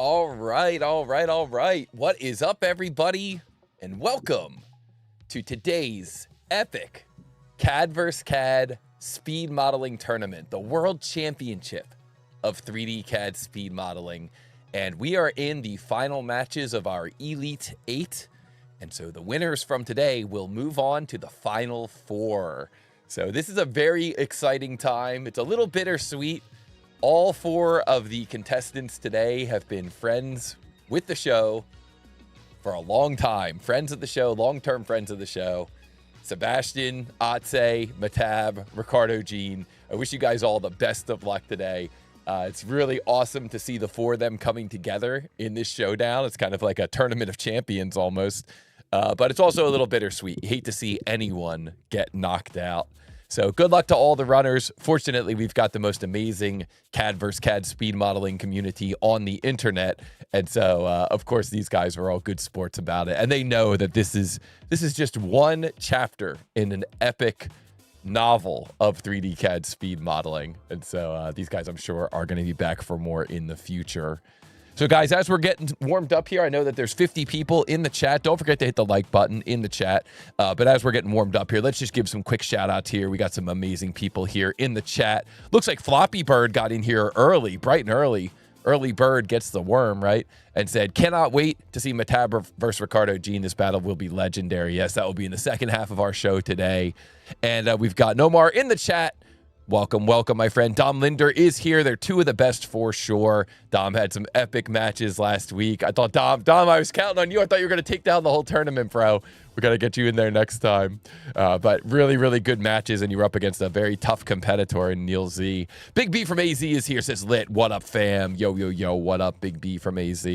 All right. What is up, everybody? And welcome to today's epic CAD vs. CAD speed modeling tournament, the World Championship of 3D CAD speed modeling. And we are in the final matches of our Elite 8. And so the winners from today will move on to the Final 4. So this is a very exciting time. It's a little bittersweet. All 4 of the contestants today have been friends with the show for a long time. Friends of the show, long-term friends of the show. Sebastian, Otse, Mehtab, Ricardo, Gene. I wish you guys all the best of luck today. It's really awesome to see the 4 of them coming together in this showdown. It's kind of like a tournament of champions almost. But it's also a little bittersweet. You hate to see anyone get knocked out. So good luck to all the runners. Fortunately, we've got the most amazing CAD vs. CAD speed modeling community on the internet. And so, of course, these guys are all good sports about it. And they know that this is just one chapter in an epic novel of 3D CAD speed modeling. And so these guys, I'm sure, are going to be back for more in the future. So guys, as we're getting warmed up here, I know that there's 50 people in the chat. Don't forget to hit the like button in the chat. But as we're getting warmed up here, let's just give some quick shout outs here. We got some amazing people here in the chat. Looks like Floppy Bird got in here early, bright and early. Early Bird gets the worm, right? And said, cannot wait to see Mehtab versus Ricardo. Gene, this battle will be legendary. Yes, that will be in the second half of our show today. And we've got Nomar in the chat. Welcome, my friend. Dom Linder is here. They're 2 of the best for sure. Dom had some epic matches last week. I thought, Dom, I was counting on you. I thought you were going to take down the whole tournament, bro. We got to get you in there next time. But really, really good matches, and you're up against a very tough competitor in Neil Z. Big B from AZ is here, says lit. What up, fam? Yo, what up, Big B from AZ?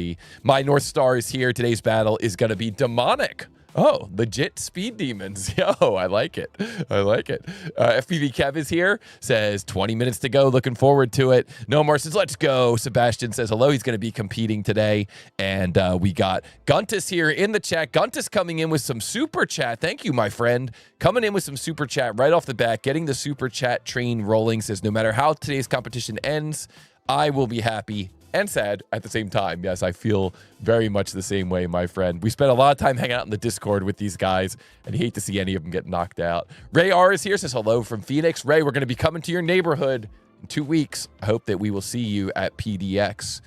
My North Star is here. Today's battle is going to be demonic. Oh, legit speed demons. Yo, I like it. FPV Kev is here, says 20 minutes to go. Looking forward to it. Nomar says, let's go. Sebastian says hello. He's going to be competing today. And we got Guntus here in the chat. Guntus coming in with some super chat. Thank you, my friend. Coming in with some super chat right off the bat, getting the super chat train rolling. Says, no matter how today's competition ends, I will be happy and sad at the same time. Yes, I feel very much the same way, my friend. We spent a lot of time hanging out in the Discord with these guys, and you hate to see any of them get knocked out. Ray R is here, says hello from Phoenix. Ray, we're going to be coming to your neighborhood in 2 weeks. I hope that we will see you at PDX.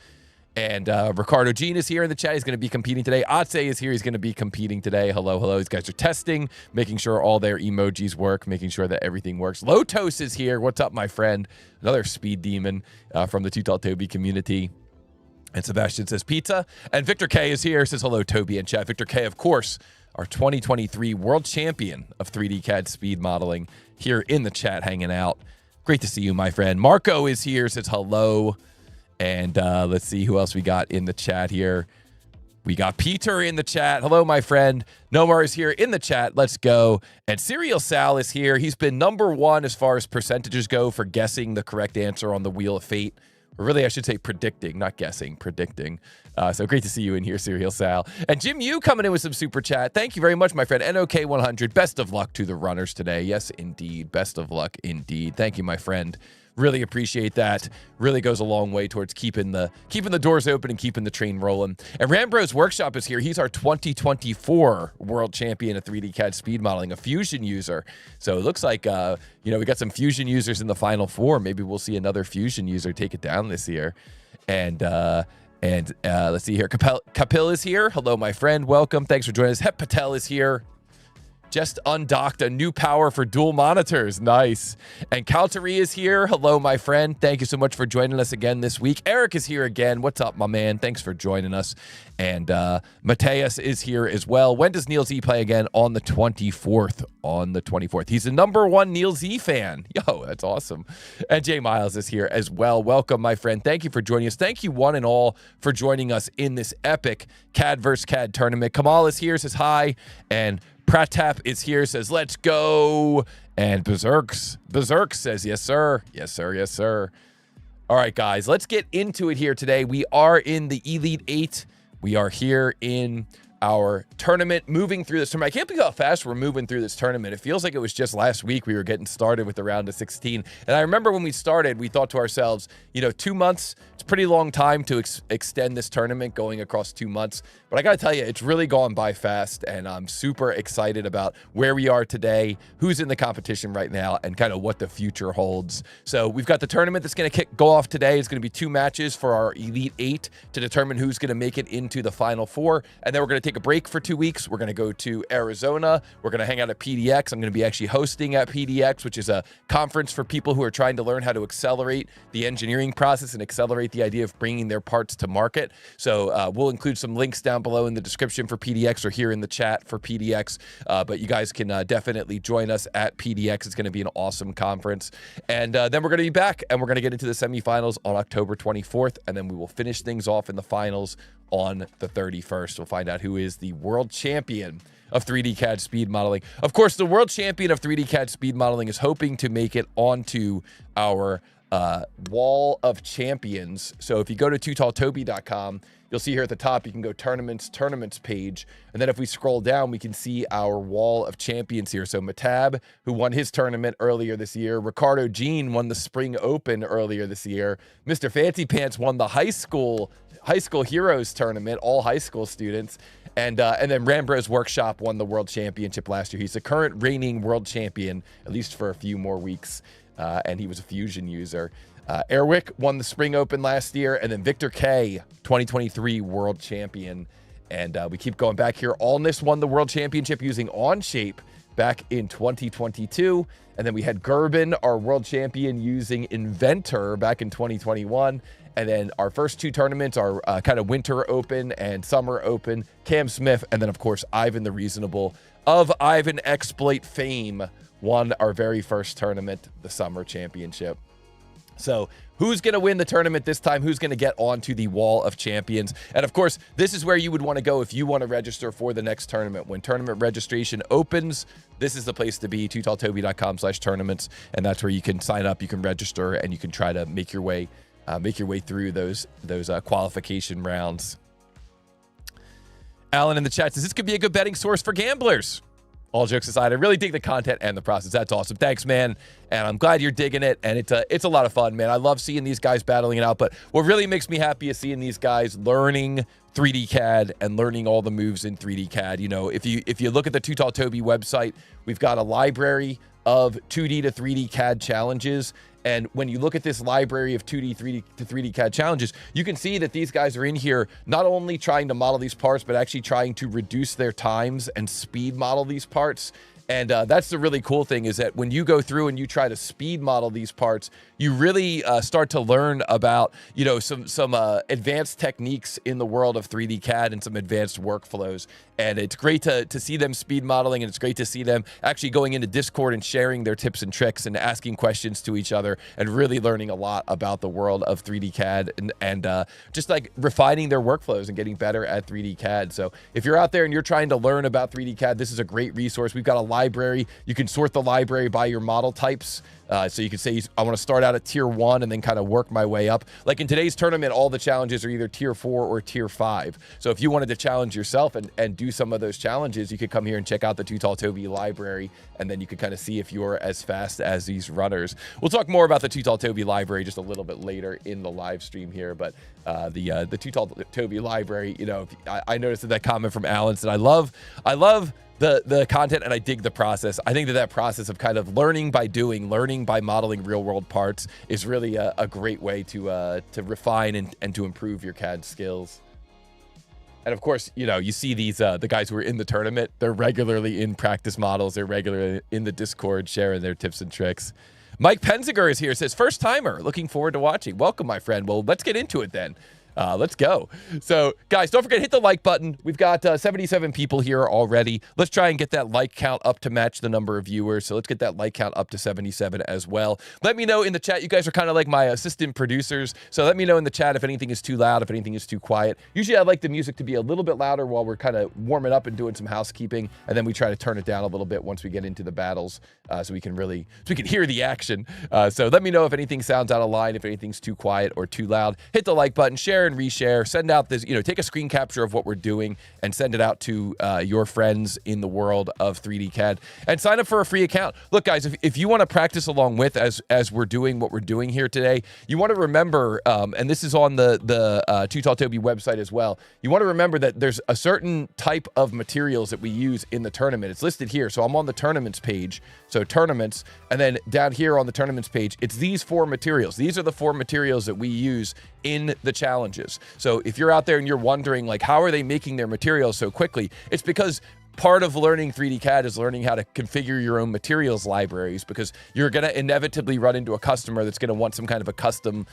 And Ricardo Gene is here in the chat. He's going to be competing today. Otse is here. He's going to be competing today. Hello. These guys are testing, making sure all their emojis work, making sure that everything works. Lotos is here. What's up, my friend? Another speed demon from the Too Tall Toby community. And Sebastian says pizza. And Victor K is here. Says hello, Toby and chat. Victor K, of course, our 2023 world champion of 3D CAD speed modeling, here in the chat hanging out. Great to see you, my friend. Marco is here. Says hello. And let's see who else we got in the chat here. We got Peter in the chat. Hello, my friend. Nomar is here in the chat. Let's go. And Serial Sal is here. He's been #1 as far as percentages go for guessing the correct answer on the Wheel of Fate. Or really, I should say predicting, not guessing, predicting. So great to see you in here, Serial Sal. And Jim Yu coming in with some super chat. Thank you very much, my friend. NOK100. Best of luck to the runners today. Yes, indeed. Best of luck indeed. Thank you, my friend. Really appreciate that. Really goes a long way towards keeping the doors open and keeping the train rolling. And Rambro's Workshop is here. He's our 2024 world champion of 3D CAD speed modeling, a Fusion user. So it looks like we got some Fusion users in the Final 4. Maybe we'll see another Fusion user take it down this year. And let's see here. Kapil is here. Hello, my friend. Welcome. Thanks for joining us. Hep Patel is here. Just undocked a new power for dual monitors. Nice. And Calteri is here. Hello, my friend. Thank you so much for joining us again this week. Eric is here again. What's up, my man? Thanks for joining us. And Mateus is here as well. When does Neil Z play again? On the 24th. On the 24th. He's a #1 Neil Z fan. Yo, that's awesome. And Jay Miles is here as well. Welcome, my friend. Thank you for joining us. Thank you, one and all, for joining us in this epic CAD vs. CAD tournament. Kamal is here, says hi. And Pratap is here, says, let's go. And Berserk says, yes, sir. Yes, sir. Yes, sir. All right, guys, let's get into it here today. We are in the Elite 8. We are here in our tournament, moving through this tournament. I can't believe how fast we're moving through this tournament. It feels like it was just last week we were getting started with the round of 16. And I remember when we started, we thought to ourselves, 2 months, it's a pretty long time to extend this tournament going across 2 months. But I got to tell you, it's really gone by fast, and I'm super excited about where we are today, who's in the competition right now, and kind of what the future holds. So we've got the tournament that's going to go off today. It's going to be 2 matches for our Elite 8 to determine who's going to make it into the Final 4. And then we're going to take a break for 2 weeks. We're going to go to Arizona. We're going to hang out at PDX. I'm going to be actually hosting at PDX, which is a conference for people who are trying to learn how to accelerate the engineering process and accelerate the idea of bringing their parts to market. So we'll include some links down below in the description for PDX or here in the chat for PDX. But you guys can definitely join us at PDX. It's going to be an awesome conference. And then we're going to be back, and we're going to get into the semifinals on October 24th. And then we will finish things off in the finals on the 31st. We'll find out who is the world champion of 3D CAD speed modeling. Of course, the world champion of 3D CAD speed modeling is hoping to make it onto our wall of champions. So if you go to tootalltoby.com, you'll see here at the top, you can go tournaments page. And then if we scroll down, we can see our wall of champions here. So Mehtab, who won his tournament earlier this year. Ricardo Jean won the Spring Open earlier this year. Mr. Fancy Pants won the high school heroes tournament, all high school students. And then Rambro's Workshop won the world championship last year. He's the current reigning world champion, at least for a few more weeks. And he was a Fusion user. Airwick won the Spring Open last year. And then Victor K, 2023 world champion. And we keep going back here. Allness won the world championship using Onshape back in 2022. And then we had Gerben, our world champion, using Inventor back in 2021. And then our first 2 tournaments are kind of Winter Open and Summer Open. Cam Smith, and then, of course, Ivan the Reasonable of Ivan Exploit fame won our very first tournament, the Summer Championship. So who's going to win the tournament this time? Who's going to get onto the wall of champions? And of course, this is where you would want to go if you want to register for the next tournament. When tournament registration opens, this is the place to be, tootalltoby.com/tournaments. And that's where you can sign up, you can register, and you can try to make your way through those qualification rounds. Alan in the chat says, this could be a good betting source for gamblers. All jokes aside, I really dig the content and the process. That's awesome. Thanks, man. And I'm glad you're digging it. And it's a lot of fun, man. I love seeing these guys battling it out. But what really makes me happy is seeing these guys learning 3D CAD and learning all the moves in 3D CAD. If you look at the Too Tall Toby website, we've got a library of 2D to 3D CAD challenges. And when you look at this library of 2D, 3D to 3D CAD challenges, you can see that these guys are in here not only trying to model these parts, but actually trying to reduce their times and speed model these parts. And that's the really cool thing, is that when you go through and you try to speed model these parts, you really start to learn about, some advanced techniques in the world of 3D CAD and some advanced workflows. And it's great to see them speed modeling, and it's great to see them actually going into Discord and sharing their tips and tricks and asking questions to each other and really learning a lot about the world of 3D CAD and just like refining their workflows and getting better at 3D CAD. So if you're out there and you're trying to learn about 3D CAD, this is a great resource. We've got a library. You can sort the library by your model types. So you can say, I want to start out at tier 1 and then kind of work my way up. Like in today's tournament, all the challenges are either tier 4 or tier 5. So if you wanted to challenge yourself and do some of those challenges, you could come here and check out the Too Tall Toby library, and then you could kind of see if you're as fast as these runners. We'll talk more about the Too Tall Toby library just a little bit later in the live stream here, but the Too Tall Toby library, I noticed that comment from Alan said, I love the content, and I dig the process. I think that process of kind of learning by doing, learning by modeling real world parts is really a great way to refine and to improve your CAD skills. And of course, you see these the guys who are in the tournament, they're regularly in practice models, they're regularly in the Discord sharing their tips and tricks. Mike Penziger is here, says, first timer, looking forward to watching. Welcome, my friend. Well, let's get into it then. Let's go. So, guys, don't forget to hit the like button. We've got 77 people here already. Let's try and get that like count up to match the number of viewers. So let's get that like count up to 77 as well. Let me know in the chat. You guys are kind of like my assistant producers. So let me know in the chat if anything is too loud, if anything is too quiet. Usually I like the music to be a little bit louder while we're kind of warming up and doing some housekeeping. And then we try to turn it down a little bit once we get into the battles so we can hear the action. So let me know if anything sounds out of line, if anything's too quiet or too loud. Hit the like button, share share and reshare, send out this, take a screen capture of what we're doing and send it out to your friends in the world of 3D CAD and sign up for a free account. Look, guys, if you want to practice along with as we're doing what we're doing here today, you want to remember, and this is on the Too Tall Toby website as well, you want to remember that there's a certain type of materials that we use in the tournament. It's listed here. So I'm on the tournaments page. So tournaments, and then down here on the tournaments page, it's these 4 materials. These are the 4 materials that we use in the challenges. So if you're out there and you're wondering, like, how are they making their materials so quickly? It's because part of learning 3D CAD is learning how to configure your own materials libraries, because you're going to inevitably run into a customer that's going to want some kind of a custom,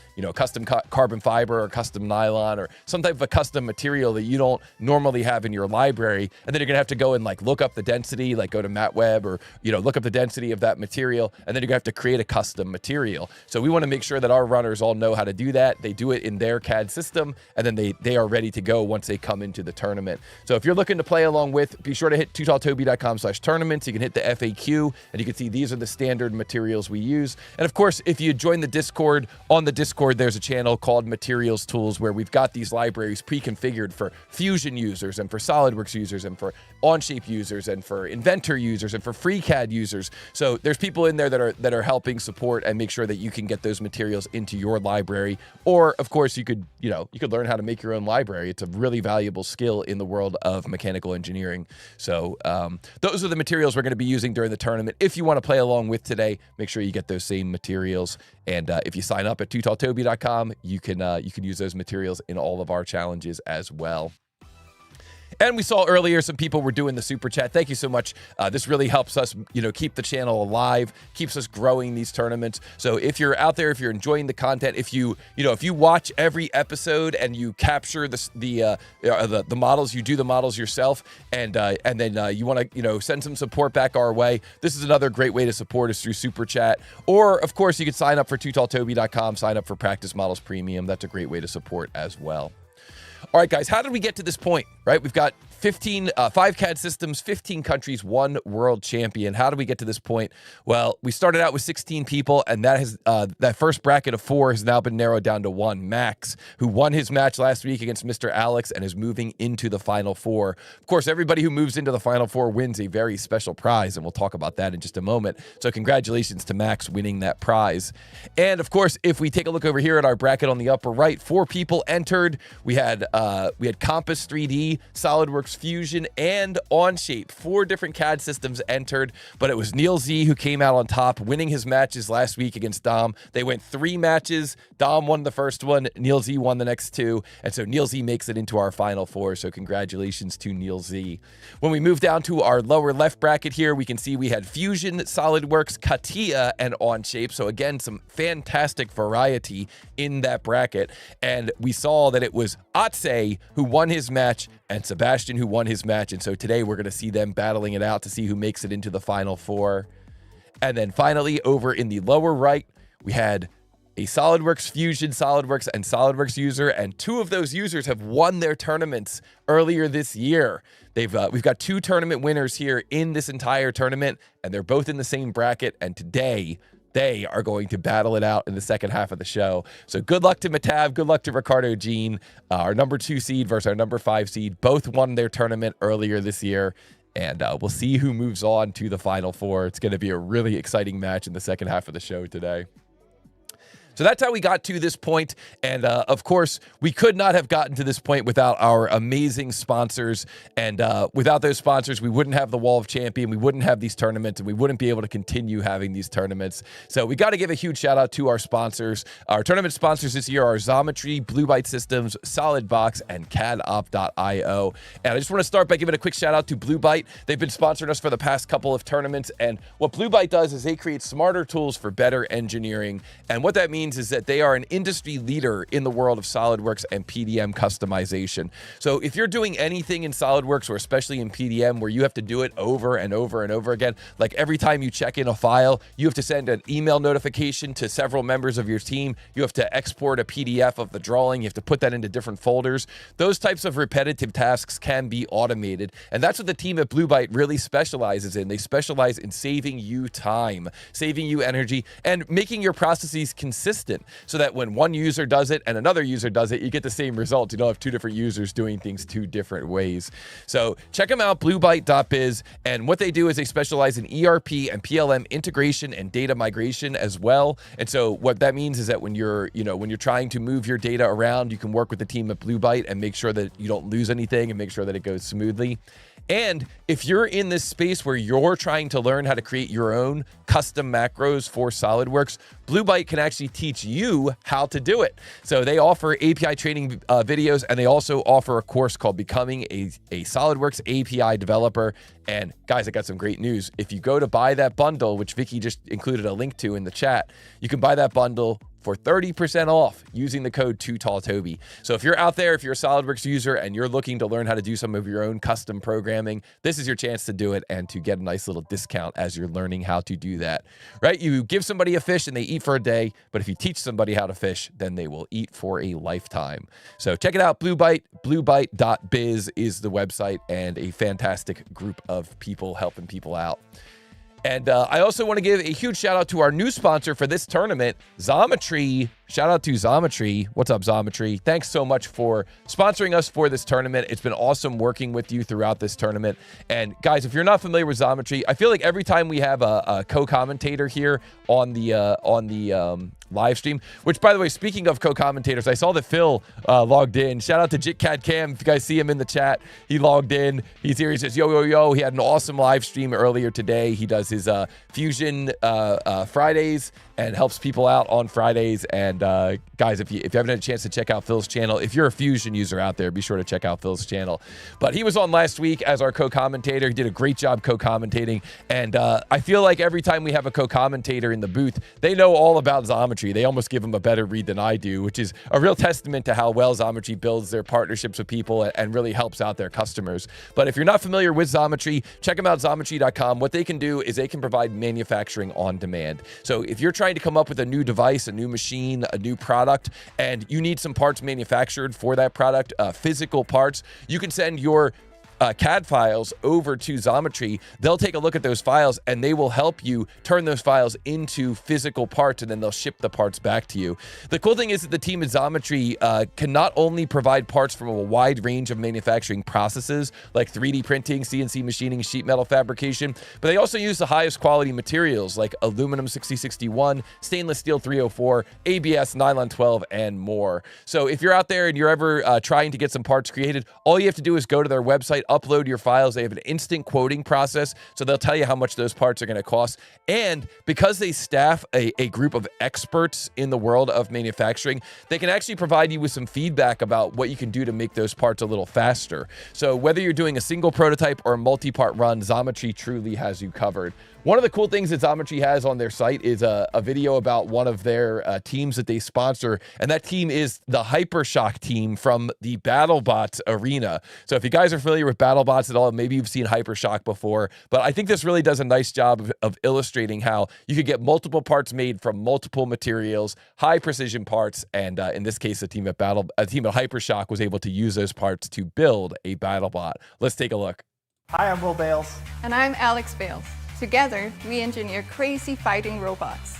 carbon fiber or custom nylon or some type of a custom material that you don't normally have in your library. And then you're going to have to go and look up the density, go to MatWeb or, look up the density of that material. And then you're going to have to create a custom material. So we want to make sure that our runners all know how to do that. They do it in their CAD system, and then they are ready to go once they come into the tournament. So if you're looking to play along with, be sure to hit tootalltoby.com/tournaments. You can hit the FAQ and you can see these are the standard materials we use. And of course, if you join the Discord, on the Discord, there's a channel called Materials Tools where we've got these libraries pre-configured for Fusion users and for SolidWorks users and for Onshape users and for Inventor users and for FreeCAD users. So there's people in there that are helping support and make sure that you can get those materials into your library. Or of course, you could learn how to make your own library. It's a really valuable skill in the world of mechanical engineering. So those are the materials we're going to be using during the tournament. If you want to play along with today, make sure you get those same materials. And if you sign up at tootalltoby.com, you can use those materials in all of our challenges as well. And we saw earlier some people were doing the super chat. Thank you so much. This really helps us, keep the channel alive, keeps us growing these tournaments. So if you're out there, if you're enjoying the content, if you watch every episode and you capture the models, you do the models yourself, and then you want to send some support back our way, this is another great way to support us through super chat. Or of course, you can sign up for tootalltoby.com, sign up for Practice Models Premium. That's a great way to support as well. All right, guys, how did we get to this point, right? We've got 5 CAD systems, 15 countries, 1 world champion. How did we get to this point? Well, we started out with 16 people, and that first bracket of 4 has now been narrowed down to 1. Max, who won his match last week against Mr. Alex and is moving into the Final 4. Of course, everybody who moves into the Final 4 wins a very special prize, and we'll talk about that in just a moment. So congratulations to Max winning that prize. And of course, if we take a look over here at our bracket on the upper right, 4 people entered. We had Compass 3D, SolidWorks Fusion, and Onshape. 4 different CAD systems entered, but it was Neil Z who came out on top, winning his matches last week against Dom. They went 3 matches. Dom won the first one. Neil Z won the next 2. And so Neil Z makes it into our Final 4. So congratulations to Neil Z. When we move down to our lower left bracket here, we can see we had Fusion, SolidWorks, CATIA, and Onshape. So again, some fantastic variety in that bracket. And we saw that it was Otse who won his match and Sebastian who won his match. And so today we're going to see them battling it out to see who makes it into the Final 4. And then finally, over in the lower right, we had a SolidWorks Fusion, SolidWorks, and SolidWorks user, and 2 of those users have won their tournaments earlier this year. We've got 2 tournament winners here in this entire tournament, and they're both in the same bracket, and today they are going to battle it out in the second half of the show. So good luck to Mehtab, good luck to Ricardo Jean, our number 2 seed versus our number 5 seed. Both won their tournament earlier this year. And we'll see who moves on to the Final 4. It's going to be a really exciting match in the second half of the show today. So that's how we got to this point. And of course, we could not have gotten to this point without our amazing sponsors. And without those sponsors, we wouldn't have the Wall of Champion. We wouldn't have these tournaments, and we wouldn't be able to continue having these tournaments. So we got to give a huge shout out to our sponsors. Our tournament sponsors this year are Xometry, Byte Systems, Solidbox, and CADOp.io. And I just want to start by giving a quick shout out to Byte. They've been sponsoring us for the past couple of tournaments. And what Byte does is they create smarter tools for better engineering. And what that means is that they are an industry leader in the world of SolidWorks and PDM customization. So if you're doing anything in SolidWorks or especially in PDM where you have to do it over and over and over again, like every time you check in a file, you have to send an email notification to several members of your team. You have to export a PDF of the drawing. You have to put that into different folders. Those types of repetitive tasks can be automated. And that's what the team at Byte really specializes in. They specialize in saving you time, saving you energy, and making your processes consistent consistent so that when one user does it and another user does it, you get the same results. You don't have two different users doing things two different ways. So check them out, bluebyte.biz. And what they do is they specialize in ERP and PLM integration and data migration as well. And so what that means is that when you're trying to move your data around, you can work with the team at Bluebyte and make sure that you don't lose anything and make sure that it goes smoothly. And if you're in this space where you're trying to learn how to create your own custom macros for SolidWorks, Bluebyte can actually teach you how to do it. So they offer API training videos, and they also offer a course called Becoming a SolidWorks API Developer. And guys, I got some great news. If you go to buy that bundle, which Vicky just included a link to in the chat, you can buy that bundle for 30% off using the code 2TallToby. So if you're out there, if you're a SolidWorks user and you're looking to learn how to do some of your own custom programming, this is your chance to do it and to get a nice little discount as you're learning how to do that, right? You give somebody a fish and they eat for a day, but if you teach somebody how to fish, then they will eat for a lifetime. So check it out, Bluebyte. Bluebyte.biz is the website, and a fantastic group of people helping people out. And I also want to give a huge shout out to our new sponsor for this tournament, Xometry. Shout out to Xometry. What's up, Xometry? Thanks so much for sponsoring us for this tournament. It's been awesome working with you throughout this tournament. And guys, if you're not familiar with Xometry, I feel like every time we have a co-commentator here on the live stream, which, by the way, speaking of co-commentators, I saw that Phil logged in. Shout out to JitCat Cam. If you guys see him in the chat, he logged in. He's here. He says, yo, yo, yo. He had an awesome live stream earlier today. He does his Fusion Fridays and helps people out on Fridays. And guys, if you haven't had a chance to check out Phil's channel, if you're a Fusion user out there, be sure to check out Phil's channel. But he was on last week as our co-commentator. He did a great job co-commentating. And I feel like every time we have a co-commentator in the booth, they know all about Xometry. They almost give them a better read than I do, which is a real testament to how well Xometry builds their partnerships with people and really helps out their customers. But if you're not familiar with Xometry, check them out, xometry.com. What they can do is they can provide manufacturing on demand. So if you're trying to come up with a new device, a new machine, a new product, and you need some parts manufactured for that product, physical parts, you can send your CAD files over to Xometry. They'll take a look at those files and they will help you turn those files into physical parts, and then they'll ship the parts back to you. The cool thing is that the team at Xometry can not only provide parts from a wide range of manufacturing processes like 3D printing, CNC machining, sheet metal fabrication, but they also use the highest quality materials like aluminum 6061, stainless steel 304, ABS, nylon 12, and more. So if you're out there and you're ever trying to get some parts created, all you have to do is go to their website, upload your files. They have an instant quoting process, so they'll tell you how much those parts are going to cost. And because they staff a group of experts in the world of manufacturing, they can actually provide you with some feedback about what you can do to make those parts a little faster. So whether you're doing a single prototype or a multi-part run, Xometry truly has you covered. One of the cool things that Xometry has on their site is a video about one of their teams that they sponsor, and that team is the Hypershock team from the BattleBots arena. So if you guys are familiar with BattleBots at all, maybe you've seen Hypershock before, but I think this really does a nice job of illustrating how you could get multiple parts made from multiple materials, high precision parts, and in this case, a team at Hypershock was able to use those parts to build a BattleBot. Let's take a look. Hi, I'm Will Bales. And I'm Alex Bales. Together, we engineer crazy fighting robots.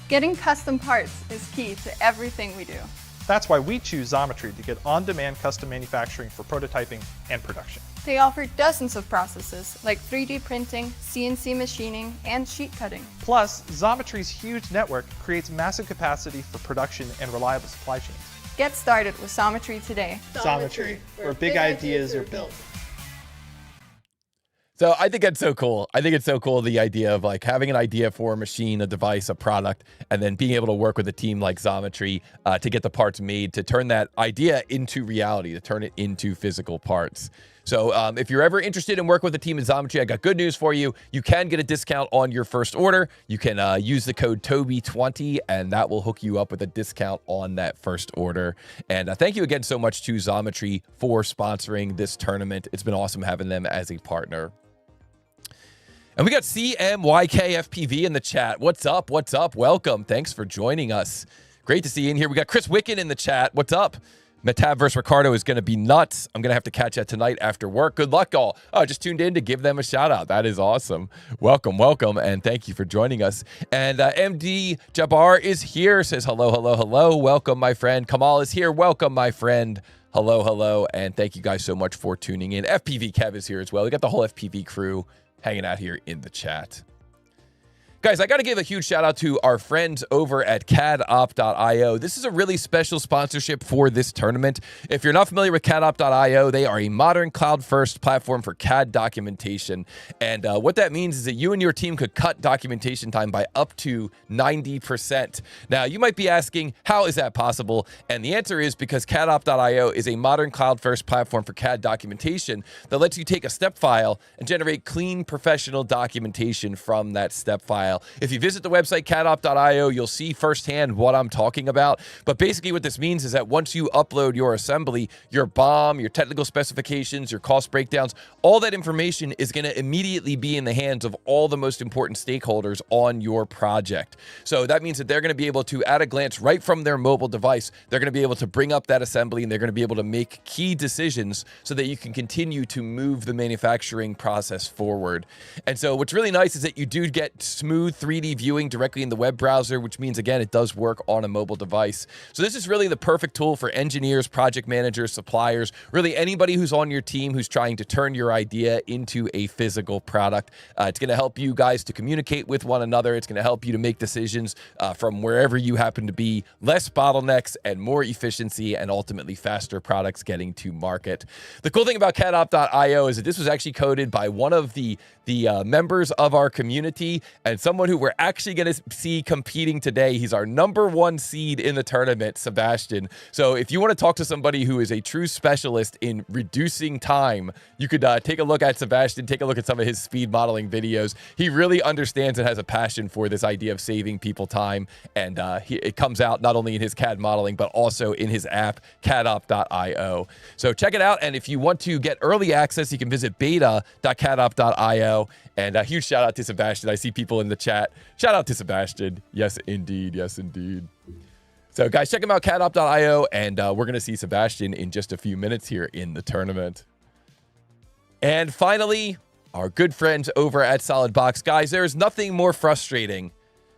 Getting custom parts is key to everything we do. That's why we choose Xometry to get on-demand custom manufacturing for prototyping and production. They offer dozens of processes like 3D printing, CNC machining, and sheet cutting. Plus, Xometry's huge network creates massive capacity for production and reliable supply chains. Get started with Xometry today. Xometry, where big ideas are built. So I think that's so cool. I think it's so cool, the idea of like having an idea for a machine, a device, a product, and then being able to work with a team like Xometry to get the parts made, to turn that idea into reality, to turn it into physical parts. So if you're ever interested in working with a team at Xometry, I got good news for you. You can get a discount on your first order. You can use the code Toby20, and that will hook you up with a discount on that first order. And thank you again so much to Xometry for sponsoring this tournament. It's been awesome having them as a partner. And we got CMYKFPV in the chat. What's up? What's up? Welcome. Thanks for joining us. Great to see you in here. We got Chris Wicken in the chat. What's up? Mehtab versus Ricardo is going to be nuts. I'm going to have to catch that tonight after work. Good luck, all. Oh, just tuned in to give them a shout out. That is awesome. Welcome, welcome, and thank you for joining us. And MD Jabbar is here, says hello, hello, hello. Welcome, my friend. Kamal is here. Welcome, my friend. Hello, hello, and thank you guys so much for tuning in. FPV Kev is here as well. We got the whole FPV crew hanging out here in the chat. Guys, I got to give a huge shout out to our friends over at CADOpt.io. This is a really special sponsorship for this tournament. If you're not familiar with CADOpt.io, they are a modern cloud-first platform for CAD documentation. And what that means is that you and your team could cut documentation time by up to 90%. Now, you might be asking, how is that possible? And the answer is because CADOpt.io is a modern cloud-first platform for CAD documentation that lets you take a step file and generate clean, professional documentation from that step file. If you visit the website cadopt.io, you'll see firsthand what I'm talking about. But basically what this means is that once you upload your assembly, your BOM, your technical specifications, your cost breakdowns, all that information is going to immediately be in the hands of all the most important stakeholders on your project. So that means that they're going to be able to, at a glance, right from their mobile device, they're going to be able to bring up that assembly and they're going to be able to make key decisions so that you can continue to move the manufacturing process forward. And so what's really nice is that you do get smooth 3D viewing directly in the web browser, which means, again, it does work on a mobile device. So this is really the perfect tool for engineers, project managers, suppliers, really anybody who's on your team who's trying to turn your idea into a physical product. It's going to help you guys to communicate with one another. It's going to help you to make decisions from wherever you happen to be, less bottlenecks and more efficiency and ultimately faster products getting to market. The cool thing about CADOpt.io is that this was actually coded by one of the members of our community and someone who we're actually going to see competing today. He's our #1 seed in the tournament, Sebastian. So if you want to talk to somebody who is a true specialist in reducing time, you could take a look at Sebastian, take a look at some of his speed modeling videos. He really understands and has a passion for this idea of saving people time. And it comes out not only in his CAD modeling, but also in his app, cadopt.io. So check it out. And if you want to get early access, you can visit beta.cadopt.io. And a huge shout out to Sebastian. I see people in the chat. Shout out to Sebastian. Yes, indeed. Yes, indeed. So guys, check him out, cadopt.io. And we're going to see Sebastian in just a few minutes here in the tournament. And finally, our good friends over at Solidbox. Guys, there's nothing more frustrating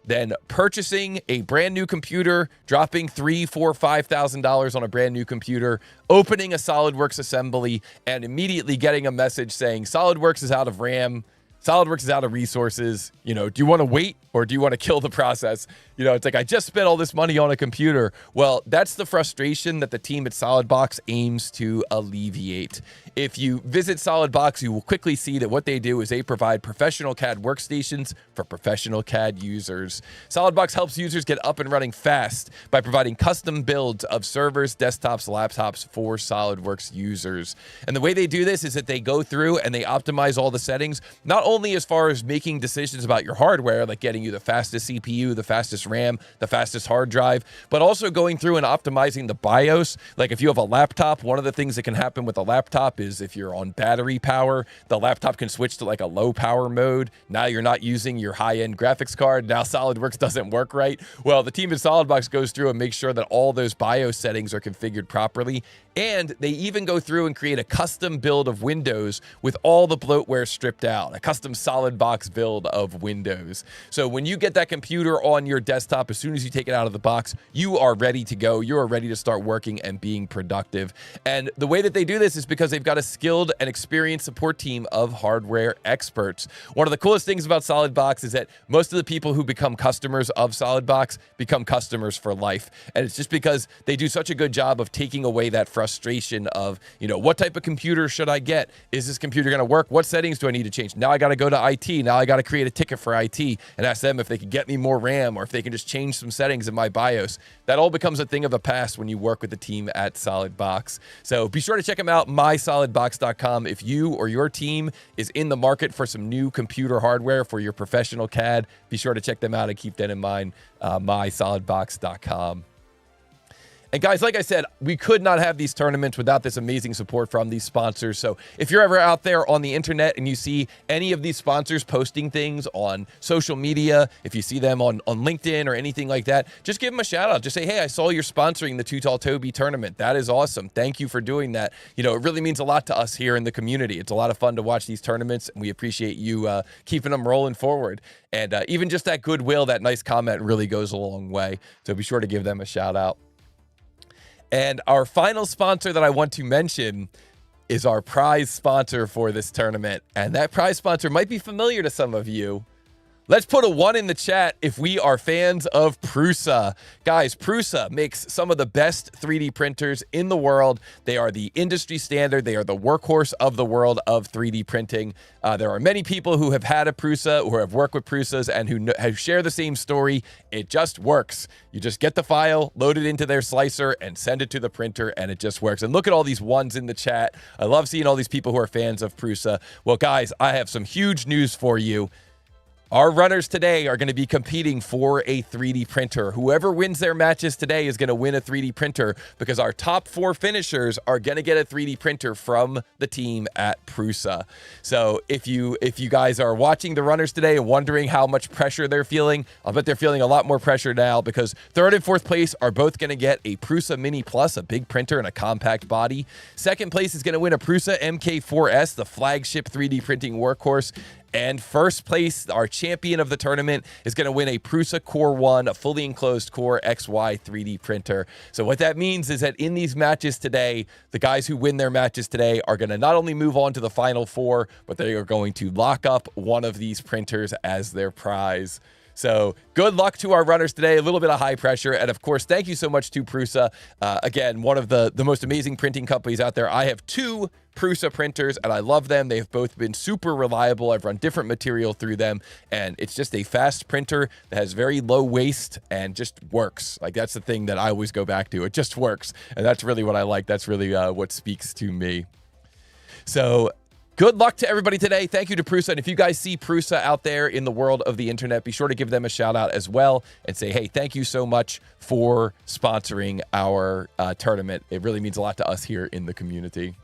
than purchasing a brand new computer, dropping $3,000, $4,000, $5,000 on a brand new computer, opening a SolidWorks assembly, and immediately getting a message saying SolidWorks is out of RAM, SolidWorks is out of resources. You know, do you want to wait or do you want to kill the process? You know, it's like, I just spent all this money on a computer. Well, that's the frustration that the team at Solidbox aims to alleviate. If you visit Solidbox, you will quickly see that what they do is they provide professional CAD workstations for professional CAD users. Solidbox helps users get up and running fast by providing custom builds of servers, desktops, laptops for SolidWorks users. And the way they do this is that they go through and they optimize all the settings, not only as far as making decisions about your hardware, like getting you the fastest CPU, the fastest RAM, the fastest hard drive, but also going through and optimizing the BIOS. Like if you have a laptop, one of the things that can happen with a laptop is if you're on battery power, the laptop can switch to like a low power mode. Now you're not using your high-end graphics card. Now SolidWorks doesn't work right. Well, the team at Solidbox goes through and makes sure that all those BIOS settings are configured properly. And they even go through and create a custom build of Windows with all the bloatware stripped out, a custom Solidbox build of Windows. So when you get that computer on your desktop, as soon as you take it out of the box, you are ready to go. You are ready to start working and being productive. And the way that they do this is because they've got a skilled and experienced support team of hardware experts. One of the coolest things about Solidbox is that most of the people who become customers of Solidbox become customers for life. And it's just because they do such a good job of taking away that frustration of, you know, what type of computer should I get? Is this computer going to work? What settings do I need to change? Now I got to go to IT. Now I got to create a ticket for IT and ask them if they can get me more RAM or if they can just change some settings in my BIOS. That all becomes a thing of the past when you work with the team at Solidbox. So be sure to check them out, mysolidbox.com. If you or your team is in the market for some new computer hardware for your professional CAD, be sure to check them out and keep that in mind, mysolidbox.com. And guys, like I said, we could not have these tournaments without this amazing support from these sponsors. So if you're ever out there on the internet and you see any of these sponsors posting things on social media, if you see them on LinkedIn or anything like that, just give them a shout out. Just say, hey, I saw you're sponsoring the Too Tall Toby tournament. That is awesome. Thank you for doing that. You know, it really means a lot to us here in the community. It's a lot of fun to watch these tournaments, and we appreciate you keeping them rolling forward. And even just that goodwill, that nice comment really goes a long way. So be sure to give them a shout out. And our final sponsor that I want to mention is our prize sponsor for this tournament. And that prize sponsor might be familiar to some of you. Let's put a 1 in the chat if we are fans of Prusa. Guys, Prusa makes some of the best 3D printers in the world. They are the industry standard. They are the workhorse of the world of 3D printing. There are many people who have had a Prusa, who have worked with Prusas, and who share the same story. It just works. You just get the file, load it into their slicer, and send it to the printer, and it just works. And look at all these 1s in the chat. I love seeing all these people who are fans of Prusa. Well, guys, I have some huge news for you. Our runners today are going to be competing for a 3D printer. Whoever wins their matches today is going to win a 3D printer, because our top 4 finishers are going to get a 3D printer from the team at Prusa. So if you guys are watching the runners today and wondering how much pressure they're feeling, I'll bet they're feeling a lot more pressure now, because 3rd and 4th place are both going to get a Prusa Mini Plus, a big printer and a compact body. 2nd place is going to win a Prusa MK4S, the flagship 3D printing workhorse. And 1st place, our champion of the tournament, is going to win a Prusa Core 1, a fully enclosed Core XY 3D printer. So what that means is that in these matches today, the guys who win their matches today are going to not only move on to the Final 4, but they are going to lock up one of these printers as their prize. So good luck to our runners today. A little bit of high pressure. And of course, thank you so much to Prusa. Again, one of the most amazing printing companies out there. I have 2 Prusa printers, and I love them. They've both been super reliable. I've run different material through them, and it's just a fast printer that has very low waste and just works. Like, that's the thing that I always go back to. It just works, and that's really what I like. That's really what speaks to me. So good luck to everybody today. Thank you to Prusa. And if you guys see Prusa out there in the world of the internet, be sure to give them a shout out as well and say, hey, thank you so much for sponsoring our tournament. It really means a lot to us here in the community.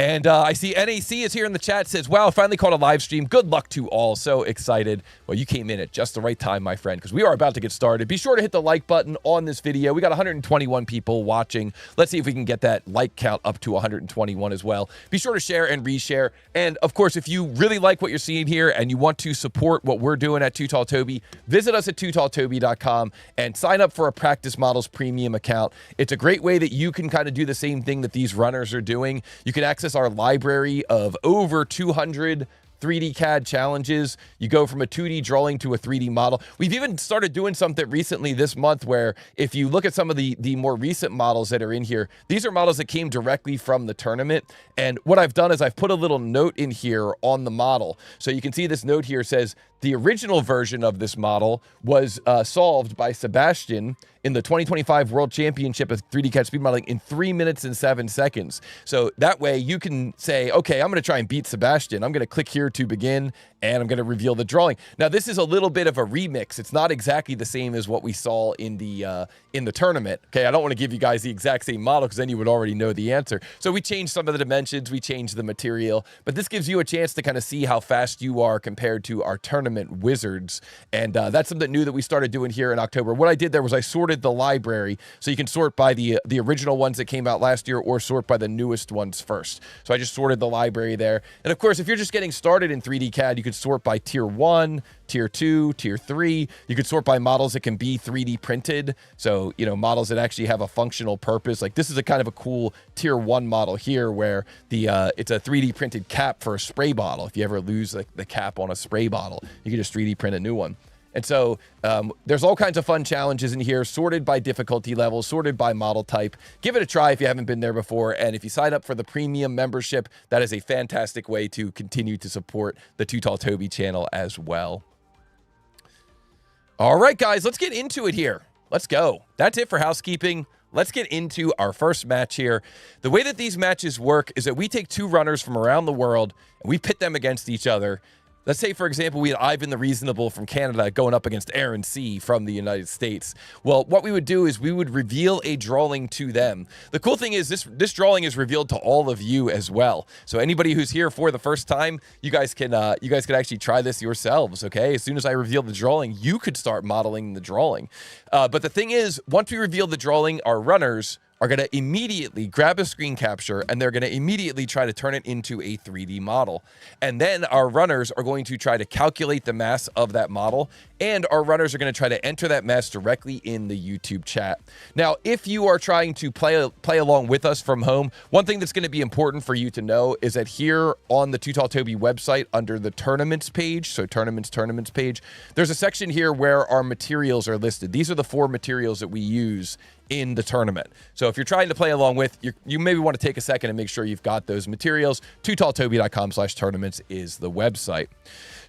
And I see NAC is here in the chat, says, wow, finally caught a live stream. Good luck to all. So excited. Well, you came in at just the right time, my friend, because we are about to get started. Be sure to hit the like button on this video. We got 121 people watching. Let's see if we can get that like count up to 121 as well. Be sure to share and reshare. And of course, if you really like what you're seeing here and you want to support what we're doing at Too Tall Toby, visit us at tootalltoby.com and sign up for a Practice Models premium account. It's a great way that you can kind of do the same thing that these runners are doing. You can access our library of over 200 3D CAD challenges. You go from a 2D drawing to a 3D model. We've even started doing something recently this month where if you look at some of the more recent models that are in here, these are models that came directly from the tournament. And what I've done is I've put a little note in here on the model. So you can see this note here says, the original version of this model was solved by Sebastian in the 2025 World Championship of 3D CAD speed modeling in 3 minutes and 7 seconds. So that way you can say, okay, I'm going to try and beat Sebastian. I'm going to click here to begin, and I'm going to reveal the drawing. Now, this is a little bit of a remix. It's not exactly the same as what we saw in the tournament. Okay, I don't want to give you guys the exact same model because then you would already know the answer. So we changed some of the dimensions, we changed the material, but this gives you a chance to kind of see how fast you are compared to our tournament wizards. And that's something new that we started doing here in October. What I did there was I sorted the library, so you can sort by the original ones that came out last year or sort by the newest ones first. So I just sorted the library there. And of course, if you're just getting started in 3D CAD, you could sort by tier 1, tier 2, tier 3. You could sort by models that can be 3D printed. So, you know, models that actually have a functional purpose. Like this is a kind of a cool tier 1 model here where it's a 3D printed cap for a spray bottle. If you ever lose the cap on a spray bottle, you can just 3D print a new one. And so there's all kinds of fun challenges in here, sorted by difficulty level, sorted by model type. Give it a try if you haven't been there before. And if you sign up for the premium membership, that is a fantastic way to continue to support the Too Tall Toby channel as well. All right, guys, let's get into it here. Let's go. That's it for housekeeping. Let's get into our first match here. The way that these matches work is that we take 2 runners from around the world and we pit them against each other. let's say, for example, we had Ivan the Reasonable from Canada going up against Aaron C from the United States. Well, what we would do is we would reveal a drawing to them. The cool thing is this drawing is revealed to all of you as well. So anybody who's here for the first time, you guys can actually try this yourselves, okay? As soon as I reveal the drawing, you could start modeling the drawing. But the thing is, once we reveal the drawing, our runners are going to immediately grab a screen capture and they're going to immediately try to turn it into a 3D model. And then our runners are going to try to calculate the mass of that model, and our runners are going to try to enter that mass directly in the YouTube chat. Now, if you are trying to play along with us from home, one thing that's going to be important for you to know is that here on the Too Tall Toby website under the tournaments page, so tournaments page, there's a section here where our materials are listed. These are the 4 materials that we use in the tournament. So if you're trying to play along with, you maybe want to take a second and make sure you've got those materials. tootalltoby.com/tournaments is the website.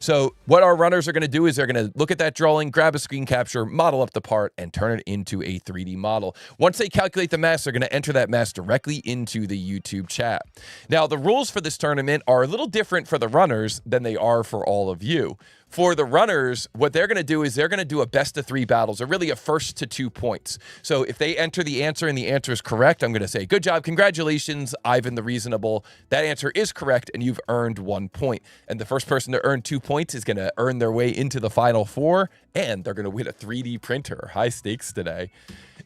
So what our runners are going to do is they're going to look at that drawing, grab a screen capture, model up the part, and turn it into a 3D model. Once they calculate the mass, they're going to enter that mass directly into the YouTube chat. Now, the rules for this tournament are a little different for the runners than they are for all of you. For the runners, what they're going to do is they're going to do a best of 3 battles, or really a first to 2 points. So if they enter the answer and the answer is correct, I'm going to say, good job, congratulations, Ivan the Reasonable. That answer is correct, and you've earned 1 point. And the first person to earn 2 points is going to earn their way into the final 4, and they're going to win a 3D printer. High stakes today.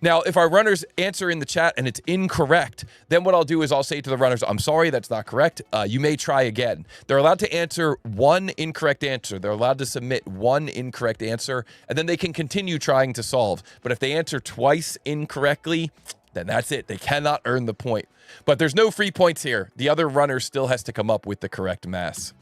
Now, if our runners answer in the chat and it's incorrect, then what I'll do is I'll say to the runners, I'm sorry, that's not correct. You may try again. They're allowed to answer 1 incorrect answer. They're allowed to submit 1 incorrect answer, and then they can continue trying to solve. But if they answer twice incorrectly, then that's it. They cannot earn the point. But there's no free points here. The other runner still has to come up with the correct mass.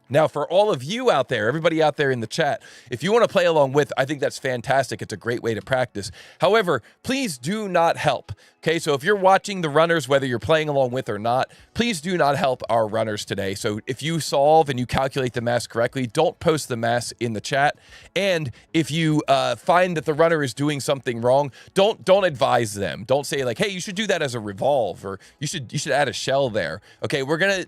Now, for all of you out there, everybody out there in the chat, if you want to play along with, I think that's fantastic. It's a great way to practice. However, please do not help. Okay, so if you're watching the runners, whether you're playing along with or not, please do not help our runners today. So if you solve and you calculate the mass correctly, don't post the mass in the chat. And if you find that the runner is doing something wrong, don't advise them. Don't say like, hey, you should do that as a revolve, or you should add a shell there. Okay,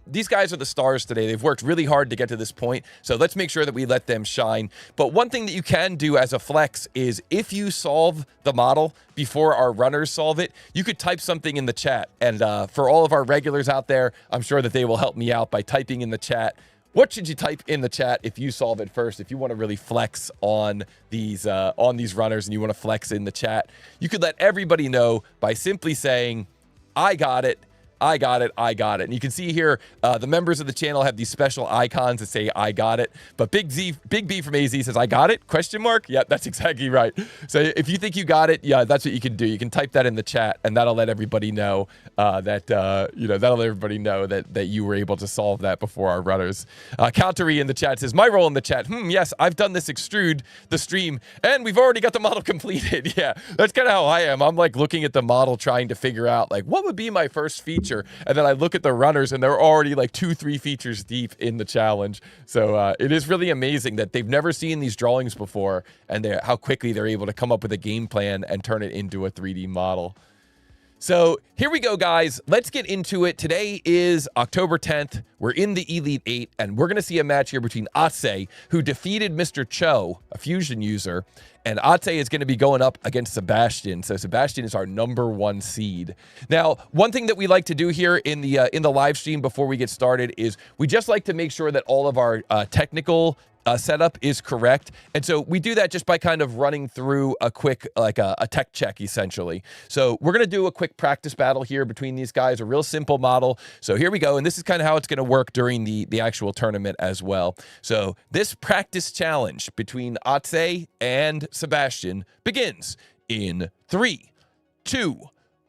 these guys are the stars today. They've worked really hard to get to this point, so let's make sure that we let them shine. But one thing that you can do as a flex is if you solve the model before our runners solve it, you could type something in the chat. And for all of our regulars out there, I'm sure that they will help me out by typing in the chat. What should you type in the chat if you solve it first? If you want to really flex on these runners and you want to flex in the chat, you could let everybody know by simply saying, I got it. I got it, I got it. And you can see here, the members of the channel have these special icons that say, I got it. But Big B from AZ says, I got it, question mark? Yep, that's exactly right. So if you think you got it, yeah, that's what you can do. You can type that in the chat, and that'll let everybody know that'll let everybody know that you were able to solve that before our runners. Countery in the chat says, my role in the chat, yes, I've done this extrude, the stream, and we've already got the model completed. Yeah, that's kind of how I am. I'm like looking at the model, trying to figure out like, what would be my first feature? And then I look at the runners and they're already like 2-3 features deep in the challenge. So it is really amazing that they've never seen these drawings before, and how quickly they're able to come up with a game plan and turn it into a 3D model. So here we go, guys. Let's get into it. Today is October 10th. We're in the Elite 8, and we're going to see a match here between Otse, who defeated Mr. Cho, a Fusion user, and Otse is going to be going up against Sebastian. So Sebastian is our #1 seed. Now, one thing that we like to do here in the live stream before we get started is we just like to make sure that all of our technical setup is correct. And so we do that just by kind of running through a quick, like a tech check, essentially. So we're going to do a quick practice battle here between these guys, a real simple model. So here we go. And this is kind of how it's going to work during the actual tournament as well. So this practice challenge between Otse and Sebastian begins in 3, 2,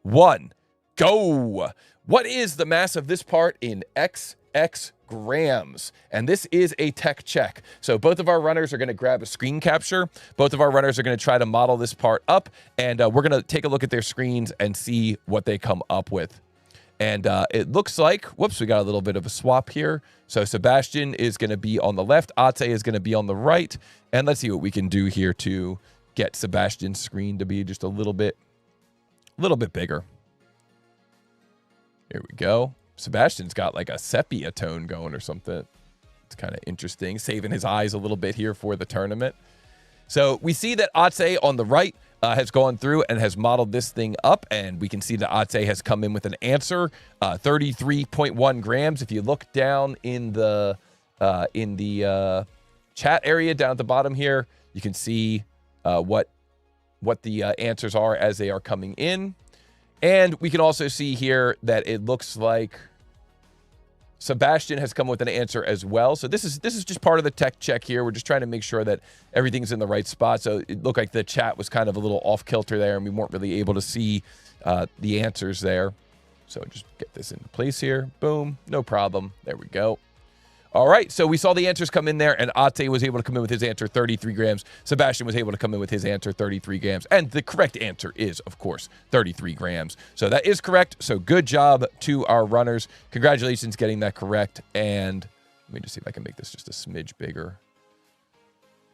1, go. What is the mass of this part in XX grams? And this is a tech check. So both of our runners are going to grab a screen capture. Both of our runners are going to try to model this part up, and we're going to take a look at their screens and see what they come up with. And it looks like, whoops, we got a little bit of a swap here. So Sebastian is going to be on the left, Otse is going to be on the right, and let's see what we can do here to get Sebastian's screen to be just a little bit bigger. Here we go. Sebastian's got like a sepia tone going or something. It's kind of interesting, saving his eyes a little bit here for the tournament. So we see that Otse on the right has gone through and has modeled this thing up, and we can see that Otse has come in with an answer, 33.1 grams. If you look down in the chat area down at the bottom here, you can see what the answers are as they are coming in. And we can also see here that it looks like Sebastian has come with an answer as well. So this is just part of the tech check here. We're just trying to make sure that everything's in the right spot. So it looked like the chat was kind of a little off kilter there, and we weren't really able to see the answers there. So just get this into place here. Boom, no problem. There we go. All right, so we saw the answers come in there, and Ate was able to come in with his answer, 33 grams. Sebastian was able to come in with his answer, 33 grams. And the correct answer is, of course, 33 grams. So that is correct. So good job to our runners. Congratulations getting that correct. And let me just see if I can make this just a smidge bigger.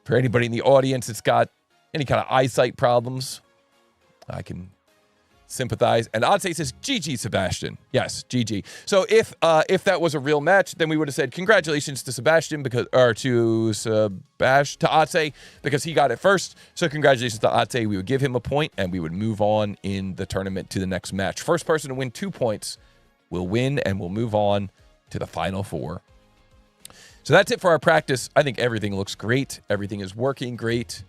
For anybody in the audience that's got any kind of eyesight problems, I can sympathize. And Odsay says, GG, Sebastian. Yes, GG. So if that was a real match, then we would have said congratulations to Sebastian to Odsay because he got it first. So congratulations to Odsay. We would give him a point and we would move on in the tournament to the next match. First person to win 2 points will win, and we'll move on to the final 4. So that's it for our practice. I think everything looks great. Everything is working great.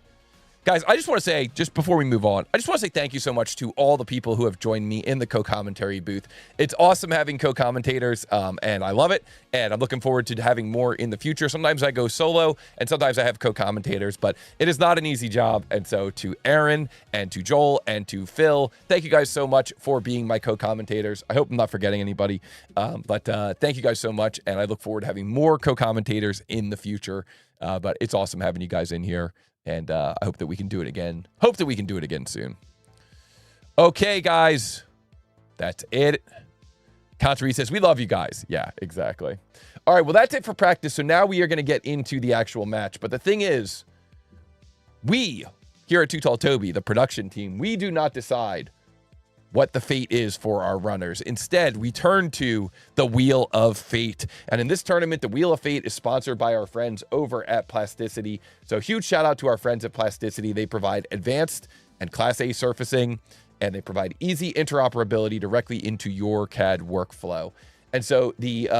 Guys, I just want to say, just before we move on, I just want to say thank you so much to all the people who have joined me in the co-commentary booth. It's awesome having co-commentators, and I love it, and I'm looking forward to having more in the future. Sometimes I go solo, and sometimes I have co-commentators, but it is not an easy job, and so to Aaron, and to Joel, and to Phil, thank you guys so much for being my co-commentators. I hope I'm not forgetting anybody, but thank you guys so much, and I look forward to having more co-commentators in the future, but it's awesome having you guys in here. And I hope that we can do it again. Hope that we can do it again soon. Okay, guys. That's it. Contreras says, we love you guys. Yeah, exactly. All right, well, that's it for practice. So now we are going to get into the actual match. But the thing is, we, here at Too Tall Toby, the production team, we do not decide what the fate is for our runners. Instead, we turn to the Wheel of Fate. And in this tournament, the Wheel of Fate is sponsored by our friends over at Plasticity. So huge shout out to our friends at Plasticity. They provide advanced and Class A surfacing, and they provide easy interoperability directly into your CAD workflow. And so the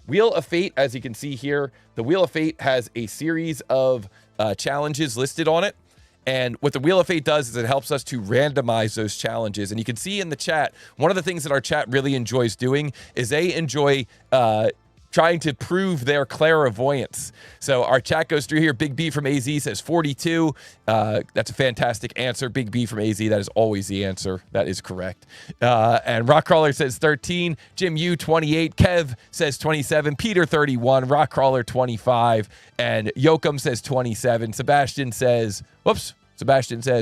Wheel of Fate, as you can see here, the Wheel of Fate has a series of challenges listed on it. And what the Wheel of Fate does is it helps us to randomize those challenges. And you can see in the chat, one of the things that our chat really enjoys doing is they enjoy trying to prove their clairvoyance. So our chat goes through here. Big B from AZ says 42. That's a fantastic answer. Big B from AZ, that is always the answer. That is correct. And Rockcrawler says 13. Jim U 28. Kev says 27. Peter 31. Rockcrawler 25. And Yoakum says 27. Sebastian says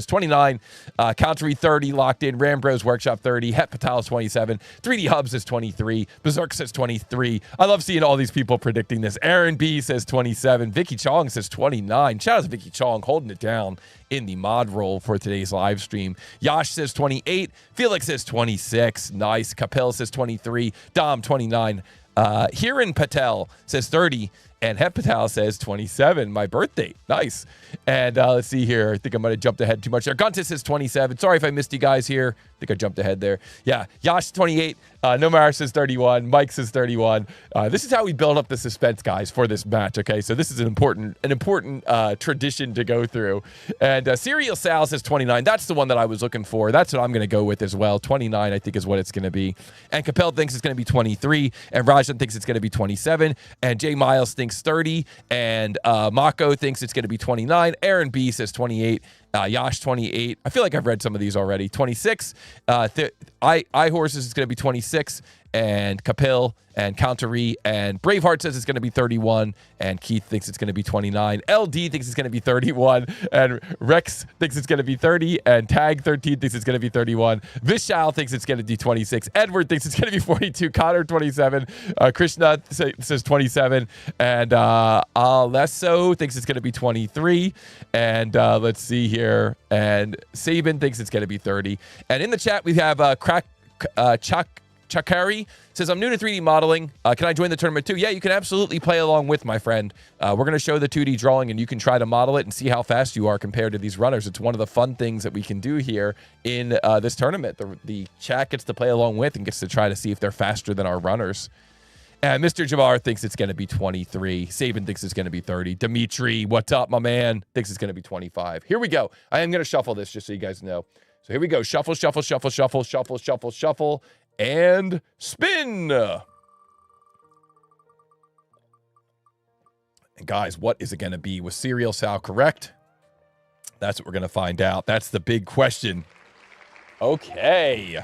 29. Countery 30, locked in. Rambros Workshop 30. Het Patel 27. 3D Hub says 23. Berserk says 23. I love seeing all these people predicting this. Aaron B says 27. Vicky Chong says 29. Shout out to Vicky Chong holding it down in the mod role for today's live stream. Yash says 28. Felix says 26. Nice. Kapil says 23. Dom 29. Hiran Patel says 30. And Het Patel says 27, my birthday. Nice. And let's see here. I think I might have jumped ahead too much there. Guntis says 27. Sorry if I missed you guys here. I think I jumped ahead there. Yeah, Yash 28. Nomar says 31. Mike says 31. This is how we build up the suspense, guys, for this match, okay? So this is an important tradition to go through. And Serial Sal says 29. That's the one that I was looking for. That's what I'm going to go with as well. 29, I think, is what it's going to be. And Capel thinks it's going to be 23. And Rajan thinks it's going to be 27. And Jay Miles thinks 30. And Mako thinks it's going to be 29. Aaron B says 28. Yash 28. I feel like I've read some of these already. 26. iHorses is going to be 26. And Kapil and Countery and Braveheart says it's going to be 31. And Keith thinks it's going to be 29. LD thinks it's going to be 31. And Rex thinks it's going to be 30. And Tag 13 thinks it's going to be 31. Vishal thinks it's going to be 26. Edward thinks it's going to be 42. Connor 27. Krishna says 27. And Alesso thinks it's going to be 23. And let's see here. And Sabin thinks it's going to be 30. And in the chat we have Chakari says, I'm new to 3D modeling. Can I join the tournament too? Yeah, you can absolutely play along with, my friend. We're going to show the 2D drawing, and you can try to model it and see how fast you are compared to these runners. It's one of the fun things that we can do here in this tournament. The chat gets to play along with and gets to try to see if they're faster than our runners. And Mr. Jabbar thinks it's going to be 23. Saban thinks it's going to be 30. Dimitri, what's up, my man? Thinks it's going to be 25. Here we go. I am going to shuffle this just so you guys know. So here we go. Shuffle, shuffle, shuffle, shuffle, shuffle, shuffle, shuffle, and spin. And guys, what is it going to be? Was Serial Sal correct? That's what we're going to find out. That's the big question. Okay.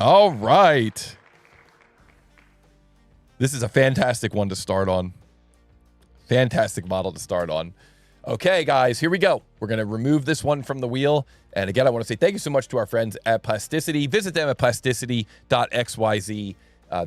All right. This is a fantastic one to start on. Fantastic model to start on. Okay, guys, here we go. We're going to remove this one from the wheel. And again, I want to say thank you so much to our friends at Plasticity. Visit them at plasticity.xyz.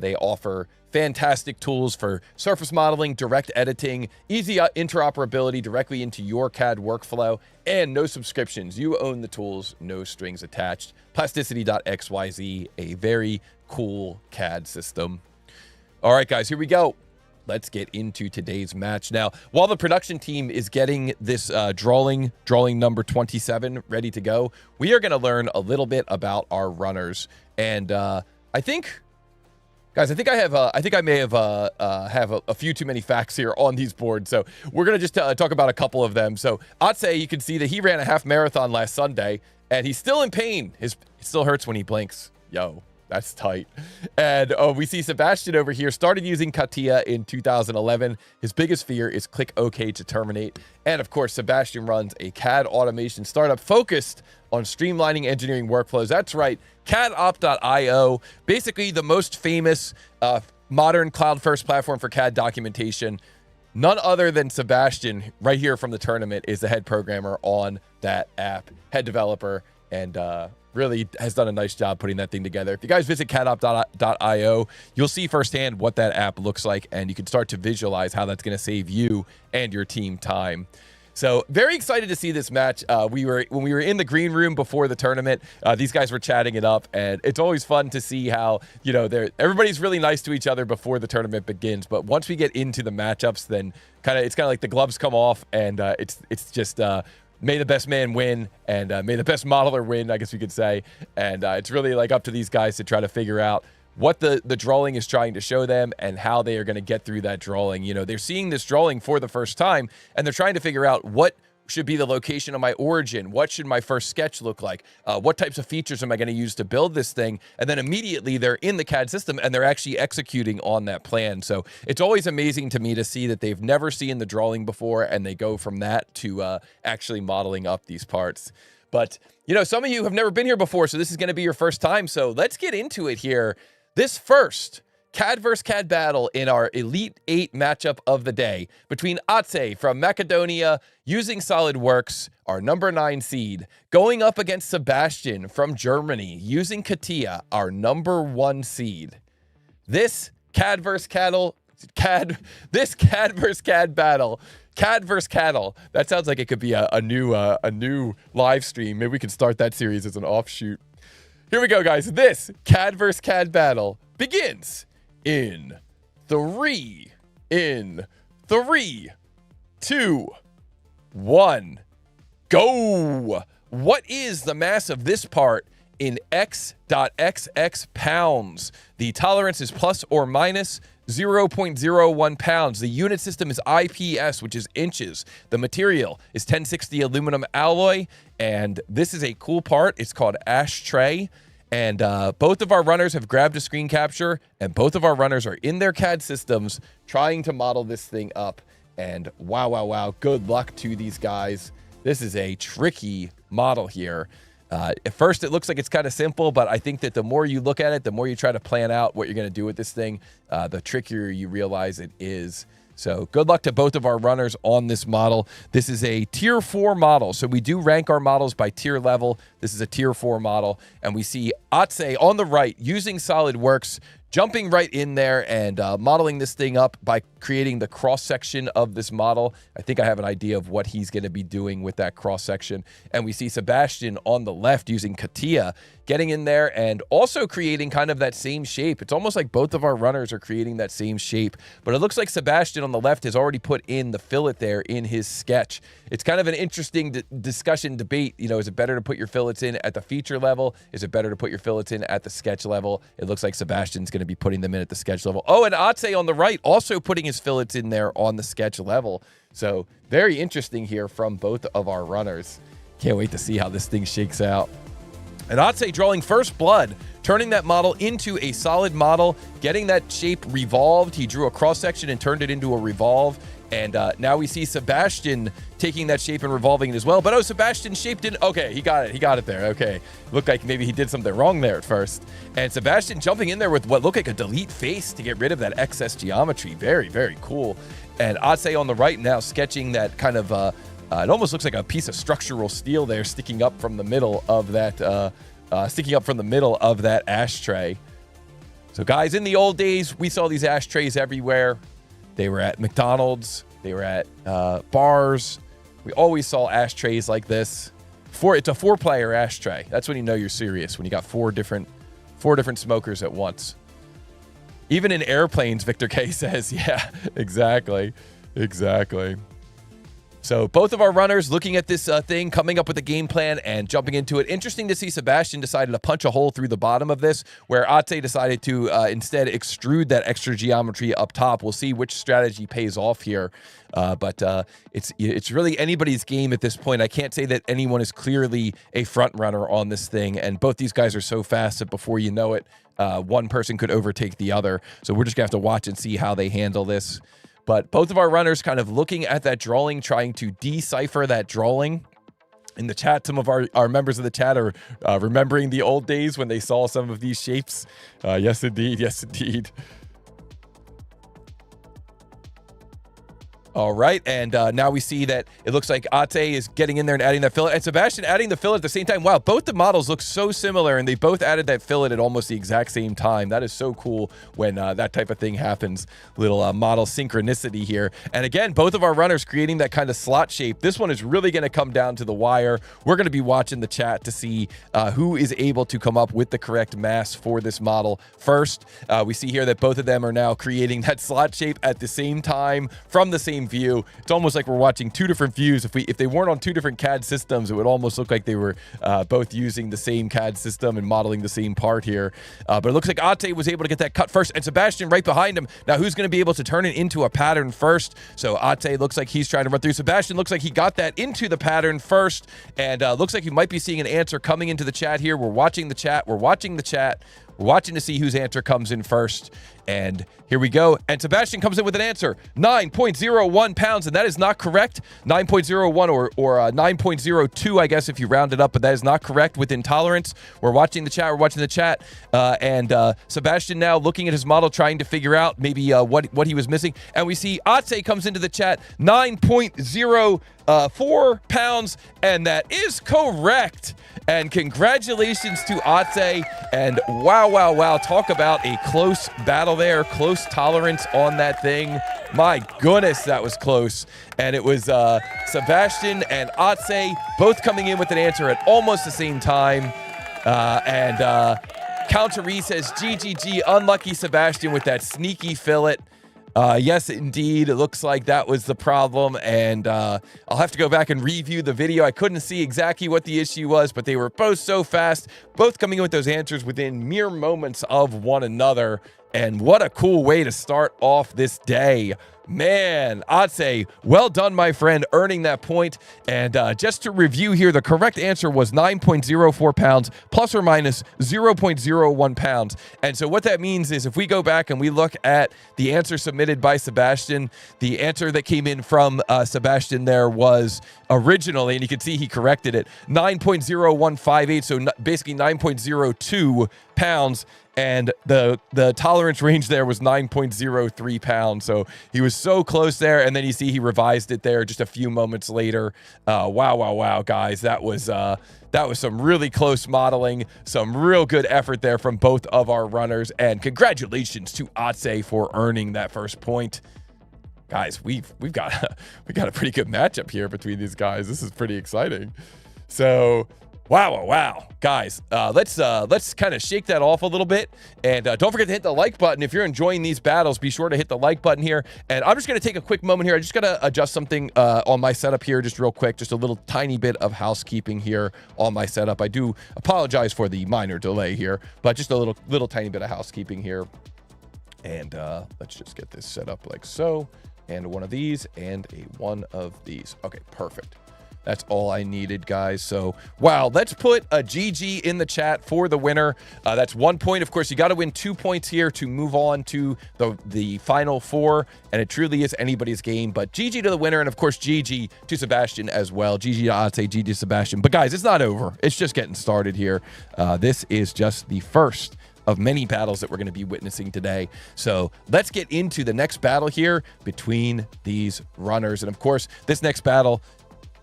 They offer fantastic tools for surface modeling, direct editing, easy interoperability directly into your CAD workflow, and no subscriptions. You own the tools, no strings attached. Plasticity.xyz, a very cool CAD system. All right, guys, here we go. Let's get into today's match. Now, while the production team is getting this drawing number 27 ready to go, we are going to learn a little bit about our runners. And I think, guys, I think I may have a few too many facts here on these boards. So we're going to just talk about a couple of them. So Otse, you can see that he ran a half marathon last Sunday, and he's still in pain. It still hurts when he blinks. Yo. That's tight. And we see Sebastian over here started using CATIA in 2011. His biggest fear is click OK to terminate. And of course, Sebastian runs a CAD automation startup focused on streamlining engineering workflows. That's right, CADOpt.io, basically the most famous modern cloud-first platform for CAD documentation. None other than Sebastian, right here from the tournament, is the head programmer on that app, head developer, and really has done a nice job putting that thing together. If you guys visit cadopt.io, you'll see firsthand what that app looks like, and you can start to visualize how that's going to save you and your team time. So very excited to see this match. When we were in the green room before the tournament, these guys were chatting it up, and it's always fun to see how, you know, everybody's really nice to each other before the tournament begins. But once we get into the matchups, then it's kind of like the gloves come off, and it's just may the best man win, and may the best modeler win, I guess we could say. And it's really like up to these guys to try to figure out what the drawing is trying to show them and how they are going to get through that drawing. You know, they're seeing this drawing for the first time, and they're trying to figure out what should be the location of my origin. What should my first sketch look like? What types of features am I going to use to build this thing? And then immediately they're in the CAD system and they're actually executing on that plan. So it's always amazing to me to see that they've never seen the drawing before, and they go from that to actually modeling up these parts. But, you know, some of you have never been here before, so this is going to be your first time. So let's get into it here. This first CAD vs. CAD battle in our Elite 8 matchup of the day between Otse from Macedonia using SolidWorks, our number 9 seed, going up against Sebastian from Germany using CATIA, our number 1 seed. This CAD vs. CAD battle. CAD vs. CAD. That sounds like it could be a new live stream. Maybe we could start that series as an offshoot. Here we go, guys. This CAD vs. CAD battle begins in 3, 2, 1, go. What is the mass of this part in x.xx pounds? The tolerance is plus or minus 0.01 pounds. The unit system is IPS, which is inches. The material is 1060 aluminum alloy, and this is a cool part. It's called Ashtray. And both of our runners have grabbed a screen capture, and both of our runners are in their CAD systems trying to model this thing up. And wow, good luck to these guys. This is a tricky model here. At first, it looks like it's kind of simple, but I think that the more you look at it, the more you try to plan out what you're going to do with this thing, the trickier you realize it is. So good luck to both of our runners on this model. This is a tier 4 model. So we do rank our models by tier level. This is a tier 4 model. And we see Otse on the right using SolidWorks, jumping right in there and modeling this thing up by creating the cross-section of this model. I think I have an idea of what he's going to be doing with that cross-section. And we see Sebastian on the left using CATIA, getting in there and also creating kind of that same shape. It's almost like both of our runners are creating that same shape, but it looks like Sebastian on the left has already put in the fillet there in his sketch. It's kind of an interesting discussion debate. You know, is it better to put your fillets in at the feature level? Is it better to put your fillets in at the sketch level? It looks like Sebastian's going to be putting them in at the sketch level. Oh, and Otse on the right also putting his fillets in there on the sketch level. So very interesting here from both of our runners. Can't wait to see how this thing shakes out. And Otse drawing first blood, turning that model into a solid model, getting that shape revolved. He drew a cross-section and turned it into a revolve. And now we see Sebastian taking that shape and revolving it as well. But oh, Sebastian's shape didn't... Okay, he got it. He got it there. Okay. Looked like maybe he did something wrong there at first. And Sebastian jumping in there with what looked like a delete face to get rid of that excess geometry. Very, very cool. And Otse on the right now sketching that kind of... it almost looks like a piece of structural steel there sticking up from the middle of that ashtray. So guys, in the old days, we saw these ashtrays everywhere. They were at McDonald's. They were at bars. We always saw ashtrays like this. It's a 4-player ashtray. That's when you know you're serious, when you got four different smokers at once. Even in airplanes, Victor K says, yeah, exactly. So both of our runners looking at this thing, coming up with a game plan and jumping into it. Interesting to see Sebastian decided to punch a hole through the bottom of this, where Otse decided to instead extrude that extra geometry up top. We'll see which strategy pays off here. But it's really anybody's game at this point. I can't say that anyone is clearly a front runner on this thing. And both these guys are so fast that before you know it, one person could overtake the other. So we're just going to have to watch and see how they handle this. But both of our runners kind of looking at that drawing, trying to decipher that drawing. In the chat, some of our members of the chat are remembering the old days when they saw some of these shapes. Yes, indeed. Yes, indeed. All right, and now we see that it looks like Otse is getting in there and adding that fillet, and Sebastian adding the fillet at the same time. Wow, both the models look so similar, and they both added that fillet at almost the exact same time. That is so cool when that type of thing happens. Little model synchronicity here. And again, both of our runners creating that kind of slot shape. This one is really going to come down to the wire. We're going to be watching the chat to see who is able to come up with the correct mass for this model first. We see here that both of them are now creating that slot shape at the same time from the same view. It's almost like we're watching two different views. If they weren't on two different CAD systems, it would almost look like they were both using the same CAD system and modeling the same part here. But it looks like Otse was able to get that cut first, and Sebastian right behind him. Now, who's going to be able to turn it into a pattern first? So Otse looks like he's trying to run through. Sebastian looks like he got that into the pattern first, and looks like you might be seeing an answer coming into the chat here. We're watching the chat. We're watching to see whose answer comes in first. And here we go. And Sebastian comes in with an answer, 9.01 pounds. And that is not correct. 9.01 or 9.02, I guess, if you round it up. But that is not correct within tolerance. We're watching the chat. And Sebastian now looking at his model, trying to figure out maybe what he was missing. And we see Otse comes into the chat, 9.04 pounds. And that is correct. And congratulations to Otse. And wow. Talk about a close battle there. Close tolerance on that thing. My goodness, that was close. And it was Sebastian and Otse both coming in with an answer at almost the same time. Counter-E says, GGG, unlucky Sebastian with that sneaky fillet. Yes, indeed. It looks like that was the problem, and I'll have to go back and review the video. I couldn't see exactly what the issue was, but they were both so fast, both coming in with those answers within mere moments of one another, and what a cool way to start off this day. Man, Otse, well done, my friend, earning that point. And just to review here, the correct answer was 9.04 pounds plus or minus 0.01 pounds. And so what that means is if we go back and we look at the answer submitted by Sebastian, the answer that came in from Sebastian there was originally, and you can see he corrected it, 9.0158, so basically 9.02 pounds. And the tolerance range there was 9.03 pounds. So he was so close there. And then you see he revised it there just a few moments later. Wow, guys. That was some really close modeling, some real good effort there from both of our runners. And congratulations to Otse for earning that first point. guys, we've got a pretty good matchup here between these guys. This is pretty exciting. So, wow, guys, let's kind of shake that off a little bit, and don't forget to hit the like button if you're enjoying these battles. Be sure to hit the like button here, and I'm just gonna take a quick moment here. I just gotta adjust something on my setup here, just real quick, just a little tiny bit of housekeeping here on my setup. I do apologize for the minor delay here, but just a little tiny bit of housekeeping here, and let's just get this set up like so, and one of these, and one of these. Okay, perfect. That's all I needed, guys. So, wow, let's put a GG in the chat for the winner. That's 1 point. Of course, you got to win 2 points here to move on to the final 4, and it truly is anybody's game. But GG to the winner, and of course, GG to Sebastian as well. GG to Ate, GG to Sebastian. But guys, it's not over. It's just getting started here. This is just the first of many battles that we're going to be witnessing today. So let's get into the next battle here between these runners. And of course, this next battle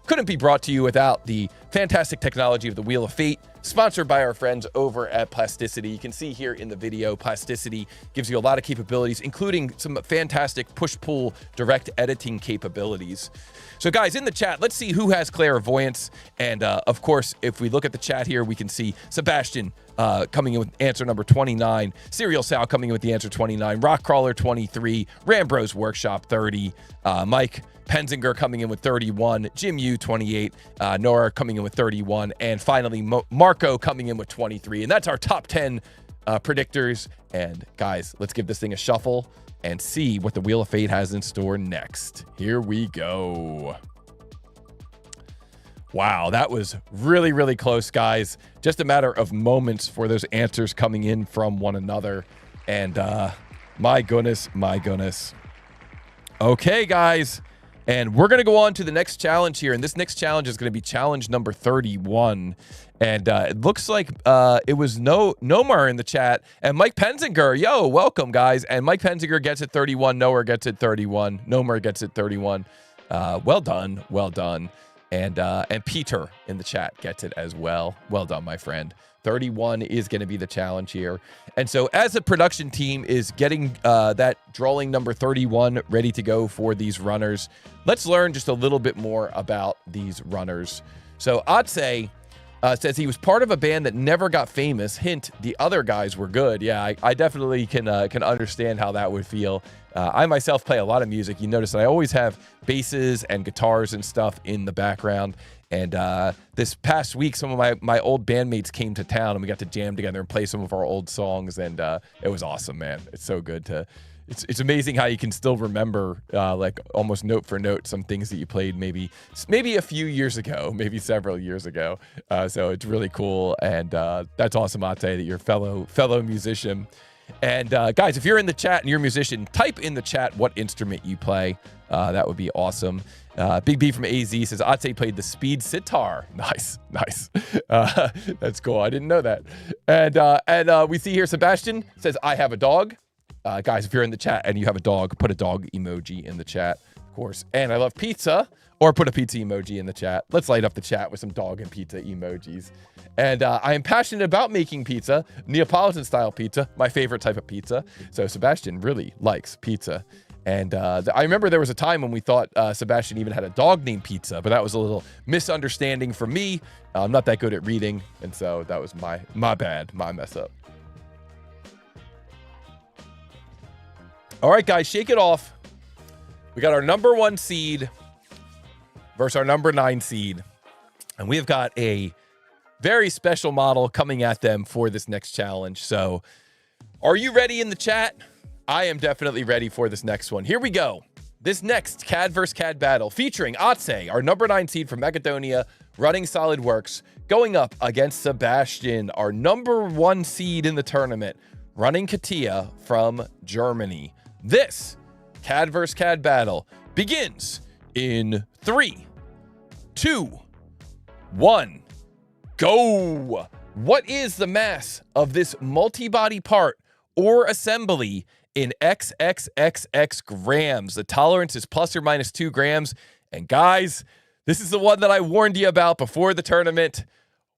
couldn't be brought to you without the fantastic technology of the Wheel of Fate, sponsored by our friends over at Plasticity. You can see here in the video, Plasticity gives you a lot of capabilities, including some fantastic push-pull direct editing capabilities. So guys, in the chat, let's see who has clairvoyance. And of course, if we look at the chat here, we can see Sebastian coming in with answer number 29, Serial Sal coming in with the answer 29, Rockcrawler 23, Rambros Workshop 30, Mike Penzinger coming in with 31, Jim Yu 28, Nora coming in with 31, and finally Marco coming in with 23. And that's our top 10 predictors. And guys, let's give this thing a shuffle and see what the Wheel of Fate has in store next. Here we go. Wow, that was really, really close, guys. Just a matter of moments for those answers coming in from one another. And my goodness. Okay, guys. And we're going to go on to the next challenge here. And this next challenge is going to be challenge number 31. And it looks like it was Nomar in the chat. And Mike Penzinger, yo, welcome, guys. And Mike Penzinger gets it 31. Nomar gets it 31. Nomar gets it 31. Well done. And Peter in the chat gets it as well. Well done, my friend. 31 is going to be the challenge here. And so as the production team is getting that drawing number 31 ready to go for these runners, let's learn just a little bit more about these runners. So Atse says he was part of a band that never got famous. Hint, the other guys were good. Yeah, I definitely can understand how that would feel. I myself play a lot of music. You notice that I always have basses and guitars and stuff in the background. And this past week, some of my old bandmates came to town, and we got to jam together and play some of our old songs. And it was awesome, man. It's so good to. It's amazing how you can still remember, like almost note for note, some things that you played maybe a few years ago, maybe several years ago. So it's really cool, and that's awesome, Ate, that you're a fellow musician. And guys, if you're in the chat and you're a musician, type in the chat what instrument you play. That would be awesome. Big B from AZ says Ate played the speed sitar. Nice. That's cool. I didn't know that. And we see here Sebastian says I have a dog. Guys, if you're in the chat and you have a dog, put a dog emoji in the chat, of course. And I love pizza, or put a pizza emoji in the chat. Let's light up the chat with some dog and pizza emojis. And I am passionate about making pizza, Neapolitan style pizza, my favorite type of pizza. So Sebastian really likes pizza. And I remember there was a time when we thought Sebastian even had a dog named Pizza, but that was a little misunderstanding for me. I'm not that good at reading, and so that was my bad, my mess up. All right, guys, shake it off. We got our number 1 seed versus our number 9 seed. And we've got a very special model coming at them for this next challenge. So are you ready in the chat? I am definitely ready for this next one. Here we go. This next CAD vs. CAD battle featuring Atse, our number 9 seed from Macedonia, running SolidWorks, going up against Sebastian, our number 1 seed in the tournament, running CATIA from Germany. This CAD vs. CAD battle begins in 3, 2, 1, go! What is the mass of this multi-body part or assembly in XXXX grams? The tolerance is plus or minus 2 grams. And guys, this is the one that I warned you about before the tournament.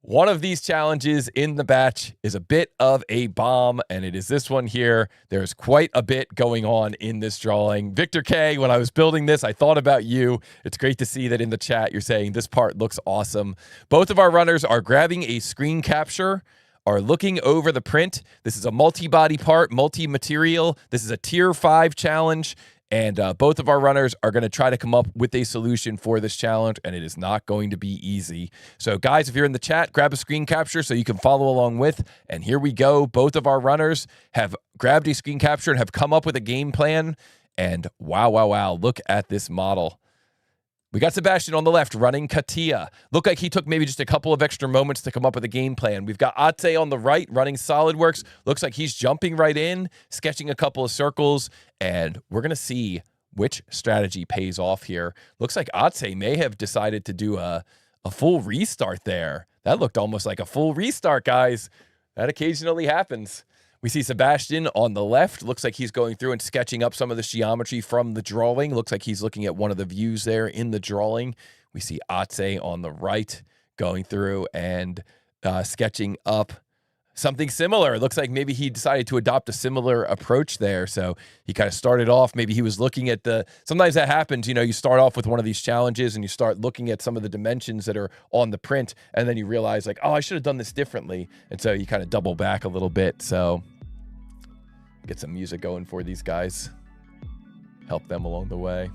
One of these challenges in the batch is a bit of a bomb, and it is this one here. There's quite a bit going on in this drawing. Victor K, when I was building this, I thought about you. It's great to see that in the chat you're saying this part looks awesome. Both of our runners are grabbing a screen capture, are looking over the print. This is a multi-body part, multi-material. This is a tier 5 challenge. And both of our runners are going to try to come up with a solution for this challenge, and it is not going to be easy. So, guys, if you're in the chat, grab a screen capture so you can follow along with. And here we go. Both of our runners have grabbed a screen capture and have come up with a game plan. And wow, wow, wow, look at this model. We got Sebastian on the left running Katia. Looked like he took maybe just a couple of extra moments to come up with a game plan. We've got Ate on the right running SolidWorks. Looks like he's jumping right in, sketching a couple of circles, and we're going to see which strategy pays off here. Looks like Ate may have decided to do a full restart there. That looked almost like a full restart, guys. That occasionally happens. We see Sebastian on the left. Looks like he's going through and sketching up some of this geometry from the drawing. Looks like he's looking at one of the views there in the drawing. We see Ate on the right going through and sketching up something similar. It looks like maybe he decided to adopt a similar approach there. So he kind of started off, maybe he was looking at sometimes that happens, you start off with one of these challenges and you start looking at some of the dimensions that are on the print, and then you realize like, oh, I should have done this differently. And so you kind of double back a little bit. So get some music going for these guys. Help them along the way.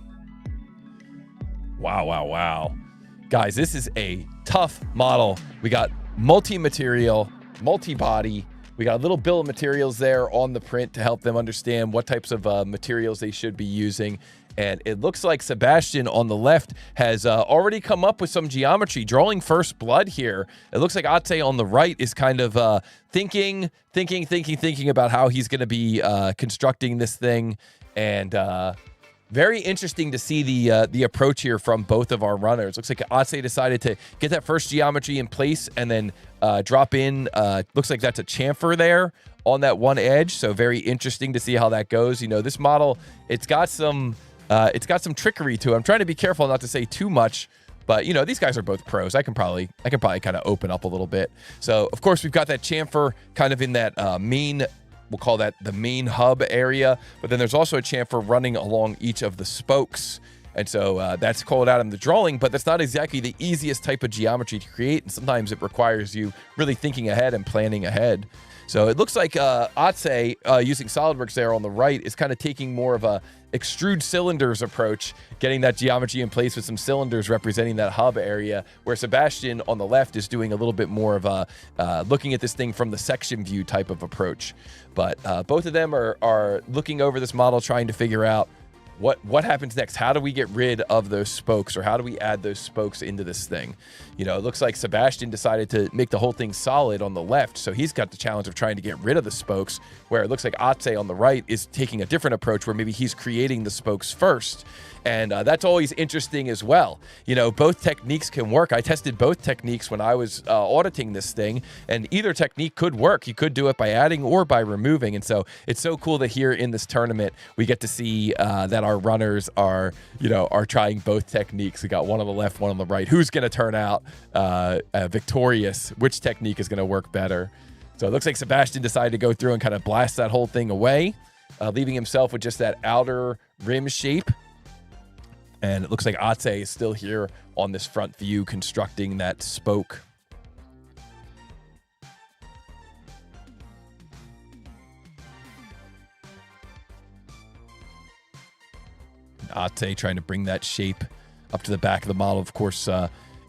Wow, wow, wow. Guys, this is a tough model. We got multi-material, multi-body. We got a little bill of materials there on the print to help them understand what types of materials they should be using. And it looks like Sebastian on the left has already come up with some geometry, drawing first blood here. It looks like Ate on the right is kind of thinking about how he's going to be constructing this thing. And very interesting to see the approach here from both of our runners. Looks like Ate decided to get that first geometry in place and then drop in. Looks like that's a chamfer there on that one edge. So very interesting to see how that goes. This model, it's got some trickery to it. I'm trying to be careful not to say too much, but these guys are both pros. I can probably kind of open up a little bit. So of course we've got that chamfer kind of in that main, we'll call that the main hub area, but then there's also a chamfer running along each of the spokes. And so that's called out in the drawing, but that's not exactly the easiest type of geometry to create. And sometimes it requires you really thinking ahead and planning ahead. So it looks like Ate, using SolidWorks there on the right, is kind of taking more of a extrude cylinders approach, getting that geometry in place with some cylinders representing that hub area, where Sebastian on the left is doing a little bit more of a looking at this thing from the section view type of approach. But both of them are looking over this model, trying to figure out what happens next. How do we get rid of those spokes, or how do we add those spokes into this thing? It looks like Sebastian decided to make the whole thing solid on the left, so he's got the challenge of trying to get rid of the spokes, where it looks like Ate on the right is taking a different approach, where maybe he's creating the spokes first. And that's always interesting as well. Both techniques can work. I tested both techniques when I was auditing this thing, and either technique could work. You could do it by adding or by removing. And so it's so cool that here in this tournament, we get to see that our runners are trying both techniques. We got one on the left, one on the right. Who's going to turn out victorious? Which technique is going to work better? So it looks like Sebastian decided to go through and kind of blast that whole thing away, leaving himself with just that outer rim shape. And it looks like Ate is still here on this front view constructing that spoke. Ate trying to bring that shape up to the back of the model. Of course,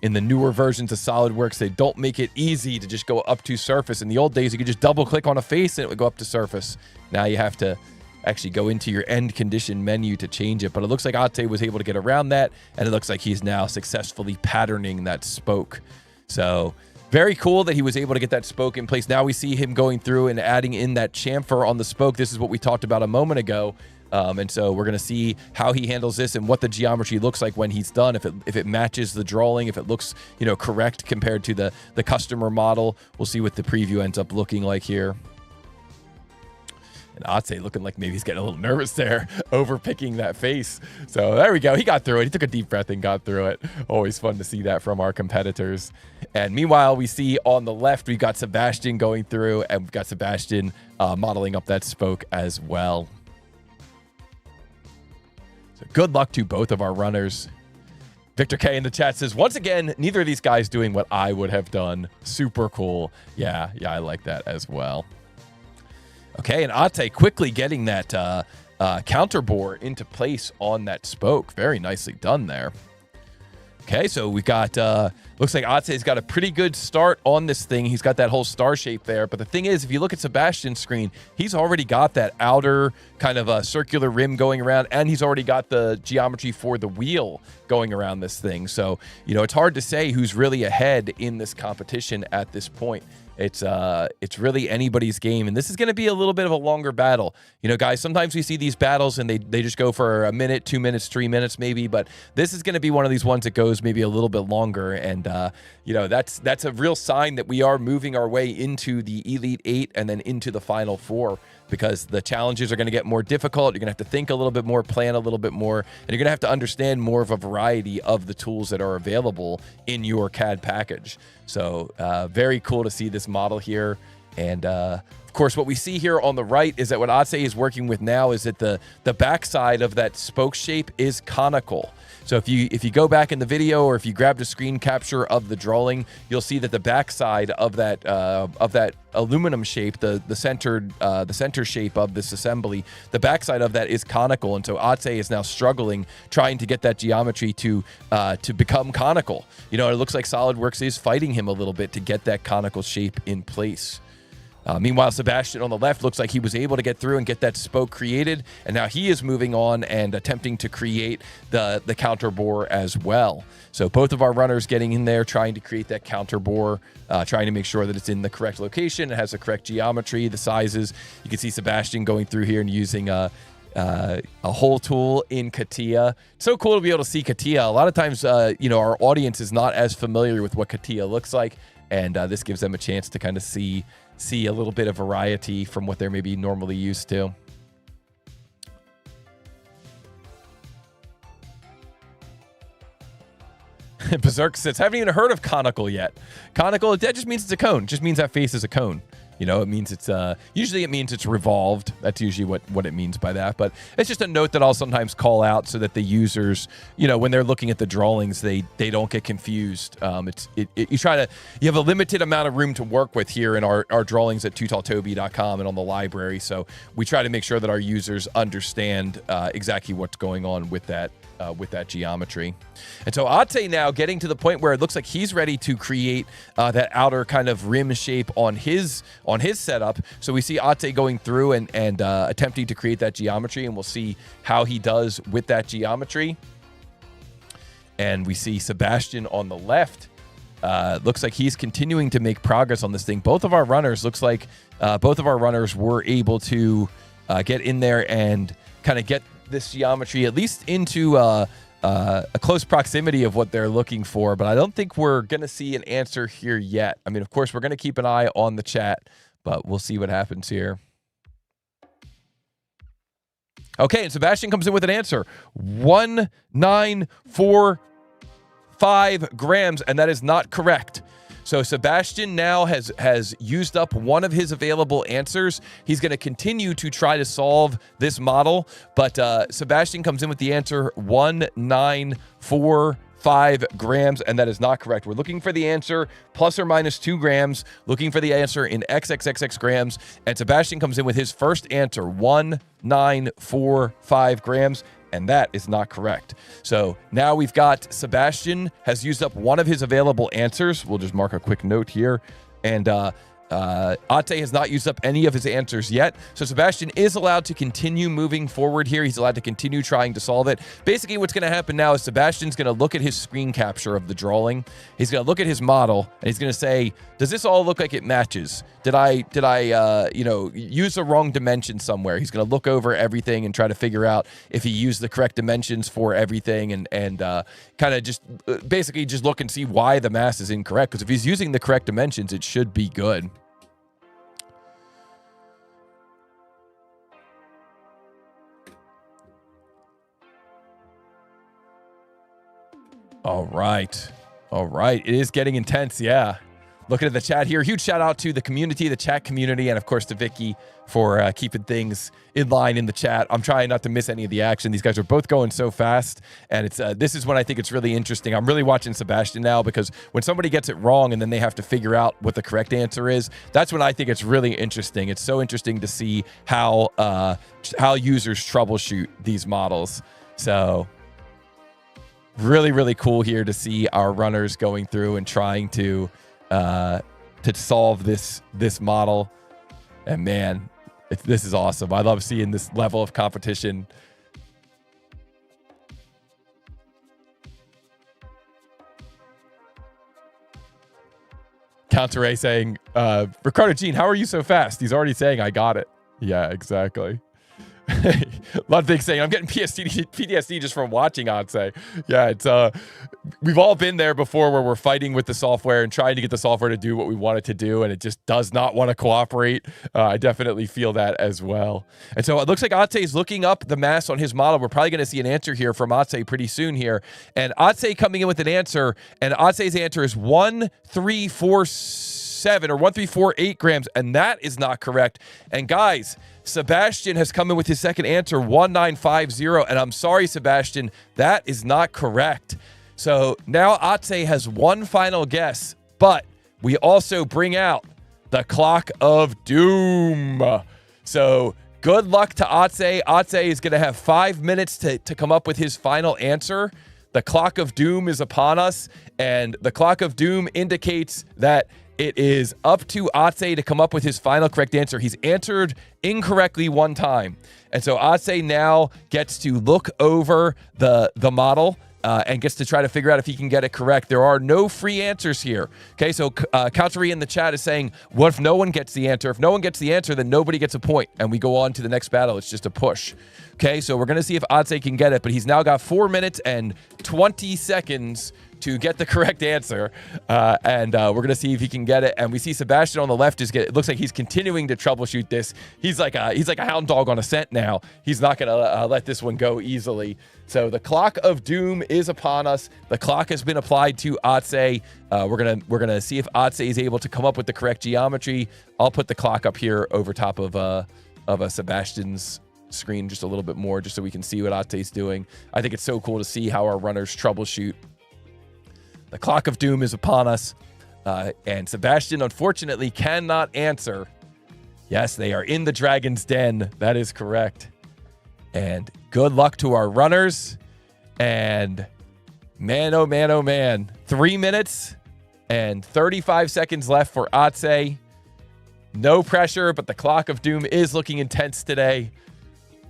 in the newer versions of SolidWorks, they don't make it easy to just go up to surface. In the old days, you could just double click on a face and it would go up to surface. Now you have to actually go into your end condition menu to change it. But it looks like Ate was able to get around that, and it looks like he's now successfully patterning that spoke. So very cool that he was able to get that spoke in place. Now we see him going through and adding in that chamfer on the spoke. This is what we talked about a moment ago. And so we're going to see how he handles this and what the geometry looks like when he's done. If it matches the drawing, if it looks correct compared to the customer model. We'll see what the preview ends up looking like here. And Otse looking like maybe he's getting a little nervous there, over picking that face. So there we go. He got through it. He took a deep breath and got through it. Always fun to see that from our competitors. And meanwhile, we see on the left, we've got Sebastian going through, and we've got Sebastian modeling up that spoke as well. So good luck to both of our runners. Victor K in the chat says, once again, neither of these guys doing what I would have done. Super cool. Yeah, I like that as well. Okay, and Ate quickly getting that counter bore into place on that spoke. Very nicely done there. Okay, so we got, looks like Ate's got a pretty good start on this thing. He's got that whole star shape there. But the thing is, if you look at Sebastian's screen, he's already got that outer kind of a circular rim going around, and he's already got the geometry for the wheel going around this thing. So, you know, it's hard to say who's really ahead in this competition at this point. It's really anybody's game, and this is going to be a little bit of a longer battle. You know, guys, sometimes we see these battles and they just go for a minute, 2 minutes, 3 minutes maybe, but this is going to be one of these ones that goes maybe a little bit longer, and you know, that's a real sign that we are moving our way into the Elite Eight and then into the Final Four, because the challenges are going to get more difficult. You're going to have to think a little bit more, plan a little bit more, and you're going to have to understand more of a variety of the tools that are available in your CAD package. So very cool to see this model here. And of course, what we see here on the right is that what Atse is working with now is that the backside of that spoke shape is conical. So if you go back in the video, or if you grabbed a screen capture of the drawing, you'll see that the backside of that aluminum shape, the center shape of this assembly, the backside of that is conical, and so Atse is now struggling trying to get that geometry to become conical. You know, it looks like SolidWorks is fighting him a little bit to get that conical shape in place. Meanwhile, Sebastian on the left looks like he was able to get through and get that spoke created, and now he is moving on and attempting to create the counter bore as well. So both of our runners getting in there, trying to create that counter bore, trying to make sure that it's in the correct location, it has the correct geometry, the sizes. You can see Sebastian going through here and using a hole tool in CATIA. So cool to be able to see CATIA. A lot of times, you know, our audience is not as familiar with what CATIA looks like, and this gives them a chance to kind of see a little bit of variety from what they're maybe normally used to. Berserk says, haven't even heard of conical yet. Conical, that just means it's a cone. It just means that face is a cone. You know, it means it's, usually it means it's revolved. That's usually what it means by that. But it's just a note that I'll sometimes call out so that the users, you know, when they're looking at the drawings, they don't get confused. You have a limited amount of room to work with here in our drawings at TooTallToby.com and on the library. So we try to make sure that our users understand exactly what's going on with that geometry. And so Ate now getting to the point where it looks like he's ready to create that outer kind of rim shape on his setup. So we see Ate going through and attempting to create that geometry, and we'll see how he does with that geometry. And we see Sebastian on the left. Looks like he's continuing to make progress on this thing. Both of our runners, looks like both of our runners were able to get in there and kind of get this geometry at least into a close proximity of what they're looking for, but I don't think we're going to see an answer here yet. I mean, of course, we're going to keep an eye on the chat, but we'll see what happens here. Okay, and Sebastian comes in with an answer. 1945 grams, and that is not correct. So Sebastian now has used up one of his available answers. He's going to continue to try to solve this model, but Sebastian comes in with the answer 1945 grams, and that is not correct. We're looking for the answer plus or minus 2 grams, looking for the answer in XXXX grams, and Sebastian comes in with his first answer, 1945 grams. And that is not correct. So now we've got Sebastian has used up one of his available answers. We'll just mark a quick note here. And Ate has not used up any of his answers yet. So Sebastian is allowed to continue moving forward here. He's allowed to continue trying to solve it. Basically, what's going to happen now is Sebastian's going to look at his screen capture of the drawing. He's going to look at his model, and he's going to say, does this all look like it matches? Did I you know, use the wrong dimension somewhere? He's going to look over everything and try to figure out if he used the correct dimensions for everything, and kind of just basically just look and see why the mass is incorrect. Because if he's using the correct dimensions, it should be good. All right. All right. It is getting intense. Yeah. Looking at the chat here. Huge shout out to the community, the chat community, and of course to Vicky for keeping things in line in the chat. I'm trying not to miss any of the action. These guys are both going so fast, and it's this is when I think it's really interesting. I'm really watching Sebastian now, because when somebody gets it wrong and then they have to figure out what the correct answer is, that's when I think it's really interesting. It's so interesting to see how users troubleshoot these models. So really, really cool here to see our runners going through and trying to solve this model. And man, this is awesome. I love seeing this level of competition. Counter A saying, Ricardo Jean, how are you so fast? He's already saying, I got it. Yeah, exactly. Ludwig saying, I'm getting PTSD just from watching Odsay. Yeah, it's we've all been there before, where we're fighting with the software and trying to get the software to do what we want it to do, and it just does not want to cooperate. I definitely feel that as well. And so it looks like Odsay is looking up the mass on his model. We're probably going to see an answer here from Odsay pretty soon here. And Odsay coming in with an answer, and Odsay's answer is 1347 or 1348 grams, and that is not correct. And guys, Sebastian has come in with his second answer, 1950, and I'm sorry, Sebastian, that is not correct. So now Odsay has one final guess, but we also bring out the clock of doom. So good luck to Odsay. Odsay is going to have 5 minutes to come up with his final answer. The clock of doom is upon us, and the clock of doom indicates that it is up to Odsay to come up with his final correct answer. He's answered incorrectly one time. And so Odsay now gets to look over the model and gets to try to figure out if he can get it correct. There are no free answers here. Okay, so Country in the chat is saying, what if no one gets the answer? If no one gets the answer, then nobody gets a point, and we go on to the next battle. It's just a push. Okay, so we're going to see if Odsay can get it, but he's now got 4 minutes and 20 seconds to get the correct answer, and we're going to see if he can get it. And we see Sebastian on the left it looks like he's continuing to troubleshoot this. He's like a hound dog on a scent now. He's not going to let this one go easily. So the clock of doom is upon us. The clock has been applied to Odsay. We're gonna see if Odsay is able to come up with the correct geometry. I'll put the clock up here over top of a Sebastian's screen just a little bit more, just so we can see what Odsay's doing. I think it's so cool to see how our runners troubleshoot. The clock of doom is upon us, and Sebastian unfortunately cannot answer. Yes, they are in the dragon's den. That is correct. And good luck to our runners. And man, oh man, oh man. 3 minutes and 35 seconds left for Odsay. No pressure, but the clock of doom is looking intense today.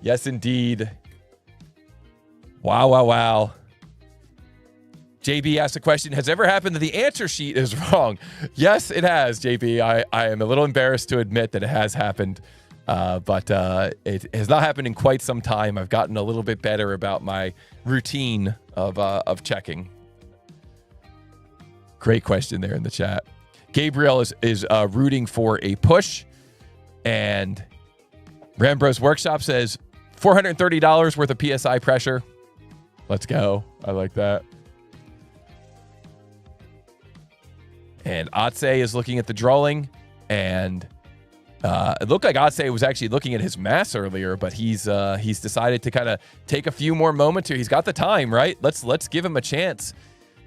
Yes, indeed. Wow, wow, wow. JB asked a question, has it ever happened that the answer sheet is wrong? Yes, it has, JB. I am a little embarrassed to admit that it has happened, but it has not happened in quite some time. I've gotten a little bit better about my routine of checking. Great question there in the chat. Gabriel is rooting for a push, and Rambro's Workshop says $430 worth of PSI pressure. Let's go. I like that. And Odsay is looking at the drawing, and it looked like Odsay was actually looking at his mass earlier, but he's decided to kind of take a few more moments here. He's got the time, right? Let's give him a chance.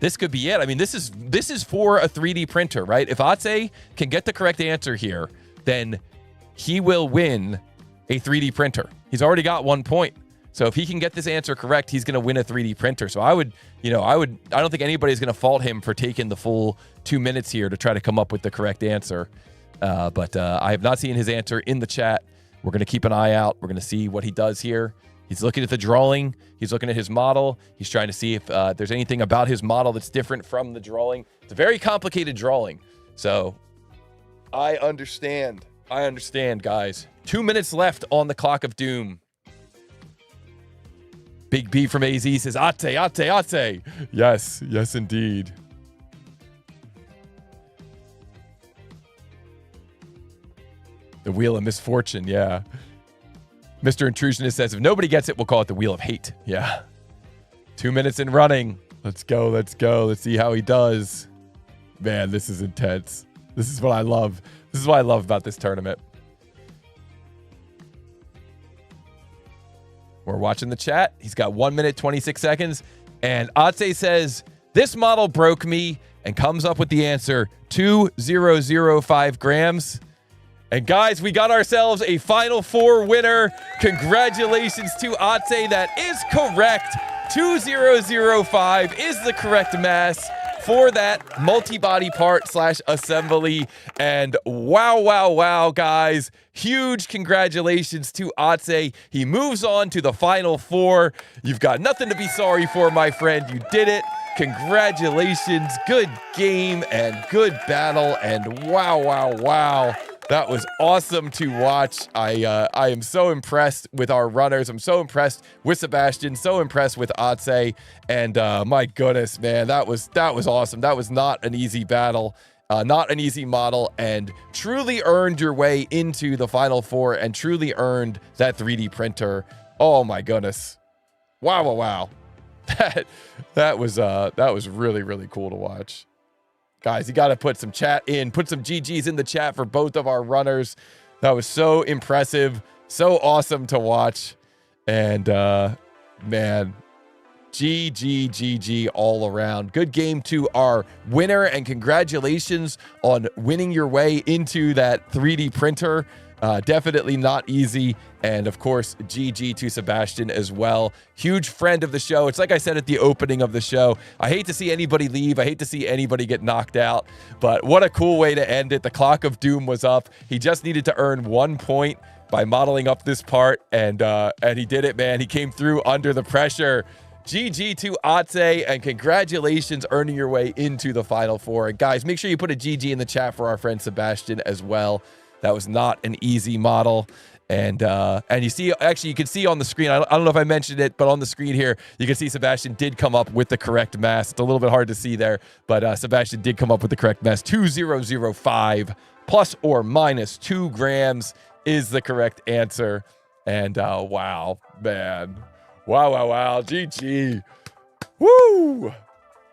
This could be it. I mean, this is for a 3D printer, right? If Odsay can get the correct answer here, then he will win a 3D printer. He's already got 1 point. So if he can get this answer correct, he's going to win a 3D printer. So I don't think anybody's going to fault him for taking the full 2 minutes here to try to come up with the correct answer. But I have not seen his answer in the chat. We're going to keep an eye out. We're going to see what he does here. He's looking at the drawing. He's looking at his model. He's trying to see if there's anything about his model that's different from the drawing. It's a very complicated drawing. So I understand. Guys. 2 minutes left on the clock of doom. Big B from AZ says, Odsay. Yes, indeed. The Wheel of Misfortune, yeah. Mr. Intrusionist says, if nobody gets it, we'll call it the Wheel of Hate. Yeah. 2 minutes in running. Let's go. Let's go. Let's see how he does. Man, this is intense. This is what I love. This is what I love about this tournament. We're watching the chat. He's got 1 minute, 26 seconds. And Atse says, this model broke me, and comes up with the answer, 2005 grams. And guys, we got ourselves a Final Four winner. Congratulations to Atse. That is correct. 2005 is the correct mass for that multi-body part / assembly. And wow, guys. Huge congratulations to Atse. He moves on to the Final Four. You've got nothing to be sorry for, my friend. You did it. Congratulations. Good game and good battle. And wow. That was awesome to watch. I am so impressed with our runners. I'm so impressed with Sebastian, so impressed with Atse. And my goodness, man, that was awesome. That was not an easy battle, not an easy model, and truly earned your way into the Final Four and truly earned that 3D printer. Oh my goodness. Wow. That was really cool to watch. Guys, you got to put some chat in, put some GGs in the chat for both of our runners. That was so impressive, so awesome to watch. And man, GG all around. Good game to our winner, and congratulations on winning your way into that 3D printer. Definitely not easy. And of course, GG to Sebastian as well. Huge friend of the show. It's like I said at the opening of the show. I hate to see anybody leave. I hate to see anybody get knocked out. But what a cool way to end it. The clock of doom was up. He just needed to earn 1 point by modeling up this part. And he did it, man. He came through under the pressure. GG to Atse, and congratulations earning your way into the Final Four. And guys, make sure you put a GG in the chat for our friend Sebastian as well. That was not an easy model. And you see, actually, you can see on the screen, I don't know if I mentioned it, but on the screen here, you can see Sebastian did come up with the correct mass. It's a little bit hard to see there, but Sebastian did come up with the correct mass. 2005 plus or minus 2 grams is the correct answer. And wow, man. Wow. GG. Woo!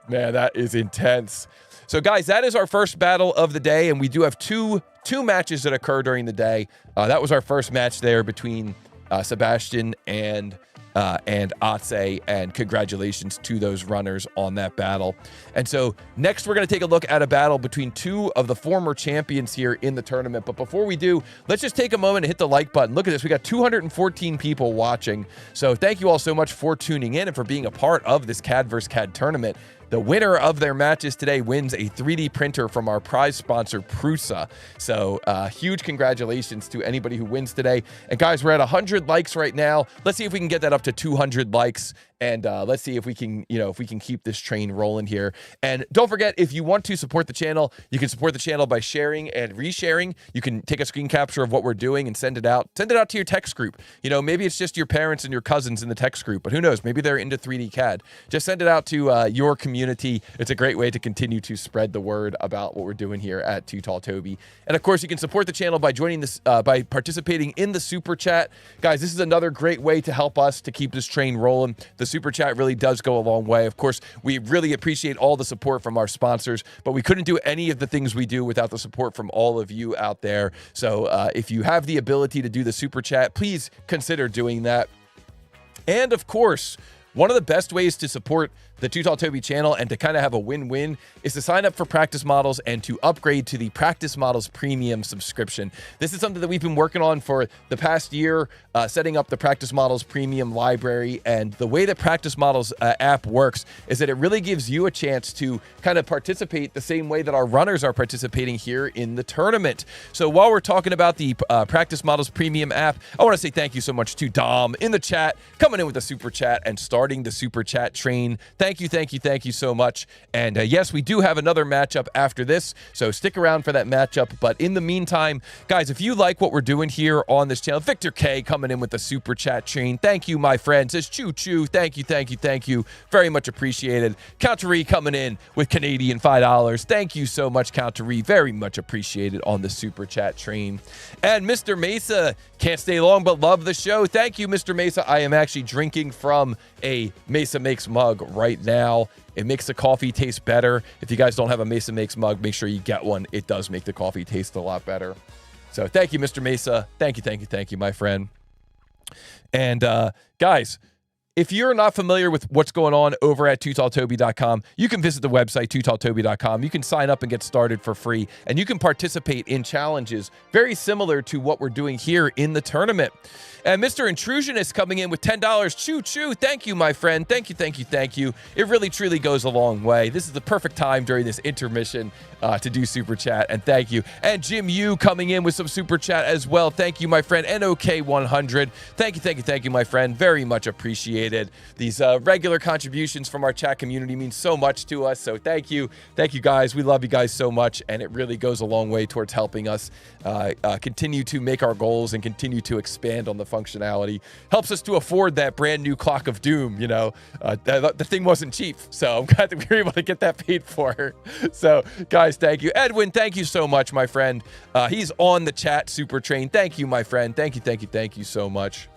Man, that is intense. So guys, that is our first battle of the day, and we do have two matches that occur during the day. That was our first match there between Sebastian and Atse, and congratulations to those runners on that battle. And so next we're going to take a look at a battle between 2 of the former champions here in the tournament. But before we do, let's just take a moment and hit the like button. Look at this. We got 214 people watching. So thank you all so much for tuning in and for being a part of this CAD vs. CAD tournament. The winner of their matches today wins a 3D printer from our prize sponsor, Prusa. So huge congratulations to anybody who wins today. And guys, we're at 100 likes right now. Let's see if we can get that up to 200 likes. And let's see if we can, if we can keep this train rolling here. And don't forget, if you want to support the channel, you can support the channel by sharing and resharing. You can take a screen capture of what we're doing and send it out. Send it out to your text group. Maybe it's just your parents and your cousins in the text group, but who knows? Maybe they're into 3D CAD. Just send it out to your community. It's a great way to continue to spread the word about what we're doing here at Too Tall Toby. And of course, you can support the channel by joining this, by participating in the super chat. Guys, this is another great way to help us to keep this train rolling. The super chat really does go a long way. Of course, we really appreciate all the support from our sponsors, but we couldn't do any of the things we do without the support from all of you out there. So if you have the ability to do the super chat, please consider doing that. And of course, one of the best ways to support the Too Tall Toby channel and to kind of have a win-win is to sign up for Practice Models and to upgrade to the Practice Models Premium subscription. This is something that we've been working on for the past year, setting up the Practice Models Premium library. And the way that Practice Models app works is that it really gives you a chance to kind of participate the same way that our runners are participating here in the tournament. So while we're talking about the Practice Models Premium app, I want to say thank you so much to Dom in the chat, coming in with a super chat and starting the super chat train. Thank you so much. And yes, we do have another matchup after this, so stick around for that matchup. But in the meantime, guys, if you like what we're doing here on this channel, Victor K coming in with the super chat train. Thank you, my friend. Says choo choo. Thank you. Very much appreciated. Countery coming in with Canadian $5. Thank you so much, Countery. Very much appreciated on the super chat train. And Mr. Mesa, can't stay long but love the show. Thank you, Mr. Mesa. I am actually drinking from a Mesa Makes mug right right now. It makes the coffee taste better. If you guys don't have a Mesa Makes mug, make sure you get one. It does make the coffee taste a lot better. So thank you, Mr. Mesa. Thank you, my friend. And guys, if you're not familiar with what's going on over at tootalltoby.com, you can visit the website, tootalltoby.com. You can sign up and get started for free, and you can participate in challenges very similar to what we're doing here in the tournament. And Mr. Intrusion is coming in with $10. Choo-choo. Thank you, my friend. Thank you. It really, truly goes a long way. This is the perfect time during this intermission to do Super Chat, and thank you. And Jim Yu coming in with some Super Chat as well. Thank you, my friend. NOK100. Thank you, my friend. Very much appreciated. These regular contributions from our chat community mean so much to us, so thank you. Thank you, guys. We love you guys so much, and it really goes a long way towards helping us continue to make our goals and continue to expand on the functionality. Helps us to afford that brand new Clock of Doom. You know, the thing wasn't cheap, so I'm glad that we were able to get that paid for. So, guys, thank you. Edwin, thank you so much, my friend. He's on the chat super train. Thank you, my friend. Thank you so much.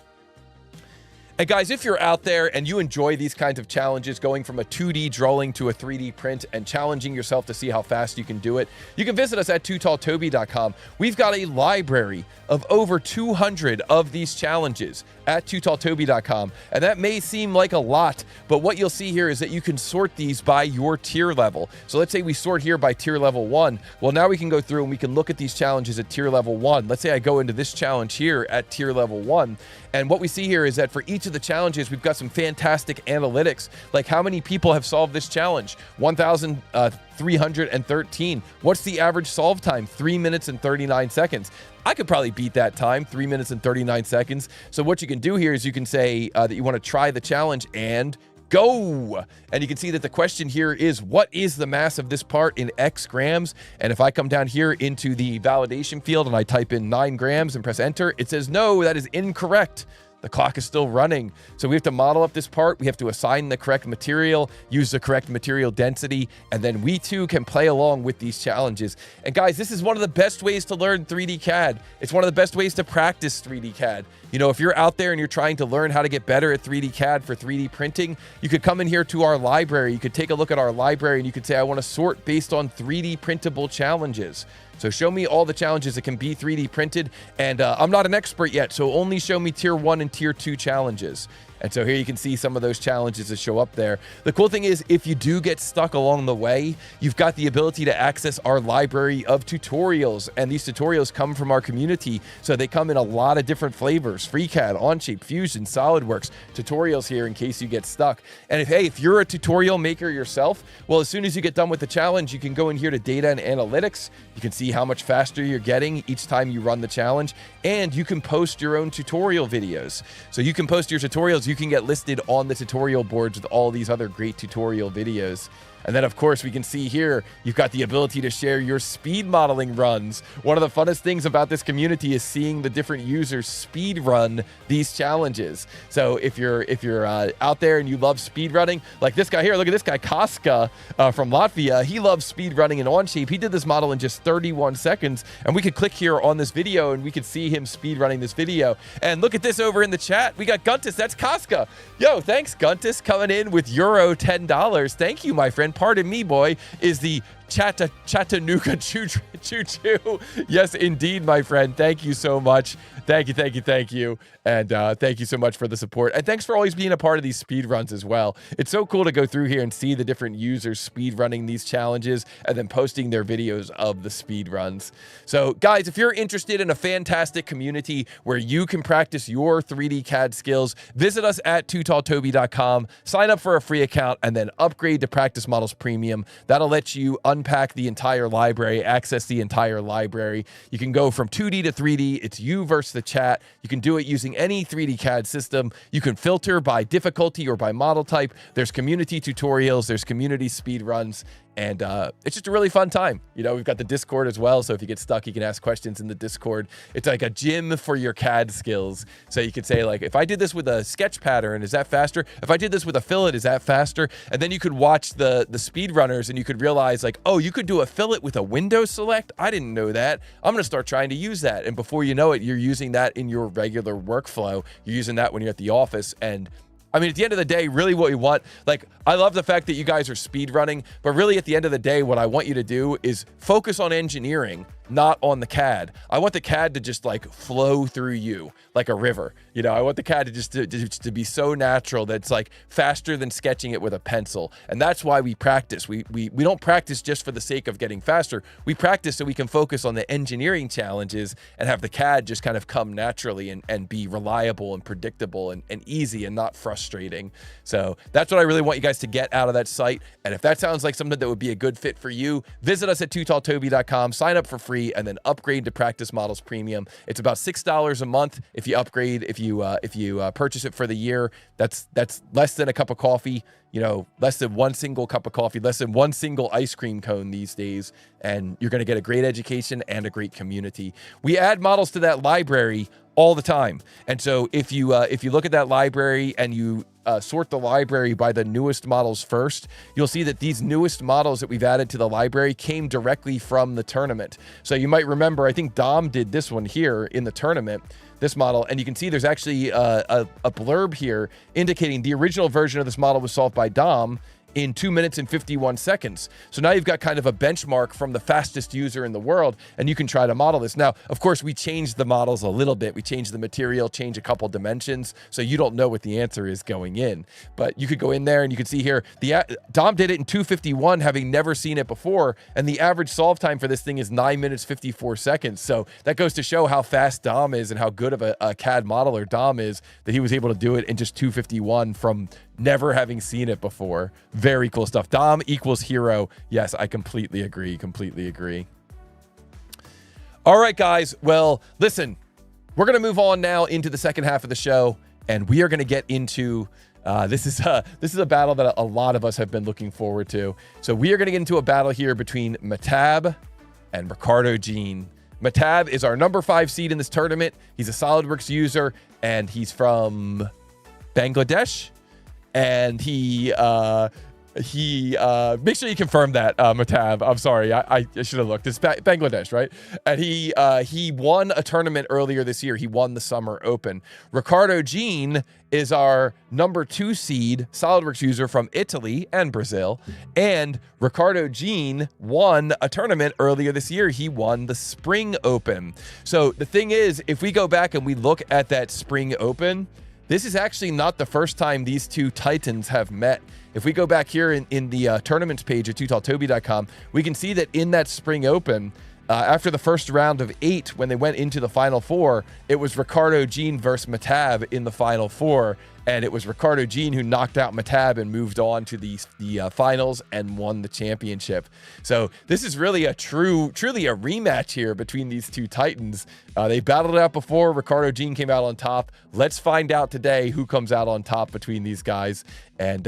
And guys, if you're out there and you enjoy these kinds of challenges, going from a 2D drawing to a 3D print and challenging yourself to see how fast you can do it, you can visit us at tootalltoby.com. We've got a library of over 200 of these challenges at tootalltoby.com. And that may seem like a lot, but what you'll see here is that you can sort these by your tier level. So let's say we sort here by tier level 1. Well, now we can go through and we can look at these challenges at tier level 1. Let's say I go into this challenge here at tier level 1. And what we see here is that for each of the challenges, we've got some fantastic analytics, like how many people have solved this challenge? 1,313. What's the average solve time? 3 minutes and 39 seconds. I could probably beat that time, 3 minutes and 39 seconds. So what you can do here is you can say that you want to try the challenge and go. And you can see that the question here is, what is the mass of this part in X grams? And if I come down here into the validation field and I type in 9 grams and press enter, it says, no, that is incorrect. The clock is still running. So we have to model up this part. We have to assign the correct material, use the correct material density, and then we too can play along with these challenges. And guys, this is one of the best ways to learn 3D CAD. It's one of the best ways to practice 3D CAD. You know, if you're out there and you're trying to learn how to get better at 3D CAD for 3D printing, you could come in here to our library. You could take a look at our library and you could say, I want to sort based on 3D printable challenges. So show me all the challenges that can be 3D printed. And I'm not an expert yet, so only show me tier 1 and tier 2 challenges. And so here you can see some of those challenges that show up there. The cool thing is, if you do get stuck along the way, you've got the ability to access our library of tutorials. And these tutorials come from our community. So they come in a lot of different flavors: FreeCAD, Onshape, Fusion, SolidWorks, tutorials here in case you get stuck. And if you're a tutorial maker yourself, well, as soon as you get done with the challenge, you can go in here to data and analytics. You can see how much faster you're getting each time you run the challenge. And you can post your own tutorial videos. So you can post your tutorials. You can get listed on the tutorial boards with all these other great tutorial videos. And then, of course, we can see here, you've got the ability to share your speed modeling runs. One of the funnest things about this community is seeing the different users speed run these challenges. So if you're out there and you love speed running, like this guy here, look at this guy, Kaska from Latvia. He loves speed running in Onshape. He did this model in just 31 seconds. And we could click here on this video and we could see him speed running this video. And look at this over in the chat. We got Guntis. That's Kaska. Yo, thanks, Guntis, coming in with Euro $10. Thank you, my friend. Pardon me, boy, is the Chattanooga choo-choo. Yes, indeed, my friend. Thank you so much. Thank you. And thank you so much for the support. And thanks for always being a part of these speed runs as well. It's so cool to go through here and see the different users speed running these challenges and then posting their videos of the speed runs. So guys, if you're interested in a fantastic community where you can practice your 3D CAD skills, visit us at tootalltoby.com, sign up for a free account, and then upgrade to Practice Models Premium. That'll let you unpack the entire library, access the entire library. You can go from 2D to 3D. It's you versus the chat. You can do it using any 3D CAD system. You can filter by difficulty or by model type. There's community tutorials. There's community speed runs. And it's just a really fun time. You know, we've got the Discord as well. So if you get stuck, you can ask questions in the Discord. It's like a gym for your CAD skills. So you could say, like, if I did this with a sketch pattern, is that faster? If I did this with a fillet, is that faster? And then you could watch the speed runners and you could realize, like, oh, you could do a fillet with a window select? I didn't know that. I'm going to start trying to use that. And before you know it, you're using that in your regular workflow. You're using that when you're at the office. And I mean, at the end of the day, really what we want, like, I love the fact that you guys are speed running, but really at the end of the day, what I want you to do is focus on engineering, not on the CAD. I want the CAD to just like flow through you like a river. You know, I want the CAD to just to be so natural that it's like faster than sketching it with a pencil. And that's why we practice. We don't practice just for the sake of getting faster. We practice so we can focus on the engineering challenges and have the CAD just kind of come naturally and be reliable and predictable and easy and not frustrating. So that's what I really want you guys to get out of that site. And if that sounds like something that would be a good fit for you, visit us at tootalltoby.com, sign up for free, and then upgrade to Practice Models Premium. It's about $6 a month if you upgrade. If you purchase it for the year, that's less than a cup of coffee. You know, less than one single cup of coffee, less than one single ice cream cone these days, and you're going to get a great education and a great community. We add models to that library all the time, and so if you look at that library and you sort the library by the newest models first, you'll see that these newest models that we've added to the library came directly from the tournament. So you might remember, I think Dom did this one here in the tournament, this model, and you can see there's actually a blurb here indicating the original version of this model was solved by Dom in 2 minutes and 51 seconds. So now you've got kind of a benchmark from the fastest user in the world, and you can try to model this. Now, of course, we changed the models a little bit. We changed the material, changed a couple dimensions, so you don't know what the answer is going in. But you could go in there and you can see here, Dom did it in 2:51, having never seen it before, and the average solve time for this thing is 9 minutes, 54 seconds. So that goes to show how fast Dom is and how good of a CAD modeler Dom is, that he was able to do it in just 2:51 from never having seen it before. Very cool stuff. Dom equals hero. Yes, I completely agree. Completely agree. All right, guys. Well, listen, we're going to move on now into the second half of the show, and we are going to get into this is a battle that a lot of us have been looking forward to. So we are going to get into a battle here between Mehtab and Ricardo Jean. Mehtab is our number 5 seed in this tournament. He's a SolidWorks user, and he's from Bangladesh. And he make sure you confirm that, Mehtab. I'm sorry, I should have looked. It's Bangladesh, right? And he won a tournament earlier this year. He won the Summer Open. Ricardo Jean is our number 2 seed SolidWorks user from Italy and Brazil. And Ricardo Jean won a tournament earlier this year. He won the Spring Open. So the thing is, if we go back and we look at that Spring Open, this is actually not the first time these two titans have met. If we go back here in the tournaments page at tootalltoby.com, we can see that in that Spring Open, after the first round of 8, when they went into the Final Four, it was Ricardo Jean versus Mehtab in the Final Four, and it was Ricardo Jean who knocked out Mehtab and moved on to the finals and won the championship. So this is really truly a rematch here between these two titans. They battled it out before. Ricardo Jean came out on top. Let's find out today who comes out on top between these guys. And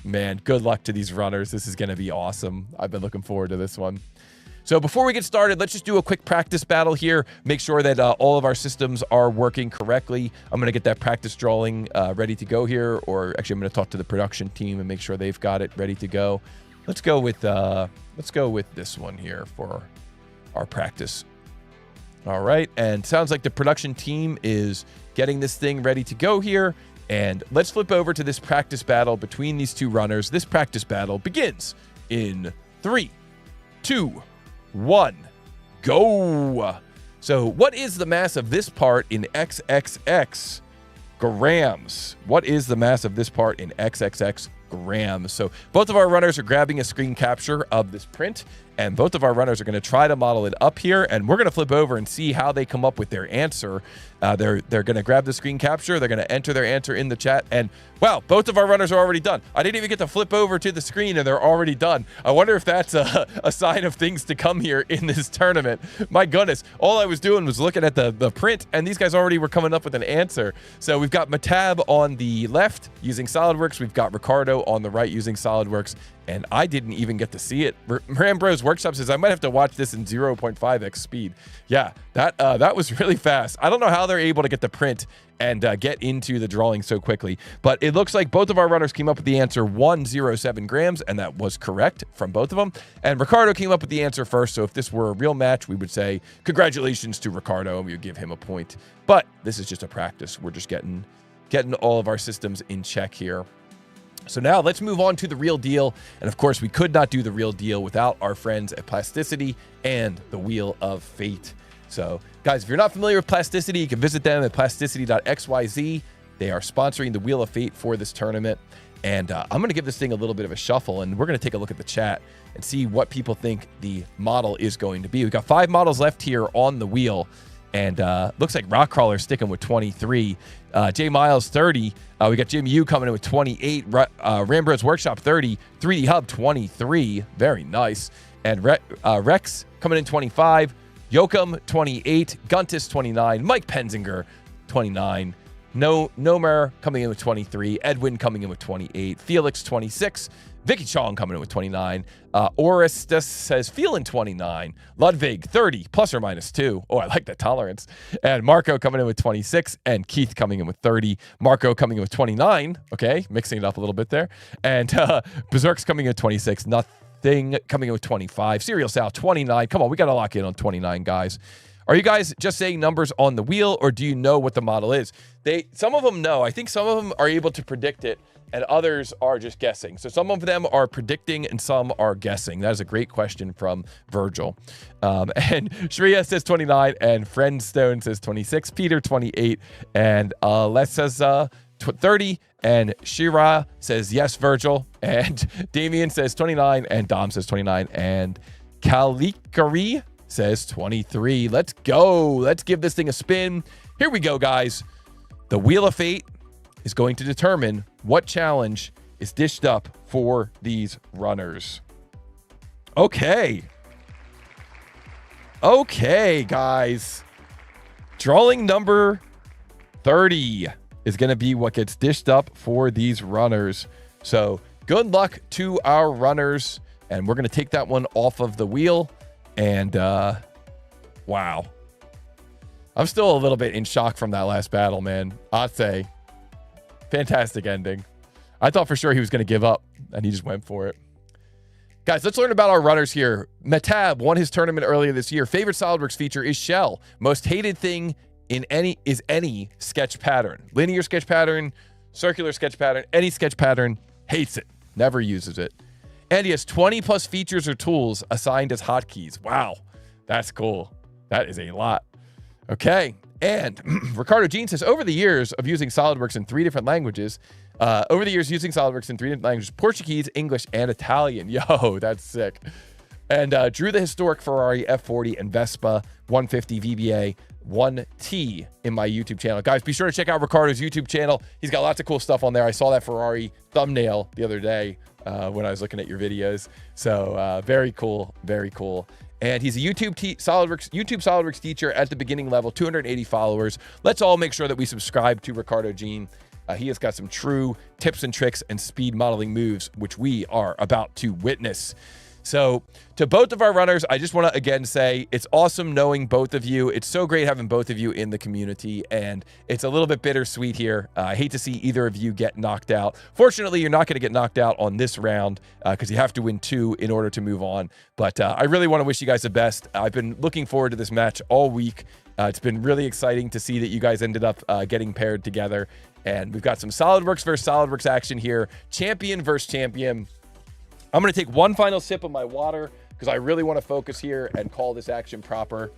man, good luck to these runners. This is going to be awesome. I've been looking forward to this one. So before we get started, let's just do a quick practice battle here. Make sure that all of our systems are working correctly. I'm going to get that practice drawing ready to go here, or actually I'm going to talk to the production team and make sure they've got it ready to go. Let's go with this one here for our practice. All right, and sounds like the production team is getting this thing ready to go here. And let's flip over to this practice battle between these two runners. This practice battle begins in 3, 2, 1, go. So what is the mass of this part in XXX grams? What is the mass of this part in XXX grams? So both of our runners are grabbing a screen capture of this print, and both of our runners are going to try to model it up here, and we're going to flip over and see how they come up with their answer. They're going to grab the screen capture, they're going to enter their answer in the chat, and wow, both of our runners are already done. I didn't even get to flip over to the screen and they're already done. I wonder if that's a sign of things to come here in this tournament. My goodness, all I was doing was looking at the print, and these guys already were coming up with an answer. So we've got Mehtab on the left using SolidWorks, we've got Ricardo on the right using SolidWorks, and I didn't even get to see it. Rambro's Workshop says I might have to watch this in 0.5x speed. Yeah, that was really fast. I don't know how they're able to get the print and get into the drawing so quickly, but it looks like both of our runners came up with the answer 107 grams, and that was correct from both of them. And Ricardo came up with the answer first, so if this were a real match, we would say congratulations to Ricardo, and we would give him a point. But this is just a practice. We're just getting getting all of our systems in check here. So now let's move on to the real deal. And of course, we could not do the real deal without our friends at Plasticity and the Wheel of Fate. So guys, if you're not familiar with Plasticity, you can visit them at plasticity.xyz. They are sponsoring the Wheel of Fate for this tournament. And I'm going to give this thing a little bit of a shuffle, and we're going to take a look at the chat and see what people think the model is going to be. We've got 5 models left here on the wheel, and looks like Rockcrawler sticking with 23. J Miles 30. We got Jim Yu coming in with 28. Rambro's Workshop 30. 3D Hub 23. Very nice. And Rex coming in 25. Yoakum 28. Guntis 29. Mike Penzinger 29. Nomer coming in with 23. Edwin coming in with 28. Felix 26. Vicky Chong coming in with 29. Orestes says feeling 29. Ludwig 30 plus or minus 2. Oh, I like that tolerance. And Marco coming in with 26. And Keith coming in with 30. Marco coming in with 29. Okay, mixing it up a little bit there. And Berserk's coming in with 26. Nothing coming in with 25. Serial Sal 29. Come on, we got to lock in on 29, guys. Are you guys just saying numbers on the wheel, or do you know what the model is? Some of them know. I think some of them are able to predict it, and others are just guessing. So some of them are predicting and some are guessing. That is a great question from Virgil. And Shreya says 29, and Friendstone says 26, Peter 28, and Les says 30, and Shira says yes, Virgil, and Damien says 29, and Dom says 29, and Kalikari says 23. Let's go. Let's give this thing a spin. Here we go, guys. The Wheel of Fate is going to determine what challenge is dished up for these runners. Okay. Okay, guys. Drawing number 30 is going to be what gets dished up for these runners. So good luck to our runners. And we're going to take that one off of the wheel. And wow, I'm still a little bit in shock from that last battle, man. I'd say fantastic ending. I thought for sure he was going to give up, and he just went for it. Guys, let's learn about our runners here. Mehtab won his tournament earlier this year. Favorite SolidWorks feature is shell. Most hated thing in any sketch pattern. Linear sketch pattern, circular sketch pattern, any sketch pattern, hates it. Never uses it. And he has 20 plus features or tools assigned as hotkeys. Wow, that's cool. That is a lot. Okay, and Ricardo Jean says, over the years of using SolidWorks in 3 different languages, Portuguese, English, and Italian. Yo, that's sick. And drew the historic Ferrari F40 and Vespa 150 VBA 1T in my YouTube channel. Guys, be sure to check out Ricardo's YouTube channel. He's got lots of cool stuff on there. I saw that Ferrari thumbnail the other day when I was looking at your videos. So very cool, very cool. And he's a YouTube SolidWorks teacher at the beginning level, 280 followers. Let's all make sure that we subscribe to Ricardo Jean. He has got some true tips and tricks and speed modeling moves, which we are about to witness. So to both of our runners, I just want to again say it's awesome knowing both of you. It's so great having both of you in the community, and it's a little bit bittersweet here. I hate to see either of you get knocked out. Fortunately, you're not going to get knocked out on this round because you have to win 2 in order to move on. But I really want to wish you guys the best. I've been looking forward to this match all week. It's been really exciting to see that you guys ended up getting paired together. And we've got some SolidWorks versus SolidWorks action here. Champion versus champion. I'm going to take one final sip of my water because I really want to focus here and call this action proper.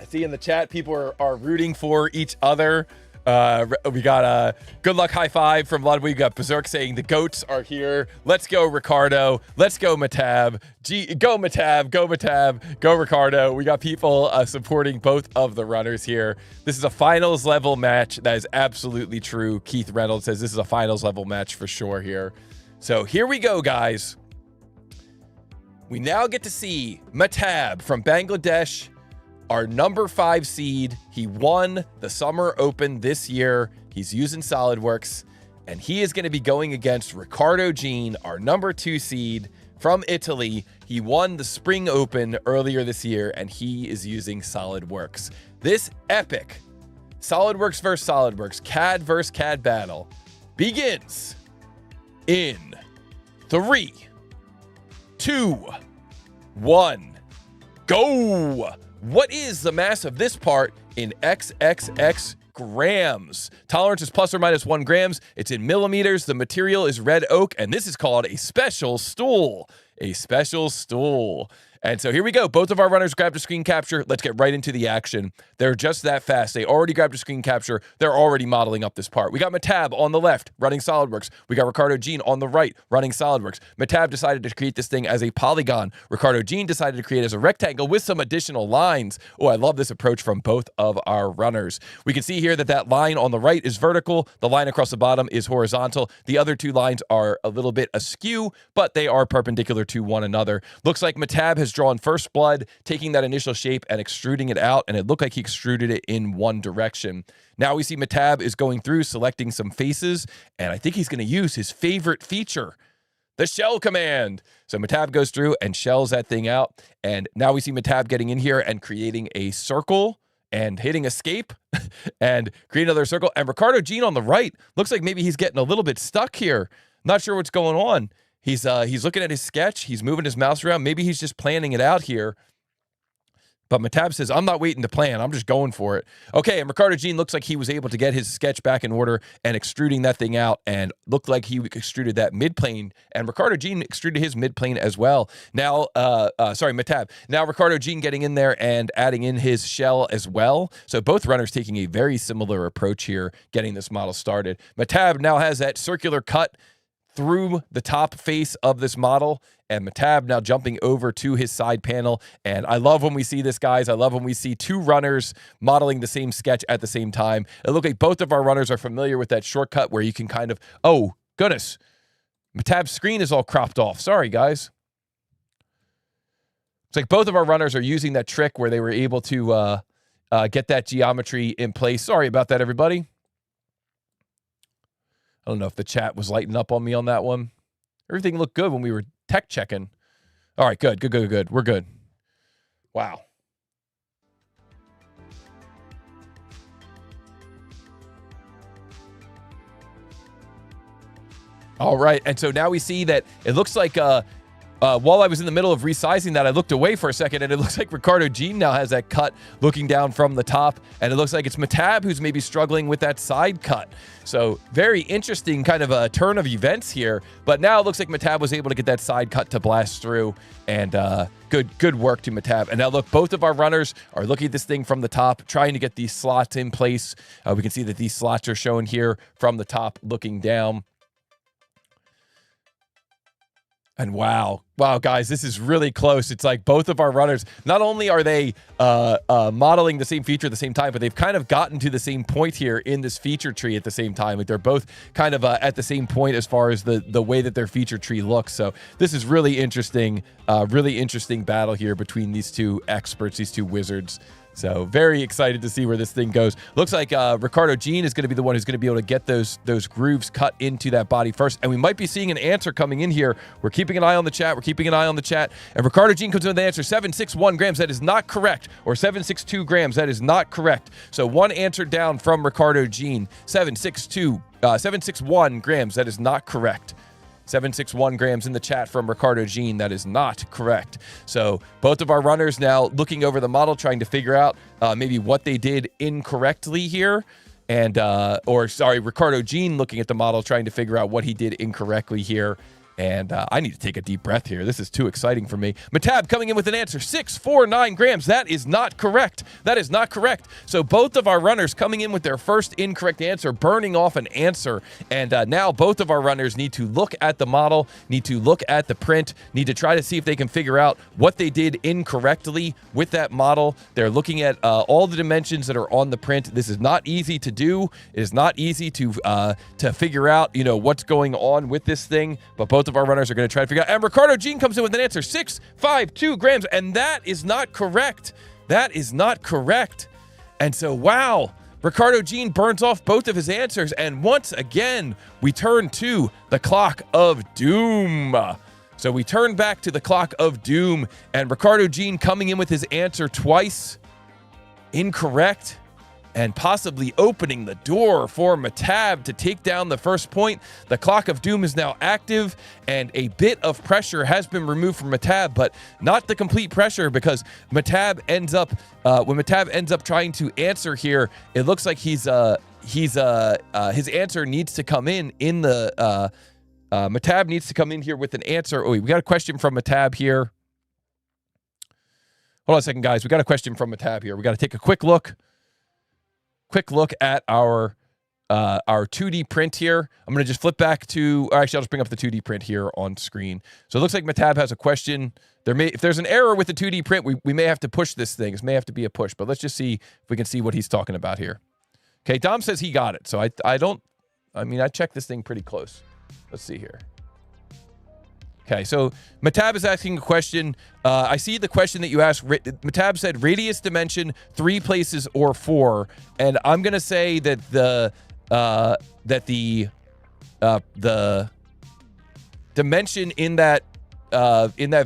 I see in the chat people are rooting for each other. We got good luck high five from Ludwig. We got Berserk saying the goats are here. Let's go, Ricardo. Let's go, Mehtab. Go, Mehtab. Go, Mehtab. Go, Ricardo. We got people supporting both of the runners here. This is a finals level match. That is absolutely true. Keith Reynolds says this is a finals level match for sure here. So here we go, guys. We now get to see Mehtab from Bangladesh, our number 5 seed. He won the Summer Open this year. He's using SolidWorks, and he is going to be going against Ricardo Jean, our number 2 seed from Italy. He won the Spring Open earlier this year, and he is using SolidWorks. This epic SolidWorks versus SolidWorks, CAD versus CAD battle begins in 3, 2, 1, go! What is the mass of this part in XXX grams? Tolerance is plus or minus 1 grams. It's in millimeters. The material is red oak, and this is called a special stool. A special stool. And so here we go. Both of our runners grabbed a screen capture. Let's get right into the action. They're just that fast. They already grabbed a screen capture. They're already modeling up this part. We got Mehtab on the left, running SolidWorks. We got Ricardo Jean on the right, running SolidWorks. Mehtab decided to create this thing as a polygon. Ricardo Jean decided to create it as a rectangle with some additional lines. Oh, I love this approach from both of our runners. We can see here that that line on the right is vertical. The line across the bottom is horizontal. The other two lines are a little bit askew, but they are perpendicular to one another. Looks like Mehtab has drawn first blood, taking that initial shape and extruding it out, and it looked like he extruded it in one direction. Now we see Mehtab is going through, selecting some faces, and I think he's going to use his favorite feature, the shell command. So Mehtab goes through and shells that thing out, and now we see Mehtab getting in here and creating a circle and hitting escape and create another circle. And Ricardo Jean on the right looks like maybe he's getting a little bit stuck here. Not sure what's going on. He's looking at his sketch. He's moving his mouse around. Maybe he's just planning it out here. But Mehtab says, I'm not waiting to plan. I'm just going for it. Okay, and Ricardo Jean looks like he was able to get his sketch back in order and extruding that thing out, and looked like he extruded that mid-plane. And Ricardo Jean extruded his mid-plane as well. Now, Mehtab. Now Ricardo Jean getting in there and adding in his shell as well. So both runners taking a very similar approach here, getting this model started. Mehtab now has that circular cut through the top face of this model, and Mehtab now jumping over to his side panel. And I love when we see this, guys. I love when we see two runners modeling the same sketch at the same time. It looks like both of our runners are familiar with that shortcut where you can kind of, oh, goodness. Mehtab's screen is all cropped off. Sorry, guys. It's like both of our runners are using that trick where they were able to get that geometry in place. Sorry about that, everybody. I don't know if the chat was lighting up on me on that one. Everything looked good when we were tech checking. All right, good. We're good. Wow. All right, and so now we see that it looks like while I was in the middle of resizing that, I looked away for a second, and it looks like Ricardo Jean now has that cut looking down from the top, and it looks like it's Mehtab who's maybe struggling with that side cut. So very interesting kind of a turn of events here, but now it looks like Mehtab was able to get that side cut to blast through, and good work to Mehtab. And now look, both of our runners are looking at this thing from the top, trying to get these slots in place. We can see that these slots are shown here from the top looking down. And wow, guys, this is really close. It's like both of our runners, not only are they modeling the same feature at the same time, but they've kind of gotten to the same point here in this feature tree at the same time. Like they're both kind of at the same point as far as the way that their feature tree looks. So this is really interesting battle here between these two experts, these two wizards. So very excited to see where this thing goes. Looks like Ricardo Jean is going to be the one who's going to be able to get those grooves cut into that body first. And we might be seeing an answer coming in here. We're keeping an eye on the chat. And Ricardo Jean comes in with the answer 761 grams. That is not correct. Or 762 grams. That is not correct. So one answer down from Ricardo Jean. 761 grams. That is not correct. 761 grams in the chat from Ricardo Jean. That is not correct. So both of our runners now looking over the model, trying to figure out maybe what they did incorrectly here. And, Ricardo Jean looking at the model, trying to figure out what he did incorrectly here. And I need to take a deep breath here. This is too exciting for me. Mehtab coming in with an answer, 649 grams. That is not correct. That is not correct. So both of our runners coming in with their first incorrect answer, burning off an answer. And now both of our runners need to look at the model, need to look at the print, need to try to see if they can figure out what they did incorrectly with that model. They're looking at all the dimensions that are on the print. This is not easy to do. It is not easy to figure out, what's going on with this thing. But both of our runners are going to try to figure out. And Ricardo Jean comes in with an answer, 652 grams. And that is not correct. That is not correct. And so, wow, Ricardo Jean burns off both of his answers. And once again, we turn to the clock of doom. So we turn back to the clock of doom. And Ricardo Jean coming in with his answer twice incorrect. and possibly opening the door for Mehtab to take down the first point. The clock of doom is now active, and a bit of pressure has been removed from Mehtab, but not the complete pressure, because Mehtab ends up when Mehtab ends up trying to answer here, it looks like his answer needs to come in the Mehtab needs to come in here with an answer. Oh, we got a question from Mehtab here. Hold on a second, guys. We got a question from Mehtab here. We got to take a quick look at our 2D print here. I'm going to just flip back to, or actually, I'll just bring up the 2D print here on screen. So it looks like Mehtab has a question. If there's an error with the 2D print, we may have to push this thing. This may have to be a push, but let's just see if we can see what he's talking about here. Okay, Dom says he got it. So I checked this thing pretty close. Let's see here. Okay, so Mehtab is asking a question. I see the question that you asked. Mehtab said radius dimension 3 places or 4, and I'm gonna say that the dimension in that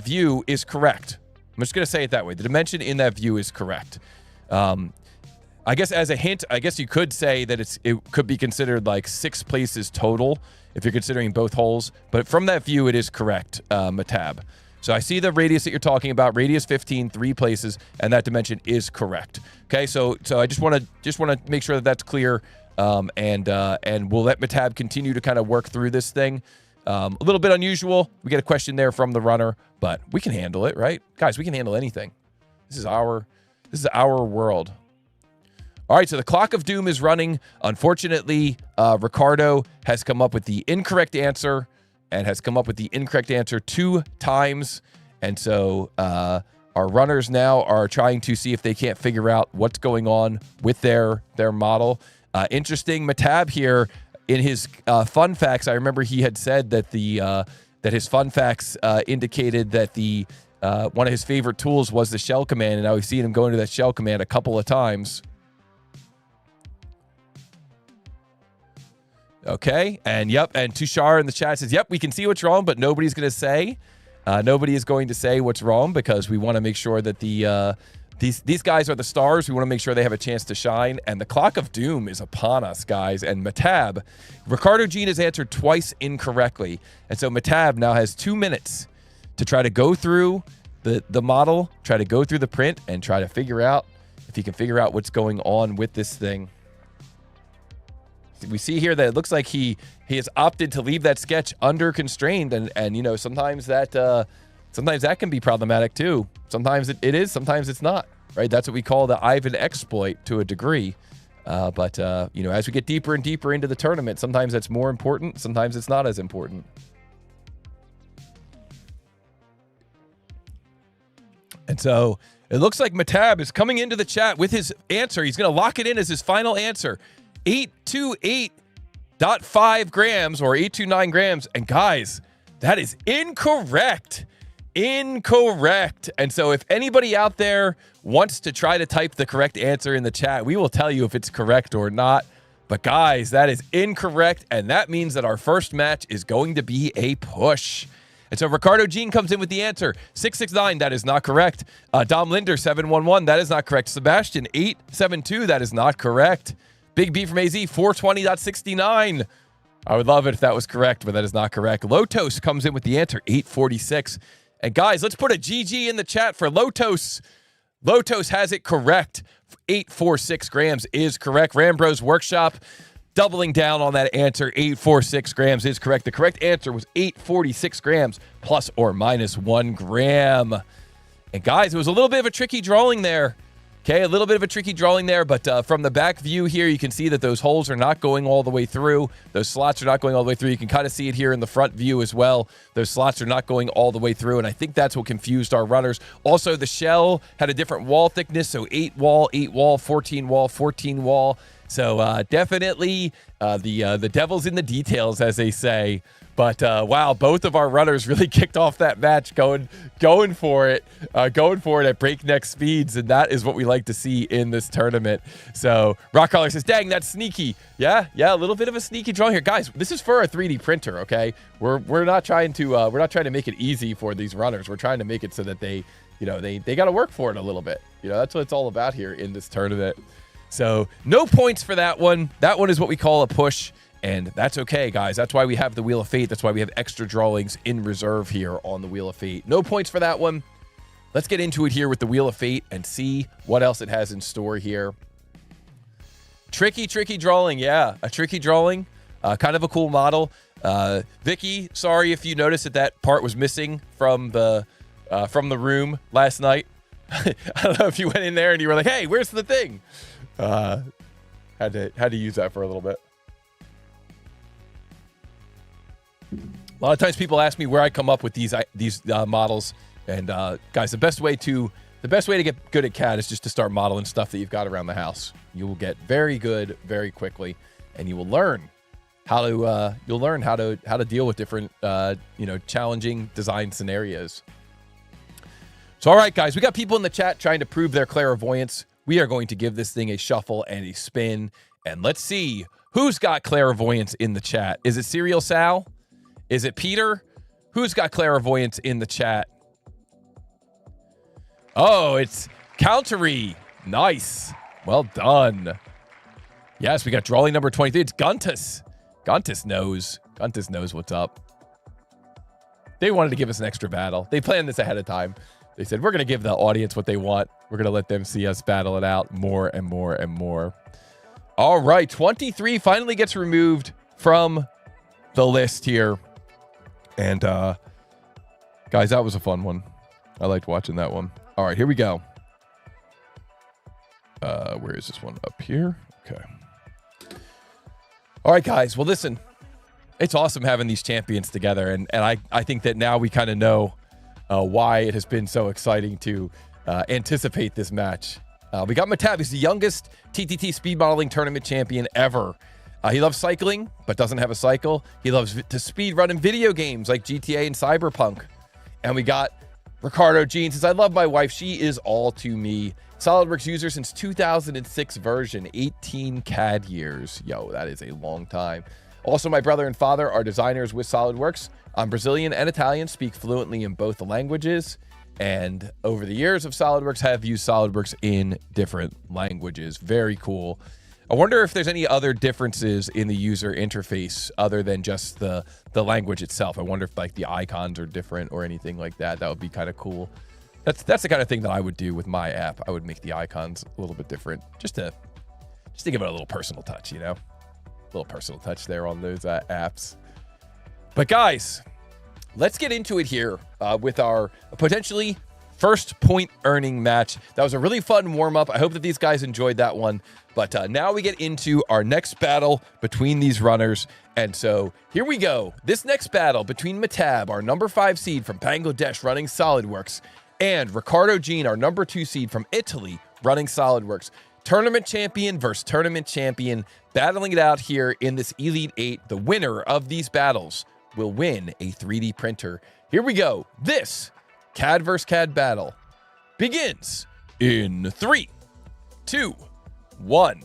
view is correct. I'm just gonna say it that way. The dimension in that view is correct. I guess as a hint, I guess you could say that it could be considered like 6 places total if you're considering both holes. But from that view, it is correct, Mehtab. So I see the radius that you're talking about, radius 15, 3 places, and that dimension is correct. Okay, so I just want to make sure that that's clear, and we'll let Mehtab continue to kind of work through this thing. A little bit unusual. We get a question there from the runner, but we can handle it, right? Guys, we can handle anything. This is our world. All right, so the clock of doom is running. Unfortunately, Ricardo has come up with the incorrect answer and has come up with the incorrect answer 2 times. And so our runners now are trying to see if they can't figure out what's going on with their model. Interesting, Mehtab here in his fun facts, I remember he had said that that his fun facts indicated that one of his favorite tools was the shell command, and now we've seen him go into that shell command a couple of times. Okay, and Tushar in the chat says, yep, we can see what's wrong, but nobody's going to say. Nobody is going to say what's wrong, because we want to make sure that these guys are the stars. We want to make sure they have a chance to shine, and the clock of doom is upon us, guys. And Mehtab, Ricardo Jean has answered twice incorrectly, and so Mehtab now has 2 minutes to try to go through the model, try to go through the print, and try to figure out if he can figure out what's going on with this thing. We see here that it looks like he has opted to leave that sketch under constrained, and you know, sometimes that can be problematic too. Sometimes it is, sometimes it's not, right? That's what we call the Ivan exploit to a degree. But you know, as we get deeper and deeper into the tournament, sometimes that's more important, sometimes it's not as important. And so it looks like Mehtab is coming into the chat with his answer. He's going to lock it in as his final answer. 828.5 grams or 829 grams. And guys, that is incorrect. Incorrect. And so if anybody out there wants to try to type the correct answer in the chat, we will tell you if it's correct or not. But guys, that is incorrect. And that means that our first match is going to be a push. And so Ricardo Jean comes in with the answer. 669, that is not correct. Dom Linder, 711, that is not correct. Sebastian, 872, that is not correct. Big B from AZ, 420.69. I would love it if that was correct, but that is not correct. Lotos comes in with the answer, 846. And guys, let's put a GG in the chat for Lotos. Lotos has it correct. 846 grams is correct. Rambro's Workshop doubling down on that answer. 846 grams is correct. The correct answer was 846 grams plus or minus 1 gram. And guys, it was a little bit of a tricky drawing there. Okay, a little bit of a tricky drawing there, but from the back view here, you can see that those holes are not going all the way through. Those slots are not going all the way through. You can kind of see it here in the front view as well. Those slots are not going all the way through, and I think that's what confused our runners. Also, the shell had a different wall thickness, so 8 wall, 8 wall, 14 wall, 14 wall. So definitely the devil's in the details, as they say. But wow, both of our runners really kicked off that match going for it at breakneck speeds, and that is what we like to see in this tournament. So Rockcaller says, "Dang, that's sneaky." Yeah, a little bit of a sneaky drawing here, guys. This is for a 3D printer, okay? We're not trying to make it easy for these runners. We're trying to make it so that they got to work for it a little bit. You know, that's what it's all about here in this tournament. So no points for that one. That one is what we call a push, and that's okay, guys. That's why we have the Wheel of Fate. That's why we have extra drawings in reserve here on the Wheel of Fate. No points for that one. Let's get into it here with the Wheel of Fate and see what else it has in store here. Tricky drawing. Yeah, a tricky drawing. Kind of a cool model. Vicky, sorry if you noticed that part was missing from the room last night. I don't know if you went in there and you were like, hey, where's the thing? Had to use that for a little bit. A lot of times people ask me where I come up with these models, and guys, the best way to get good at CAD is just to start modeling stuff that you've got around the house. You will get very good very quickly, and you will learn how to deal with different challenging design scenarios. So, all right, guys, we got people in the chat trying to prove their clairvoyance. We are going to give this thing a shuffle and a spin, and let's see who's got clairvoyance in the chat. Is it Serial Sal? Is it Peter? Who's got clairvoyance in the chat? Oh, it's Countery. Nice. Well done. Yes, we got drawing number 23. It's Guntus. Guntus knows. Guntus knows what's up. They wanted to give us an extra battle. They planned this ahead of time. They said, we're going to give the audience what they want. We're going to let them see us battle it out more and more and more. All right, 23 finally gets removed from the list here. And, guys, that was a fun one. I liked watching that one. All right, here we go. Where is this one? Up here? Okay. All right, guys. Well, listen, it's awesome having these champions together. And I think that now we kind of know why it has been so exciting to anticipate this match. We got Mehtab. He's the youngest TTT speed modeling tournament champion ever. He loves cycling, but doesn't have a cycle. He loves to speed run in video games like GTA and Cyberpunk. And we got Ricardo Jean says, I love my wife. She is all to me. SolidWorks user since 2006 version, 18 CAD years. Yo, that is a long time. Also, my brother and father are designers with SolidWorks. I'm Brazilian and Italian, speak fluently in both the languages. And over the years of SolidWorks, have used SolidWorks in different languages. Very cool. I wonder if there's any other differences in the user interface other than just the language itself. I wonder if like the icons are different or anything like that. That would be kind of cool. That's the kind of thing that I would do with my app. I would make the icons a little bit different just to give it a little personal touch, you know? A little personal touch there on those apps. But guys, let's get into it here with our potentially first point earning match. That was a really fun warm-up. I hope that these guys enjoyed that one. But now we get into our next battle between these runners. And so here we go. This next battle between Mehtab, our number 5 seed from Bangladesh running SolidWorks, and Ricardo Jean, our number 2 seed from Italy running SolidWorks. Tournament champion versus tournament champion, battling it out here in this Elite 8. The winner of these battles will win a 3D printer. Here we go. This CAD versus CAD battle begins in 3, 2, 1,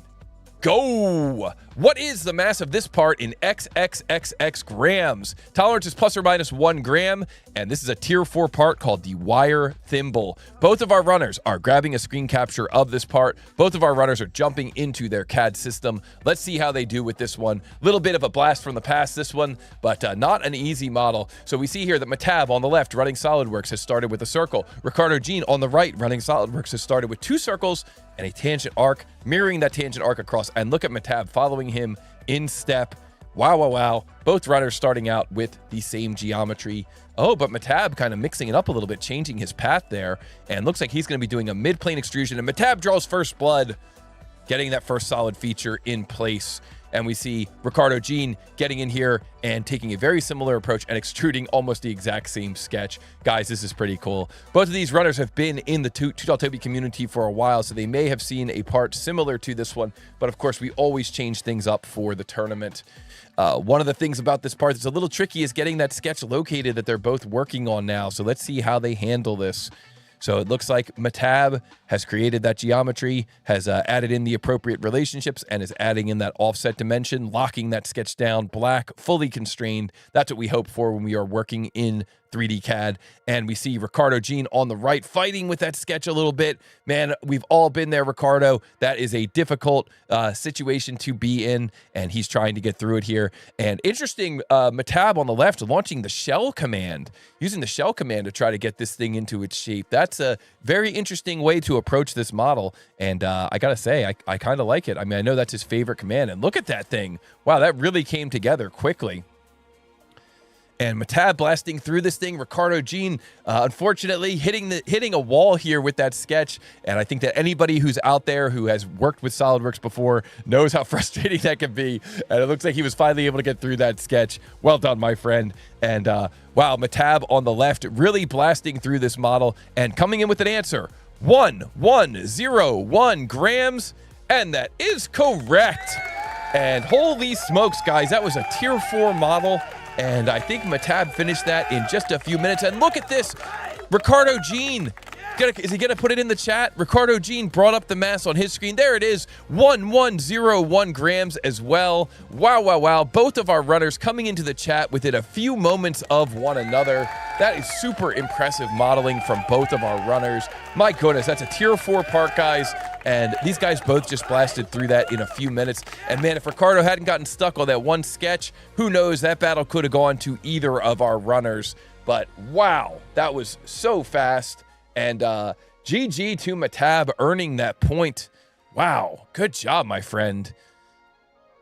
go. What is the mass of this part in XXXX grams? Tolerance is plus or minus 1 gram, and this is a tier 4 part called the wire thimble. Both of our runners are grabbing a screen capture of this part. Both of our runners are jumping into their CAD system. Let's see how they do with this one. Little bit of a blast from the past, this one, but not an easy model. So we see here that Mehtab on the left running SolidWorks has started with a circle. Ricardo Jean on the right running SolidWorks has started with 2 circles and a tangent arc, mirroring that tangent arc across. And look at Mehtab following him in step. Wow, wow, wow. Both runners starting out with the same geometry. Oh, but Mehtab kind of mixing it up a little bit, changing his path there. And looks like he's going to be doing a mid-plane extrusion. And Mehtab draws first blood, getting that first solid feature in place. And we see Ricardo Jean getting in here and taking a very similar approach and extruding almost the exact same sketch. Guys, this is pretty cool. Both of these runners have been in the Toby community for a while, so they may have seen a part similar to this one. But of course, we always change things up for the tournament. One of the things about this part that's a little tricky is getting that sketch located that they're both working on now. So let's see how they handle this. So it looks like Mehtab has created that geometry, has added in the appropriate relationships, and is adding in that offset dimension, locking that sketch down black, fully constrained. That's what we hope for when we are working in 3D CAD. And we see Ricardo Jean on the right fighting with that sketch a little bit. Man, we've all been there, Ricardo. That is a difficult situation to be in, and he's trying to get through it here. And interesting, Mehtab on the left launching the shell command, using the shell command to try to get this thing into its shape. That's a very interesting way to approach this model, and I gotta say, I kind of like it. I mean, I know that's his favorite command, and look at that thing. Wow, that really came together quickly. And Mehtab blasting through this thing. Ricardo Jean, unfortunately, hitting a wall here with that sketch. And I think that anybody who's out there who has worked with SolidWorks before knows how frustrating that can be. And it looks like he was finally able to get through that sketch. Well done, my friend. And wow, Mehtab on the left really blasting through this model and coming in with an answer. 1101 grams. And that is correct. And holy smokes, guys, that was a tier 4 model. And I think Mehtab finished that in just a few minutes. And look at this, Ricardo Jean. Is he gonna put it in the chat? Ricardo Jean brought up the mass on his screen. There it is, 1101 grams as well. Wow, wow, wow. Both of our runners coming into the chat within a few moments of one another. That is super impressive modeling from both of our runners. My goodness, that's a tier 4 part, guys. And these guys both just blasted through that in a few minutes. And man, if Ricardo hadn't gotten stuck on that one sketch, who knows, that battle could have gone to either of our runners. But wow, that was so fast. And GG to Mehtab earning that point. Wow, good job, my friend.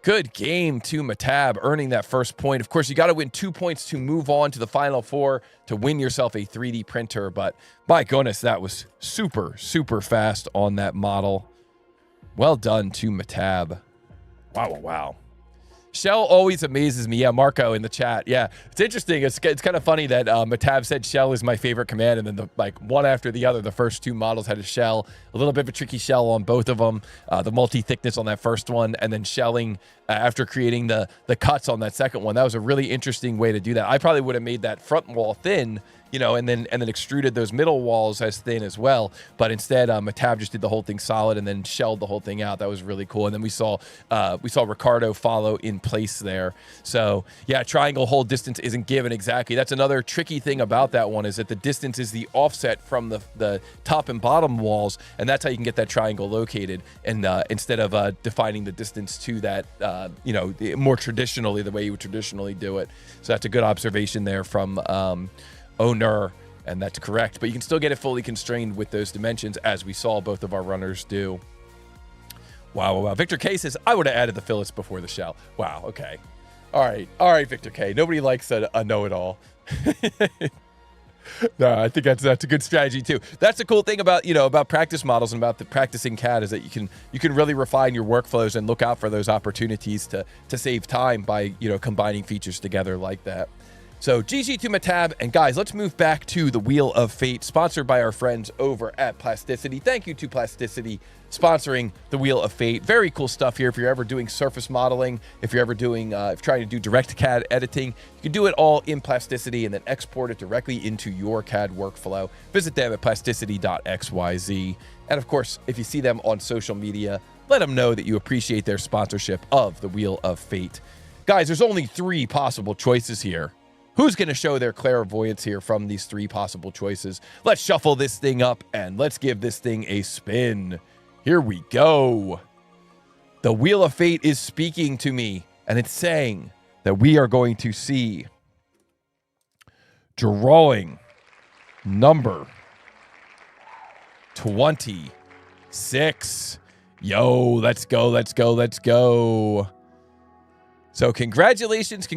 Good game to Mehtab earning that first point. Of course, you got to win 2 points to move on to the final 4 to win yourself a 3D printer. But my goodness, that was super, super fast on that model. Well done to Mehtab. Wow, wow, wow. Shell always amazes me. Yeah, Marco in the chat. Yeah, it's interesting. It's kind of funny that Mehtab said shell is my favorite command, and then like one after the other, the first 2 models had a shell. A little bit of a tricky shell on both of them. The multi-thickness on that first one, and then shelling after creating the cuts on that second one. That was a really interesting way to do that. I probably would have made that front wall thin, you know, and then extruded those middle walls as thin as well. But instead, Mehtab just did the whole thing solid and then shelled the whole thing out. That was really cool. And then we saw Ricardo follow in place there. So yeah, triangle hold distance isn't given exactly. That's another tricky thing about that one, is that the distance is the offset from the top and bottom walls, and that's how you can get that triangle located. And instead of defining the distance to that, you know, more traditionally, the way you would traditionally do it. So that's a good observation there from owner, and that's correct. But you can still get it fully constrained with those dimensions, as we saw both of our runners do. Wow, wow, wow. Victor K says, I would have added the fillets before the shell. Wow, okay. All right, Victor K. Nobody likes a know-it-all. No, I think that's a good strategy too. That's the cool thing about, you know, about practice models and about the practicing CAD, is that you can really refine your workflows and look out for those opportunities to save time by, you know, combining features together like that. So GG to Mehtab, and guys, let's move back to the Wheel of Fate, sponsored by our friends over at Plasticity. Thank you to Plasticity sponsoring the Wheel of Fate. Very cool stuff here. If you're ever doing surface modeling, if you're ever doing, if trying to do direct CAD editing, you can do it all in Plasticity and then export it directly into your CAD workflow. Visit them at plasticity.xyz. And of course, if you see them on social media, let them know that you appreciate their sponsorship of the Wheel of Fate. Guys, there's only 3 possible choices here. Who's going to show their clairvoyance here from these 3 possible choices? Let's shuffle this thing up and let's give this thing a spin. Here we go. The Wheel of Fate is speaking to me, and it's saying that we are going to see drawing number 26. Yo, let's go, let's go, let's go. So congratulations.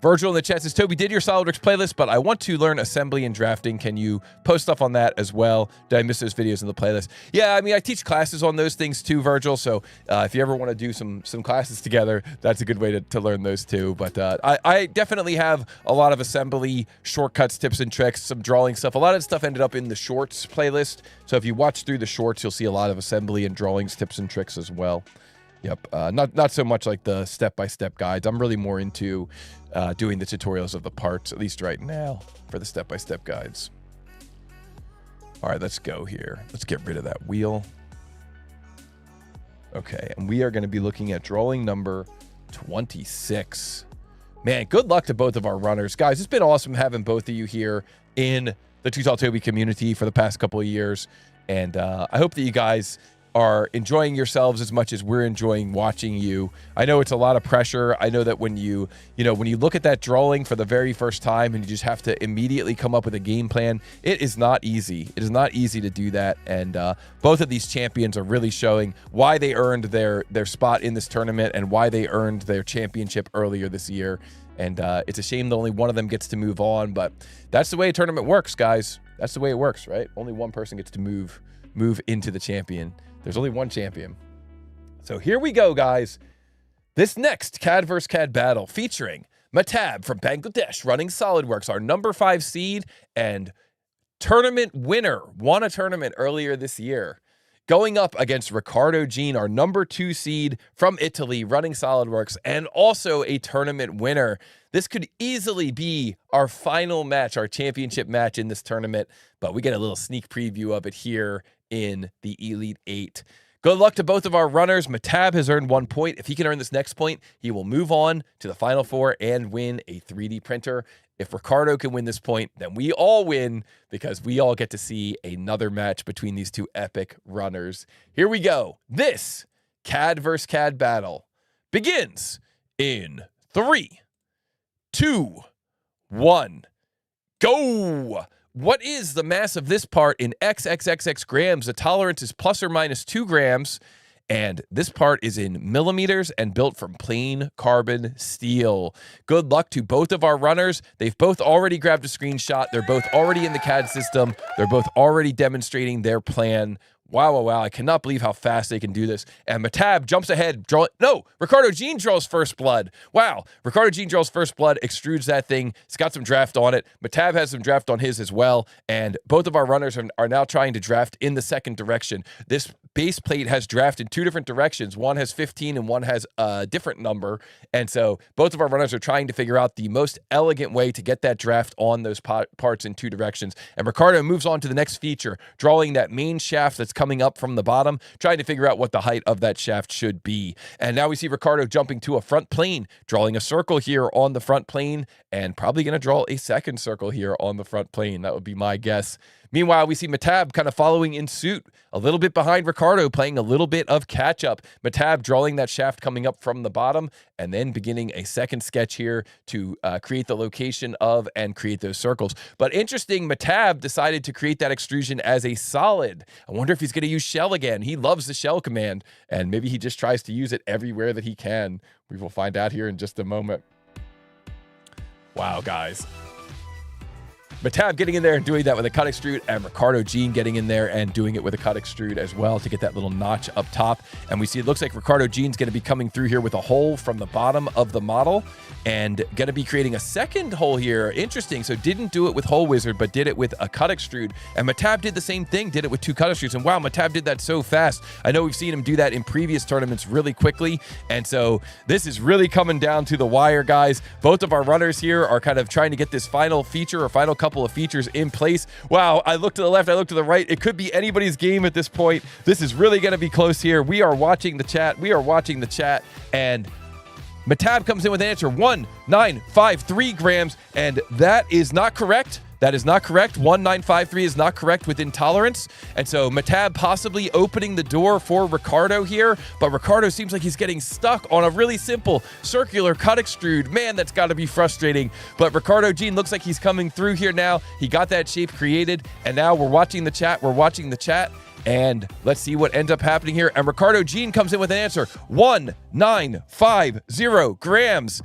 Virgil in the chat says, Toby, did your SolidWorks playlist, but I want to learn assembly and drafting. Can you post stuff on that as well? Did I miss those videos in the playlist? Yeah, I mean, I teach classes on those things too, Virgil. So if you ever want to do some classes together, that's a good way to learn those too. But I definitely have a lot of assembly shortcuts, tips and tricks, some drawing stuff. A lot of stuff ended up in the shorts playlist. So if you watch through the shorts, you'll see a lot of assembly and drawings, tips and tricks as well. Yep, not so much like the step-by-step guides. I'm really more into doing the tutorials of the parts, at least right now, for the step-by-step guides. All right, let's go here. Let's get rid of that wheel. Okay, and we are going to be looking at drawing number 26. Man, good luck to both of our runners. Guys, it's been awesome having both of you here in the Too Tall Toby community for the past couple of years. And I hope that you guys are enjoying yourselves as much as we're enjoying watching you. I know it's a lot of pressure. I know that when you look at that drawing for the very first time and you just have to immediately come up with a game plan, it is not easy. It is not easy to do that. And both of these champions are really showing why they earned their spot in this tournament and why they earned their championship earlier this year. And it's a shame that only one of them gets to move on, but that's the way a tournament works, guys. That's the way it works, right? Only one person gets to move into the champion. There's only one champion. So here we go, guys. This next CAD vs. CAD battle featuring Mehtab from Bangladesh running SolidWorks, our number 5 seed and tournament winner, won a tournament earlier this year, going up against Ricardo Jean, our number 2 seed from Italy running SolidWorks and also a tournament winner. This could easily be our final match, our championship match in this tournament, but we get a little sneak preview of it here in the Elite 8. Good luck to both of our runners. Mehtab has earned 1 point. If he can earn this next point, he will move on to the Final Four and win a 3D printer. If Ricardo can win this point, then we all win because we all get to see another match between these two epic runners. Here we go. This CAD vs. CAD battle begins in 3, 2, 1, go! What is the mass of this part in XXXX grams? The tolerance is plus or minus 2 grams, and this part is in millimeters and built from plain carbon steel. Good luck to both of our runners. They've both already grabbed a screenshot. They're both already in the CAD system. They're both already demonstrating their plan. Wow, wow, wow. I cannot believe how fast they can do this. And Mehtab jumps ahead. Ricardo Jean draws first blood. Wow. Ricardo Jean draws first blood, extrudes that thing. It's got some draft on it. Mehtab has some draft on his as well. And both of our runners are now trying to draft in the second direction. This base plate has draft in 2 different directions. One has 15 and one has a different number. And so both of our runners are trying to figure out the most elegant way to get that draft on those parts in 2 directions. And Ricardo moves on to the next feature, drawing that main shaft that's coming up from the bottom, trying to figure out what the height of that shaft should be. And now we see Ricardo jumping to a front plane, drawing a circle here on the front plane, and probably going to draw a second circle here on the front plane. That would be my guess. Meanwhile, we see Mehtab kind of following in suit, a little bit behind Ricardo, playing a little bit of catch-up. Mehtab drawing that shaft coming up from the bottom, and then beginning a second sketch here to create the location of and create those circles. But interesting, Mehtab decided to create that extrusion as a solid. I wonder if he's going to use shell again. He loves the shell command, and maybe he just tries to use it everywhere that he can. We will find out here in just a moment. Wow, guys. Mehtab getting in there and doing that with a cut extrude, and Ricardo Jean getting in there and doing it with a cut extrude as well to get that little notch up top. And we see it looks like Ricardo Jean's going to be coming through here with a hole from the bottom of the model and going to be creating a second hole here. Interesting. So didn't do it with Hole Wizard, but did it with a cut extrude. And Mehtab did the same thing, did it with 2 cut extrudes. And wow, Mehtab did that so fast. I know we've seen him do that in previous tournaments really quickly. And so this is really coming down to the wire, guys. Both of our runners here are kind of trying to get this final feature or final couple of features in place. Wow, I look to the left, I look to the right. It could be anybody's game at this point. This is really going to be close here. We are watching the chat. And Mehtab comes in with an answer 1953 grams, and that is not correct. That is not correct. 1953 is not correct with intolerance. And so Mehtab possibly opening the door for Ricardo here, but Ricardo seems like he's getting stuck on a really simple circular cut extrude. Man, that's got to be frustrating. But Ricardo Jean looks like he's coming through here now. He got that shape created, and now we're watching the chat. And let's see what ends up happening here. And Ricardo Jean comes in with an answer 1950 grams.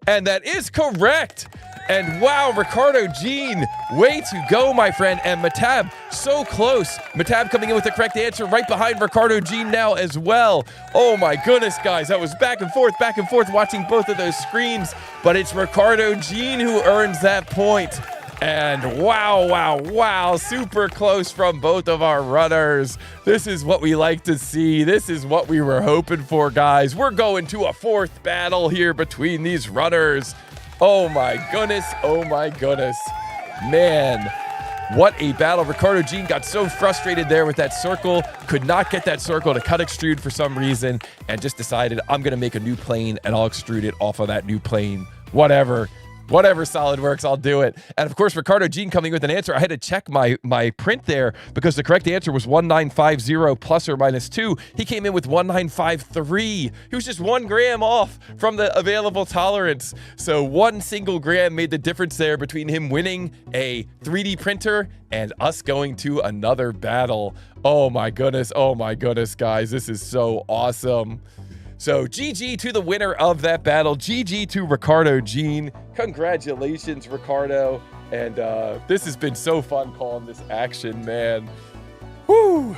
And that is correct. And wow, Ricardo Jean, way to go, my friend. And Mehtab, so close. Mehtab coming in with the correct answer right behind Ricardo Jean now as well. Oh my goodness, guys. That was back and forth, watching both of those screens. But it's Ricardo Jean who earns that point. And wow, super close from both of our runners. This is what we like to see. This is what we were hoping for, guys. We're going to a 4th battle here between these runners. Oh my goodness. Man, what a battle. Ricardo Jean got so frustrated there with that circle, could not get that circle to cut extrude for some reason, and just decided, I'm going to make a new plane and I'll extrude it off of that new plane whatever, SolidWorks, I'll do it. And of course, Ricardo Jean coming with an answer. I had to check my print there because the correct answer was 1950 plus or minus 2. He came in with 1953. He was just 1 gram off from the available tolerance. So 1 single gram made the difference there between him winning a 3D printer and us going to another battle. Oh my goodness, guys. This is so awesome. So GG to the winner of that battle. GG to Ricardo Jean. Congratulations, Ricardo. And this has been so fun calling this action, man. Woo!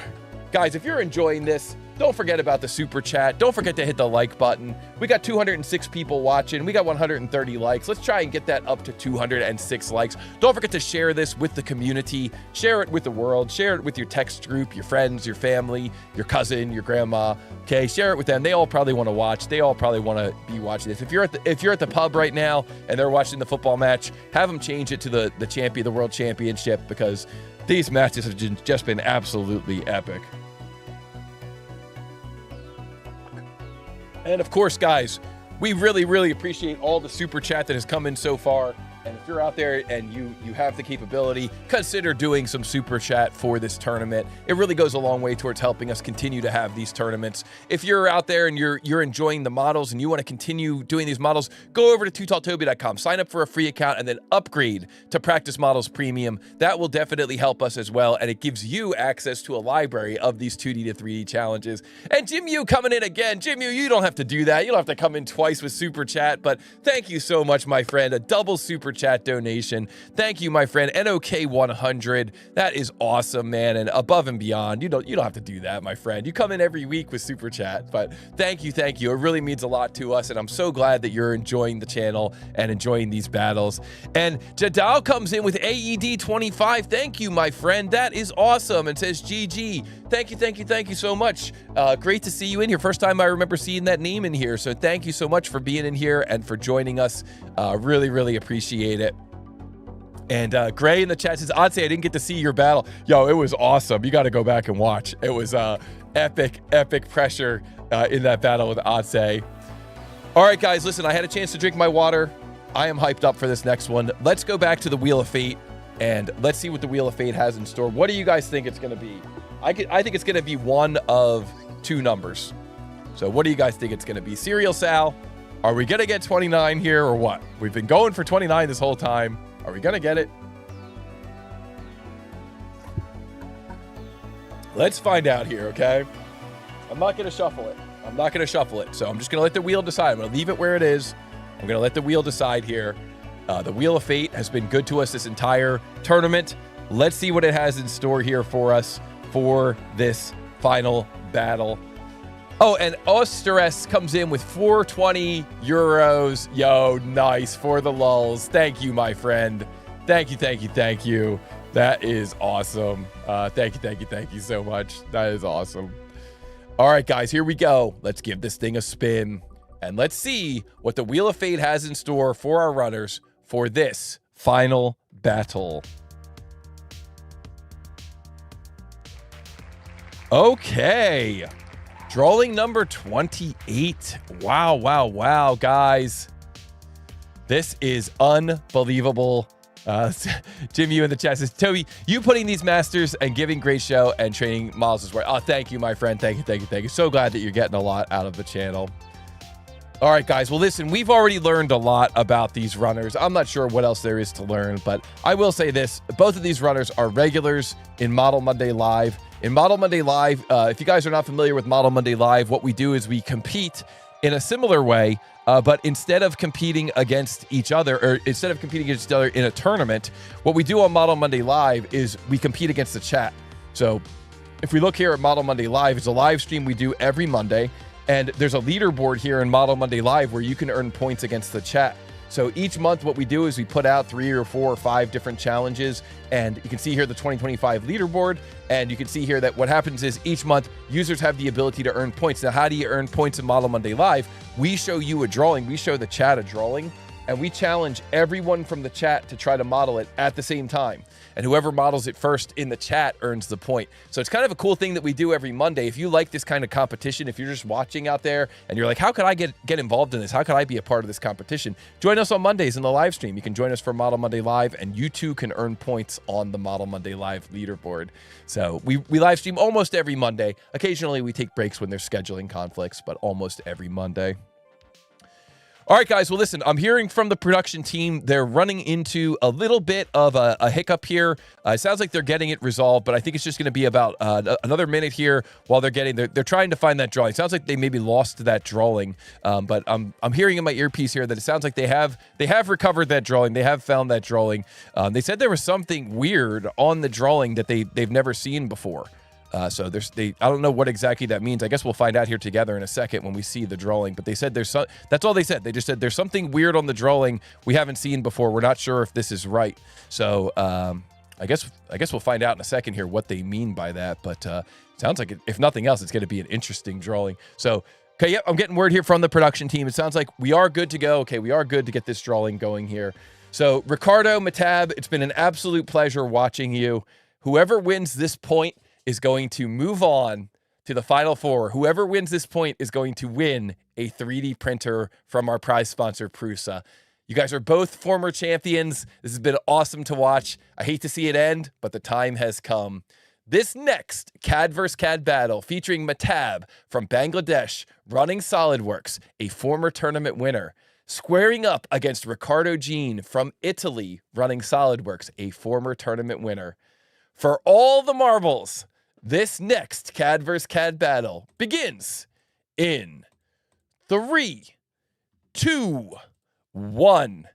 Guys, if you're enjoying this, don't forget about the super chat. Don't forget to hit the like button. We got 206 people watching. We got 130 likes. Let's try and get that up to 206 likes. Don't forget to share this with the community. Share it with the world. Share it with your text group, your friends, your family, your cousin, your grandma. Okay, share it with them. They all probably want to watch. They all probably want to be watching this. If you're at the pub right now and they're watching the football match, have them change it to the world championship, because these matches have just been absolutely epic. And of course, guys, we really, really appreciate all the super chat that has come in so far. And if you're out there and you have the capability, consider doing some super chat for this tournament. It really goes a long way towards helping us continue to have these tournaments. If you're out there and you're enjoying the models and you want to continue doing these models, go over to totaltoby.com, sign up for a free account, and then upgrade to Practice Models Premium. That will definitely help us as well, and it gives you access to a library of these 2D to 3D challenges. And Jim Yu coming in again. Jim Yu, you don't have to do that. You don't have to come in twice with super chat, but thank you so much, my friend. A double super chat donation. Thank you, my friend. NOK 100. That is awesome, man. And above and beyond, you don't have to do that, my friend. You come in every week with super chat, but thank you. It really means a lot to us, and I'm so glad that you're enjoying the channel and enjoying these battles. And Jadal comes in with AED 25. Thank you, my friend. That is awesome, and says GG. Thank you so much. Great to see you in here. First time I remember seeing that name in here, so thank you so much for being in here and for joining us. Really, really appreciate it. And Gray in the chat says, I'd say I didn't get to see your battle. Yo, it was awesome. You got to go back and watch. It was epic pressure in that battle with Otse. All right, guys, listen, I had a chance to drink my water. I am hyped up for this next one. Let's go back to the Wheel of Fate, and let's see what the Wheel of Fate has in store. What do you guys think it's going to be? I think it's going to be one of 2 numbers. So what do you guys think it's going to be? Serial Sal, are we going to get 29 here or what? We've been going for 29 this whole time. Are we going to get it? Let's find out here, okay? I'm not going to shuffle it. So I'm just going to let the wheel decide. I'm going to leave it where it is. I'm going to let the wheel decide here. The Wheel of Fate has been good to us this entire tournament. Let's see what it has in store here for us for this final battle. Oh, and Osteres comes in with 420 euros. Yo, nice for the lulz. Thank you, my friend. Thank you. That is awesome. Thank you so much. That is awesome. All right, guys, here we go. Let's give this thing a spin. And let's see what the Wheel of Fate has in store for our runners for this final battle. Okay. Drawing number 28. Wow, guys. This is unbelievable. Jim, you in the chat says, Toby, you putting these masters and giving great show and training models as well. Oh, thank you, my friend. Thank you. So glad that you're getting a lot out of the channel. All right, guys. Well, listen, we've already learned a lot about these runners. I'm not sure what else there is to learn, but I will say this. Both of these runners are regulars in Model Monday Live. In Model Monday Live, if you guys are not familiar with Model Monday Live, what we do is we compete in a similar way, but instead of competing against each other, or instead of competing against each other in a tournament, what we do on Model Monday Live is we compete against the chat. So if we look here at Model Monday Live, it's a live stream we do every Monday. And there's a leaderboard here in Model Monday Live where you can earn points against the chat. So each month what we do is we put out 3 or 4 or 5 different challenges, and you can see here the 2025 leaderboard, and you can see here that what happens is each month users have the ability to earn points. Now, how do you earn points in Model Monday Live? We show you a drawing. We show the chat a drawing, and we challenge everyone from the chat to try to model it at the same time. And whoever models it first in the chat earns the point. So it's kind of a cool thing that we do every Monday. If you like this kind of competition, if you're just watching out there and you're like, how could I get involved in this? How could I be a part of this competition? Join us on Mondays in the live stream. You can join us for Model Monday Live, and you too can earn points on the Model Monday Live leaderboard. So we live stream almost every Monday. Occasionally we take breaks when there's scheduling conflicts, but almost every Monday. All right, guys. Well, listen, I'm hearing from the production team. They're running into a little bit of a hiccup here. It sounds like they're getting it resolved, but I think it's just going to be about another minute here while they're trying to find that drawing. It sounds like they maybe lost that drawing, but I'm hearing in my earpiece here that it sounds like they have recovered that drawing. They have found that drawing. They said there was something weird on the drawing that they've never seen before. So I don't know what exactly that means. I guess we'll find out here together in a second when we see the drawing. But they said that's all they said. They just said there's something weird on the drawing we haven't seen before. We're not sure if this is right. So I guess we'll find out in a second here what they mean by that. But sounds like if nothing else, it's going to be an interesting drawing. So okay, yep, I'm getting word here from the production team. It sounds like we are good to go. Okay, we are good to get this drawing going here. So Ricardo, Mehtab, it's been an absolute pleasure watching you. Whoever wins this point is going to move on to the Final Four. Whoever wins this point is going to win a 3D printer from our prize sponsor, Prusa. You guys are both former champions. This has been awesome to watch. I hate to see it end, but the time has come. This next CAD vs. CAD battle featuring Mehtab from Bangladesh running SolidWorks, a former tournament winner, squaring up against Ricardo Jean from Italy running SolidWorks, a former tournament winner. For all the marbles, this next CAD vs. CAD battle begins in 3, 2, 1,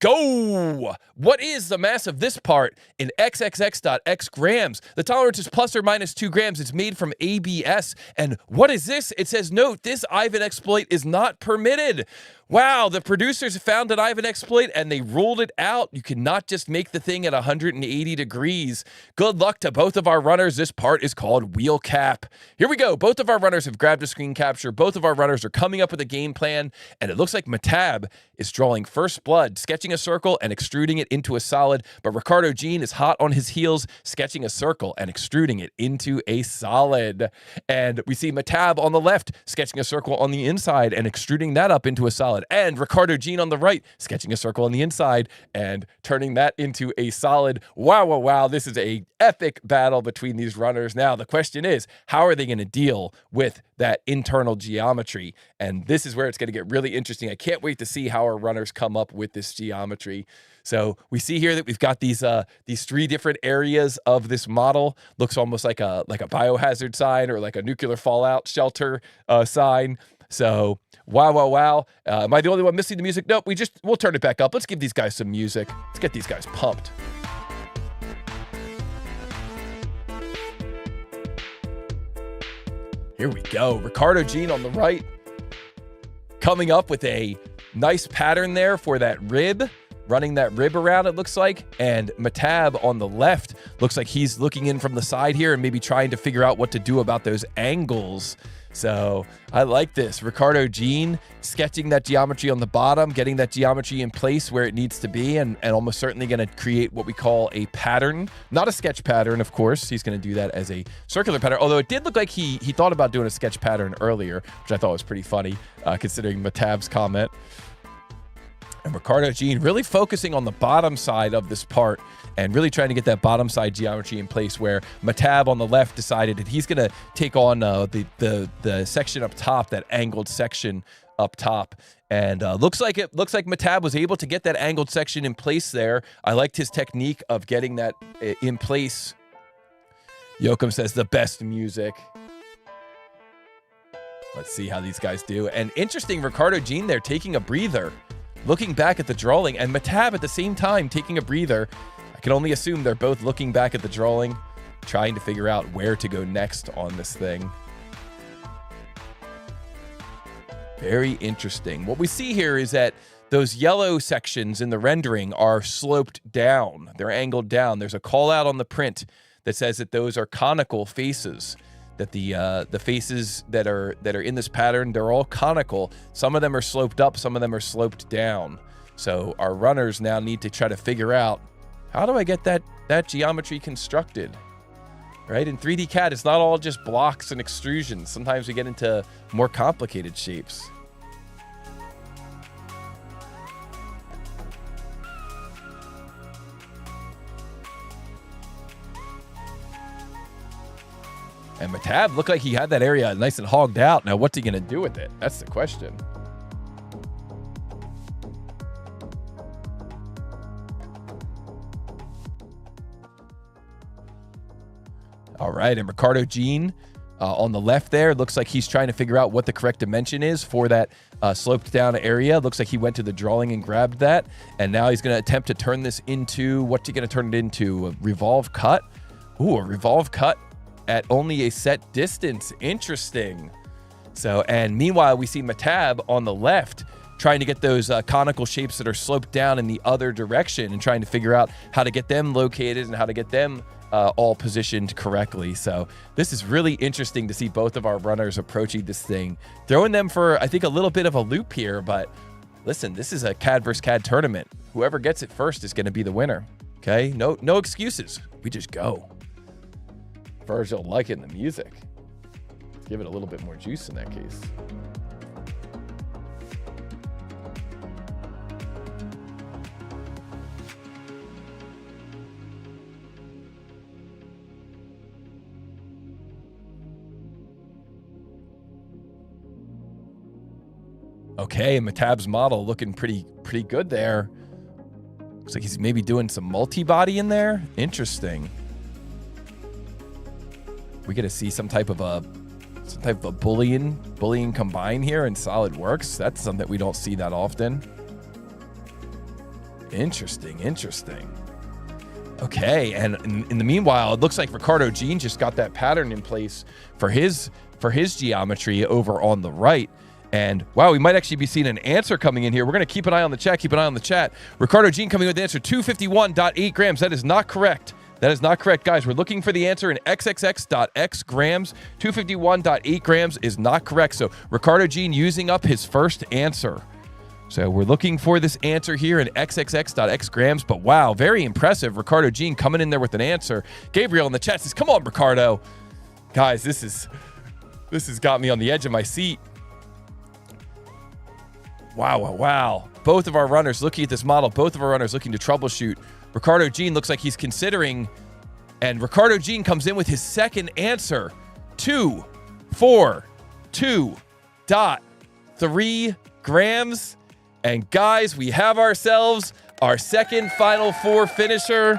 go! What is the mass of this part in xxx.x grams? The tolerance is plus or minus 2 grams. It's made from ABS. And what is this? It says, note, this Ivan exploit is not permitted. Wow, the producers found an Ivan exploit and they ruled it out. You cannot just make the thing at 180 degrees. Good luck to both of our runners. This part is called wheel cap. Here we go. Both of our runners have grabbed a screen capture. Both of our runners are coming up with a game plan. And it looks like Mehtab is drawing first blood, sketching a circle and extruding it into a solid. But Ricardo Jean is hot on his heels, sketching a circle and extruding it into a solid. And we see Mehtab on the left, sketching a circle on the inside and extruding that up into a solid. And Ricardo Jean on the right, sketching a circle on the inside and turning that into a solid. Wow, wow, wow. This is a epic battle between these runners. Now, the question is, how are they going to deal with that internal geometry? And this is where it's going to get really interesting. I can't wait to see how our runners come up with this geometry. So we see here that we've got these 3 different areas of this model. Looks almost like a biohazard sign or like a nuclear fallout shelter sign. So, wow, wow, wow. Am I the only one missing the music? Nope, we'll turn it back up. Let's give these guys some music. Let's get these guys pumped. Here we go. Ricardo Jean on the right, coming up with a nice pattern there for that rib, running that rib around, it looks like. And Mehtab on the left looks like he's looking in from the side here and maybe trying to figure out what to do about those angles. So I like this. Ricardo Jean sketching that geometry on the bottom, getting that geometry in place where it needs to be, and almost certainly going to create what we call a pattern. Not a sketch pattern, of course. He's going to do that as a circular pattern, although it did look like he thought about doing a sketch pattern earlier, which I thought was pretty funny, considering Mehtab's comment. And Ricardo Jean really focusing on the bottom side of this part and really trying to get that bottom side geometry in place, where Mehtab on the left decided that he's going to take on the section up top, that angled section up top. And looks like Mehtab was able to get that angled section in place there. I liked his technique of getting that in place. Yoakum says the best music. Let's see how these guys do. And interesting, Ricardo Jean there taking a breather, looking back at the drawing, and Mehtab at the same time taking a breather. I can only assume they're both looking back at the drawing, trying to figure out where to go next on this thing. Very interesting. What we see here is that those yellow sections in the rendering are sloped down. They're angled down. There's a call out on the print that says that those are conical faces. That the faces that are in this pattern, they're all conical. Some of them are sloped up, some of them are sloped down. So our runners now need to try to figure out, how do I get that geometry constructed? Right? In 3D CAD, it's not all just blocks and extrusions. Sometimes we get into more complicated shapes. And Mehtab looked like he had that area nice and hogged out. Now, what's he going to do with it? That's the question. All right, and Ricardo Jean on the left there, looks like he's trying to figure out what the correct dimension is for that sloped down area. Looks like he went to the drawing and grabbed that, and now he's going to attempt to turn this into, what's he going to turn it into? A revolve cut? Ooh, a revolve cut at only a set distance. Interesting. So, and meanwhile, we see Mehtab on the left trying to get those conical shapes that are sloped down in the other direction and trying to figure out how to get them located and how to get them all positioned correctly. So this is really interesting to see both of our runners approaching this thing, throwing them for, I think, a little bit of a loop here. But listen, this is a CAD versus CAD tournament. Whoever gets it first is going to be the winner. Okay, no excuses. We just go. Virgil liking the music. Let's give it a little bit more juice in that case. Okay, Mehtab's model looking pretty good there. Looks like he's maybe doing some multi-body in there. Interesting. We get to see some type of a bullying combine here in SolidWorks. That's something that we don't see that often. Interesting. Okay, and in the meanwhile, it looks like Ricardo Jean just got that pattern in place for his geometry over on the right. And wow, we might actually be seeing an answer coming in here. We're going to keep an eye on the chat. Ricardo Jean coming with the answer 251.8 grams. That is not correct. Guys. We're looking for the answer in xxx.x grams. 251.8 grams is not correct. So Ricardo Jean using up his first answer. So we're looking for this answer here in xxx.x grams. But wow, very impressive. Ricardo Jean coming in there with an answer. Gabriel in the chat says, come on, Ricardo. Guys, this has got me on the edge of my seat. Wow. Both of our runners looking at this model, both of our runners looking to troubleshoot. Ricardo Jean looks like he's considering, and Ricardo Jean comes in with his second answer, 242.3 grams. And guys, we have ourselves our second Final Four finisher.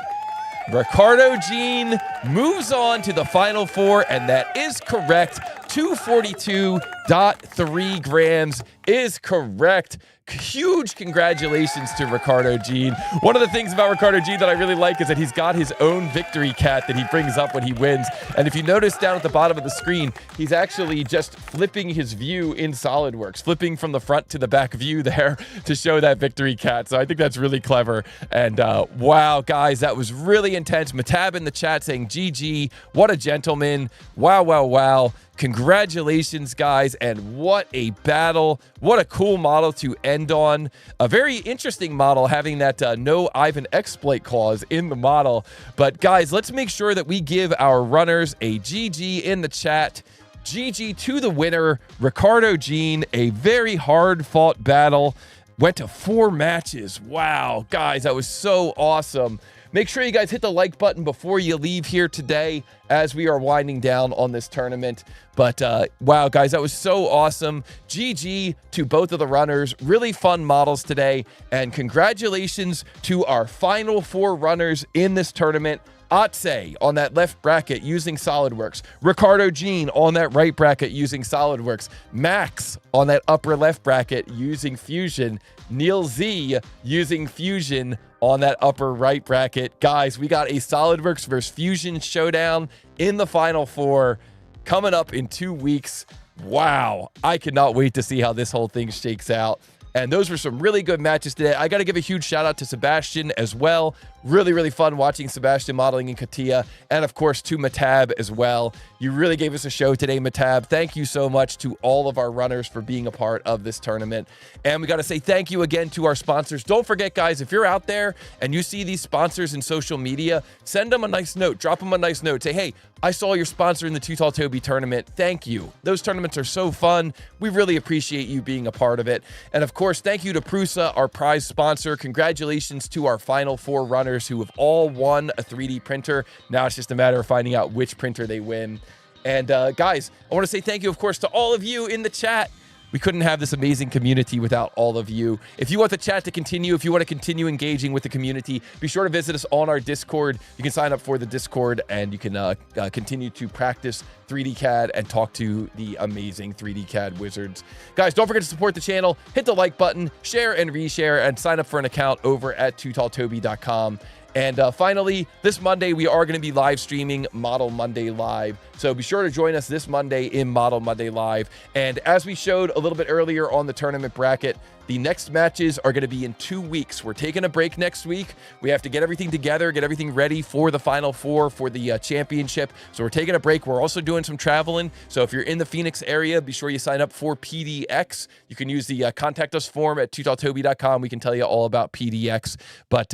Ricardo Jean moves on to the Final Four, and that is correct. 242.3 grams is correct. Huge congratulations to Ricardo Jean. One of the things about Ricardo Jean that I really like is that he's got his own victory cat that he brings up when he wins. And if you notice down at the bottom of the screen, he's actually just flipping his view in SolidWorks, flipping from the front to the back view there to show that victory cat. So I think that's really clever. And wow, guys, that was really intense. Mehtab in the chat saying, GG, what a gentleman. Wow. Congratulations, guys, and what a battle. What a cool model to end on. A very interesting model having that no Ivan exploit clause in the model. But guys, let's make sure that we give our runners a GG in the chat. GG to the winner, Ricardo Jean. A very hard-fought battle. Went to 4 matches. Wow, guys, that was so awesome. Make sure you guys hit the like button before you leave here today as we are winding down on this tournament. But wow, guys, that was so awesome. GG to both of the runners. Really fun models today. And congratulations to our Final Four runners in this tournament. Otse on that left bracket using SolidWorks. Ricardo Jean on that right bracket using SolidWorks. Max on that upper left bracket using Fusion. Neil Z using Fusion on that upper right bracket. Guys, we got a SolidWorks versus Fusion showdown in the Final Four coming up in 2 weeks. Wow, I cannot wait to see how this whole thing shakes out. And those were some really good matches today. I got to give a huge shout out to Sebastian as well. Really, really fun watching Sebastian modeling in CATIA, and of course to Mehtab as well. You really gave us a show today, Mehtab. Thank you so much to all of our runners for being a part of this tournament. And we got to say thank you again to our sponsors. Don't forget, guys, if you're out there and you see these sponsors in social media, send them a nice note. Drop them a nice note. Say, hey, I saw your sponsor in the Too Tall Toby tournament. Thank you. Those tournaments are so fun. We really appreciate you being a part of it. And of course, thank you to Prusa, our prize sponsor. Congratulations to our final 4 runners who have all won a 3D printer. Now it's just a matter of finding out which printer they win. And guys, I want to say thank you, of course, to all of you in the chat. We couldn't have this amazing community without all of you. If you want the chat to continue, if you want to continue engaging with the community, be sure to visit us on our Discord. You can sign up for the Discord and you can continue to practice 3D CAD and talk to the amazing 3D CAD wizards. Guys, don't forget to support the channel. Hit the like button, share and reshare, and sign up for an account over at tootalltoby.com. And finally, this Monday, we are going to be live streaming Model Monday Live. So be sure to join us this Monday in Model Monday Live. And as we showed a little bit earlier on the tournament bracket, the next matches are going to be in 2 weeks. We're taking a break next week. We have to get everything together, get everything ready for the Final Four for the championship. So we're taking a break. We're also doing some traveling. So if you're in the Phoenix area, be sure you sign up for PDX. You can use the contact us form at tootalltoby.com. We can tell you all about PDX. But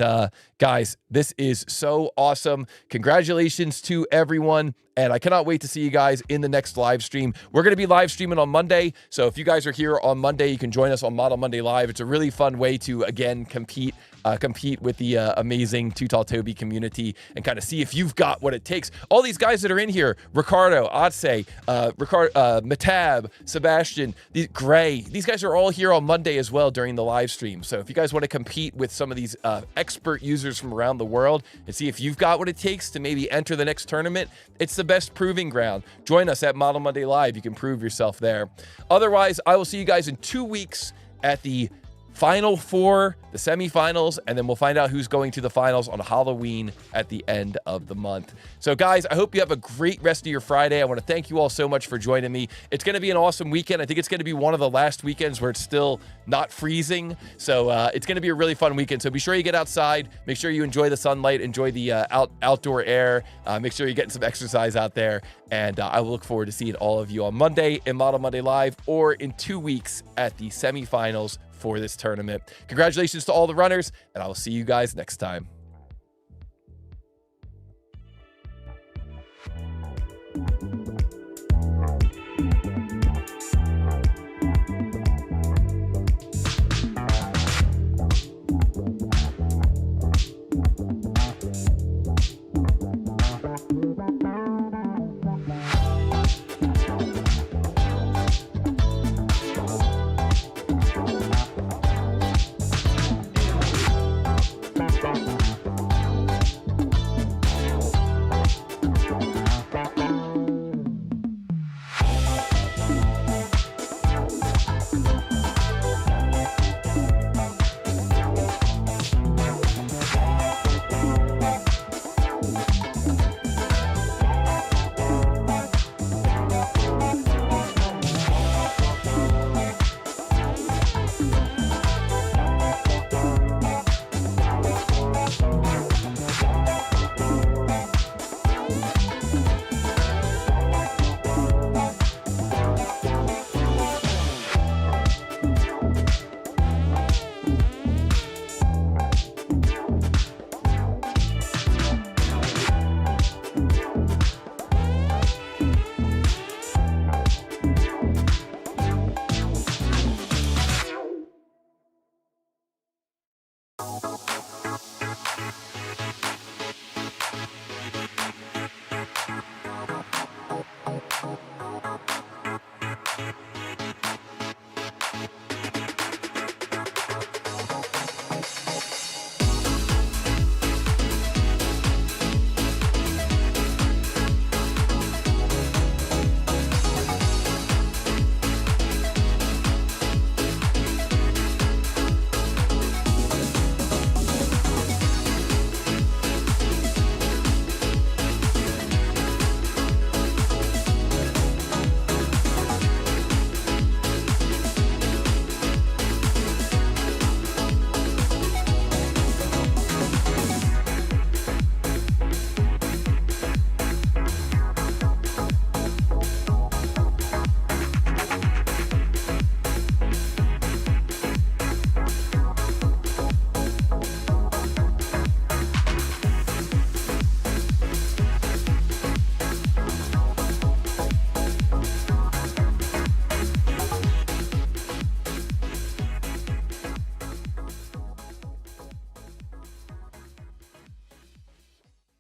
guys, this is so awesome. Congratulations to everyone. And I cannot wait to see you guys in the next live stream. We're going to be live streaming on Monday. So if you guys are here on Monday, you can join us on Model Monday Live. It's a really fun way to, again, compete with the amazing Too Tall Toby community and kind of see if you've got what it takes. All these guys that are in here, Ricardo, Mehtab, Sebastian, Gray, these guys are all here on Monday as well during the live stream. So if you guys want to compete with some of these expert users from around the world and see if you've got what it takes to maybe enter the next tournament, it's the best proving ground. Join us at Model Monday Live. You can prove yourself there. Otherwise, I will see you guys in 2 weeks at the Final Four, the semifinals, and then we'll find out who's going to the finals on Halloween at the end of the month. So guys, I hope you have a great rest of your Friday. I want to thank you all so much for joining me. It's going to be an awesome weekend. I think it's going to be one of the last weekends where it's still not freezing. So it's going to be a really fun weekend. So be sure you get outside. Make sure you enjoy the sunlight, enjoy the outdoor air. Make sure you're getting some exercise out there. And I will look forward to seeing all of you on Monday in Model Monday Live or in 2 weeks at the semifinals for this tournament. Congratulations to all the runners, and I will see you guys next time.